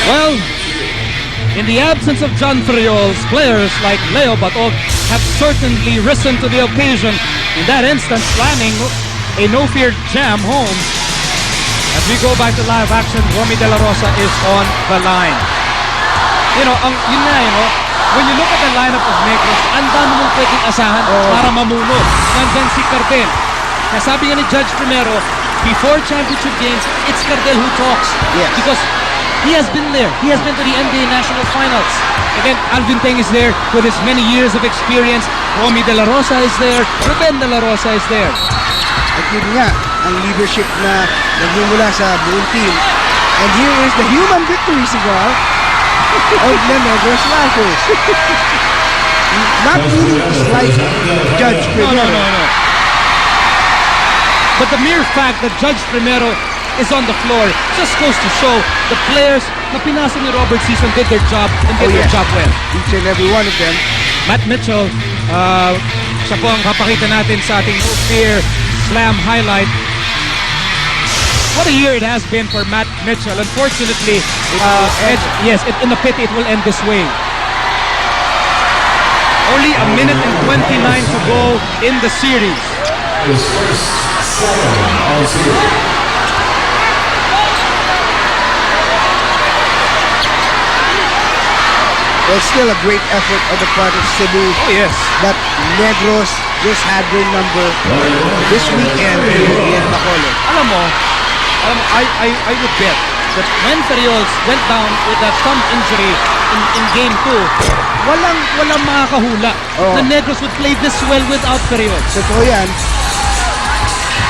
Well, in the absence of John Friol's, players like Leo Batog have certainly risen to the occasion. In that instance, planning a no-fear jam home. As we go back to live action, Romy De La Rosa is on the line. When you look at the lineup of Negros, ang dami mong pwedeng asahan para mamuno. Nandyan si Cardel. Nasabi nga ni Judge Primero, before championship games, it's Cardel who talks. Yes. Because he has been there. He has been to the NBA National Finals. Again, Alvin Teng is there with his many years of experience. Romy De La Rosa is there. Ruben De La Rosa is there. At yun nga, ang leadership na nagmumula sa buong team. And here is the human victory cigar of the Negros Thrashers. Not really like Judge Primero. No. But the mere fact that Judge Primero is on the floor just goes to show the players na pinasa ni Robert Season did their job and did their job well. Each and every one of them. Matt Mitchell, siya po ang papakita natin sa ating No Fear Slam highlight. What a year it has been for Matt Mitchell. Unfortunately, in the pit it will end this way. Only a minute and 29 to go in the series. His first 7 all series. Well, still a great effort on the part of Cebu. Oh, yes. But Negros just had their number this weekend in Bacolod. Alam mo, I would bet that when Ferriols went down with that thumb injury in Game 2, walang makakahula na Negros would play this well without Ferriols. Totoo yan.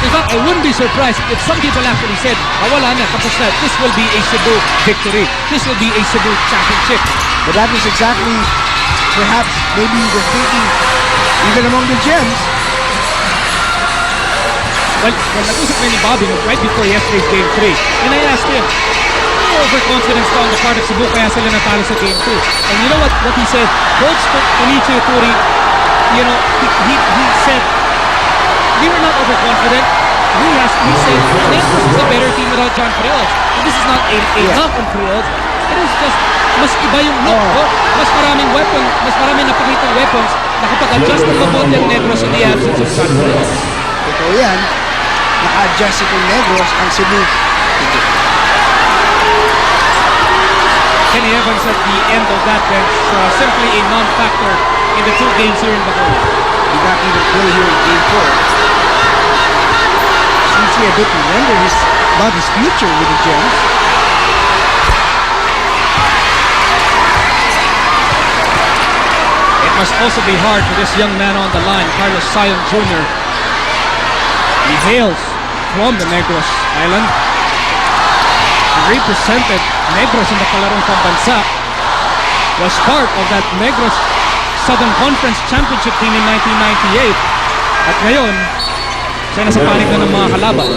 In fact, I wouldn't be surprised if some people actually said, wala na, tapos na, this will be a Cebu victory. This will be a Cebu championship. But that is exactly, perhaps, maybe the thinking, even among the Gems. Well, nag-usap ni Bobby right before yesterday's Game 3, and I asked him, overconfidence on the part of Cebu kaya sila natalo sa Game 2. And you know what he said? Coach Konichi Uturi you know, he said, we were not overconfident. He said, Negros is a better team without John Frios. This is not a knock on Frios. It is just, mas iba yung look. Mas maraming weapons, mas maraming napakitang weapons. Nakapag-adjust ng mabuti ang Negros in the absence of John Frios. Totoo yan. Naka-adjust itong Negros ang Cebu. Kenny Evans at the end of that bench, simply a non-factor in the two games here in Bacolod. Did not even play here in Game 4. Seems a bit to wonder about his future with the Gems. It must also be hard for this young man on the line, Carlos Sion Jr. He hails from the Negros Island. He represented Negros in the Kalarong Pambansa. Was part of that Negros Southern Conference Championship team in 1998. At ngayon, siya nasa panig na ng mga kalaban.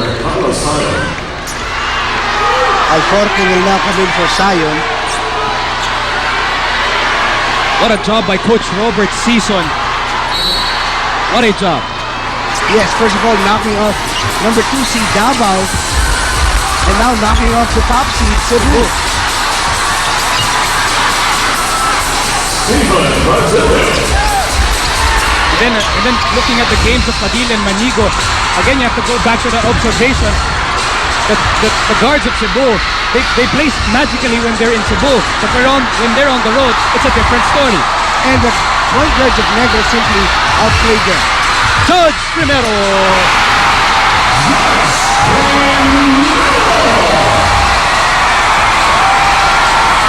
Alforte will now come in for Sion. What a job by Coach Robert Season. What a job. Yes, first of all, knocking off number 2 seed Davao, and now knocking off the top seed Cebu. And then looking at the games of Padilla and Manigo, again you have to go back to the observation that the guards of Cebu, they play magically when they're in Cebu, but when they're on the road, it's a different story. And the point guards of Negros simply outplayed them. Judge Primero.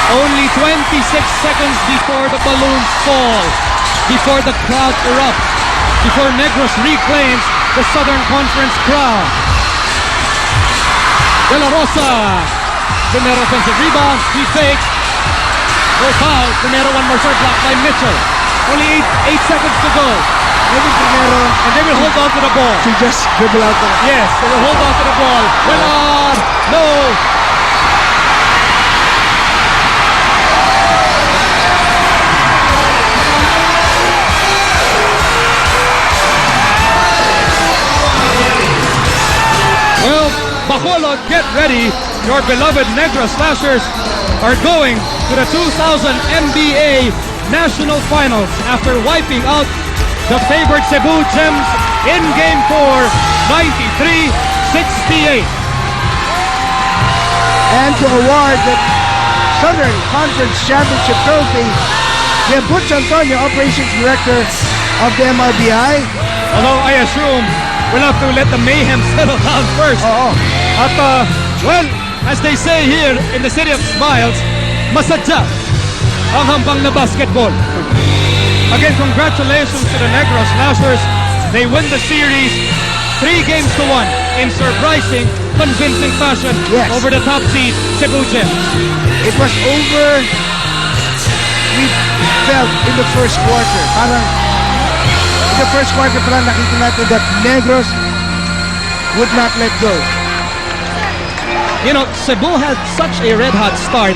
Only 26 seconds before the balloons fall, before the crowd erupts, before Negros reclaims the Southern Conference crown. De La Rosa. Primero offensive rebound. He fakes. No foul. Primero one more shot block by Mitchell. Only 8 seconds to go. Maybe Primero, and they will hold on to the ball. To just dribble out the... Yes, they will hold on to the ball. Well on. No. Well, Bacolod, get ready. Your beloved Negros Slashers are going to the 2000 MBA National Finals after wiping out the favored Cebu Gems in Game 4, 93-68. And to award the Southern Conference Championship trophy, we have Butch Antonio, Operations Director of the MRBI. Although I assume we'll have to let the mayhem settle down first. At, well, as they say here in the City of Smiles, masadya ang hambang na basketball. Again, congratulations to the Negros Slashers. They win the series 3-1 in surprising, convincing fashion over the top seed, Cebu Gems. It was over, we felt, in the first quarter. Parang in the first quarter, parang nakita natin that Negros would not let go. You know, Cebu had such a red-hot start.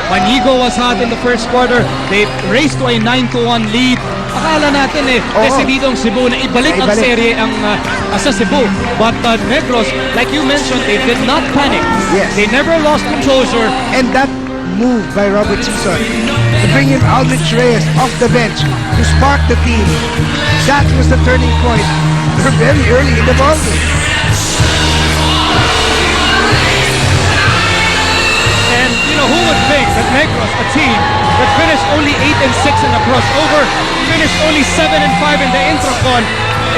Manigo was hot in the first quarter. They raced to a 9-1 lead. Akala natin desididong Cebu na ibalik ang serye sa Cebu. But Negros, like you mentioned, they did not panic. Yes. They never lost composure. And that move by Robert Season to bring in Aldrich Reyes off the bench to spark the team, that was the turning point. They're very early in the ballgame. And you know, who would think that Negros, a team that finished only 8-6 in the crossover, finished only 7-5 in the Intracon,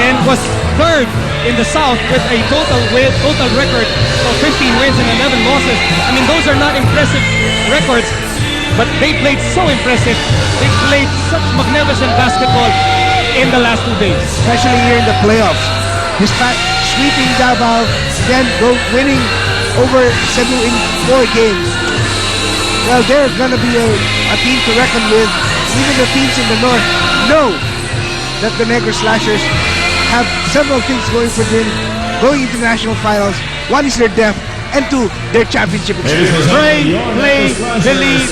and was third in the South with a total record of 15 wins and 11 losses. I mean, those are not impressive records, but they played so impressive. They played such magnificent basketball in the last 2 days. Especially here in the playoffs. Despite sweeping Davao, then winning over Cebu in 4 games. Well, they're going to be a team to reckon with. Even the teams in the North know that the Negros Slashers have several things going for them going into national finals. One is their depth, and 2, their championship experience. Train, play, believe,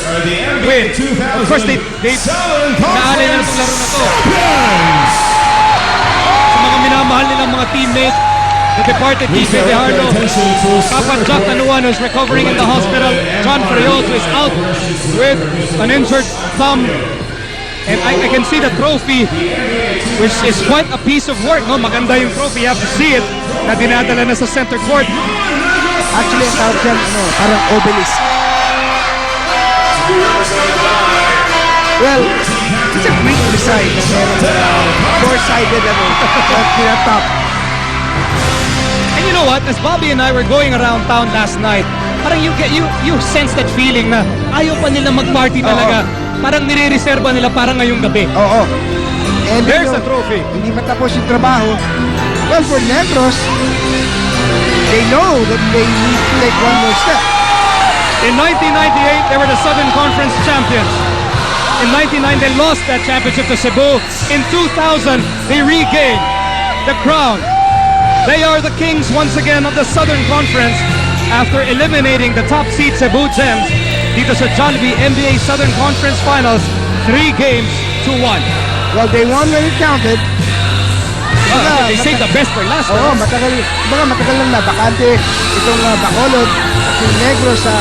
win. Of course, they naaalala na itong laro na to. a teammate, the departed Kike Dejardo, Papa Jack Tanuan, who's recovering in the hospital, John Freyoto is out with an injured thumb, and I can see the trophy, which is quite a piece of work, no? Maganda yung trophy, you have to see it, na dinadala na sa center court. Actually, ang tawag dyan, parang obelisk. Well, it's a Greek design. Four-sided top. And you know what? As Bobby and I were going around town last night, parang you sense that feeling na ayaw pa nila mag-party talaga. Parang nire-reserva nila parang ngayong gabi. Oo. And there's a trophy. Hindi matapos yung trabaho. Well, for Negros, they know that they need to take one more step. In 1998, they were the Southern Conference champions. In 99, they lost that championship to Cebu. In 2000, they regained the crown. They are the kings once again of the Southern Conference after eliminating the top seed Cebu Gems dito sa Jollibee MBA Southern Conference Finals 3 games to 1. Well, they won when it counted. They saved the best for last. Oo, matagal lang na. Bakante itong Bacolod at yung Negros sa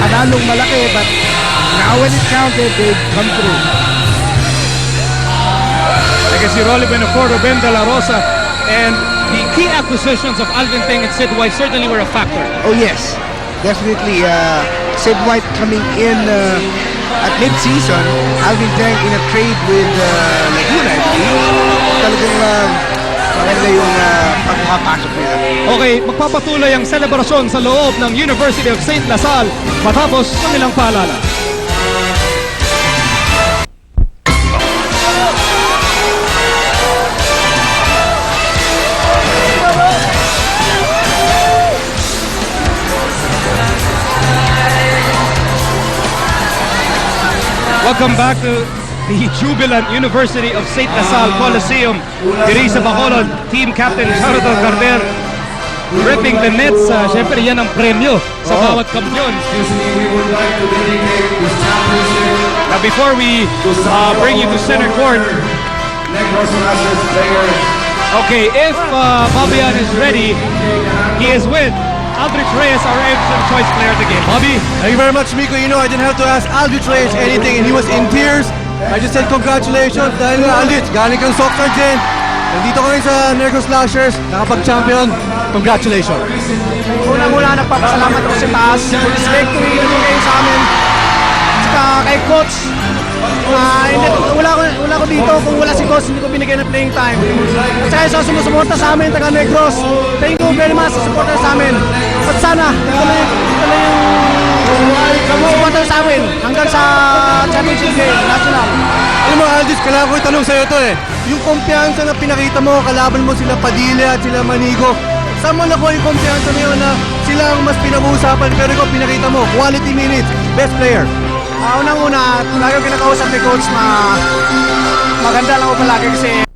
panalong malaki, but now when it counted, they've come through. I can see Rolly Benefort, Ruben De La Rosa, and the key acquisitions of Alvin Teng and Sid White certainly were a factor. Oh yes, definitely. Sid White coming in at mid-season, Alvin Teng in a trade with Laguna, I believe. Talagang maganda yung pagpapasok nila. Okay, magpapatuloy ang selebrasyon sa loob ng University of St. Lasal matapos kanilang paalala. Welcome back to the jubilant University of St. Lasal Coliseum. Diri sa Bacolod, Team Captain Jonathan Carter ripping the nets. Siyempre yan ang premyo sa bawat kampiyon. Now before we bring you to center court, okay, if Fabian is ready, he is with Aldrich Reyes, our Edson Choice Player of the game. Bobby? Thank you very much, Miko. You know, I didn't have to ask Aldrich Reyes anything, and he was in tears. I just said congratulations dahil nga, Aldrich, galing kang soccer din. Nandito kami sa Negros Slashers, nakapag-champion. Congratulations. Unang-una, nagpapasalamat ako sa taas for this victory na bigay sa amin. Saka kay Coach. Wala ko dito kung wala si Coach, hindi ko binigyan ng playing time. At saka sa sumusuporta sa amin, taga Negros. Thank you very much sa suporta sa amin. At sana, ituloy yung sumusuporta sa amin hanggang sa championship game, national. Alam mo, Aldis, kailangan ko itanong sa'yo ito Yung kumpiyansa na pinakita mo, kalaban mo sila Padilla at sila Manigo. Saan mo nakuha yung kumpiyansa na yun na sila ang mas pinag-uusapan, pero ikaw pinakita mo, quality minutes, best player. Unang-una, lagi ko kinakausap ni Coach na maganda lang ako palagi kasi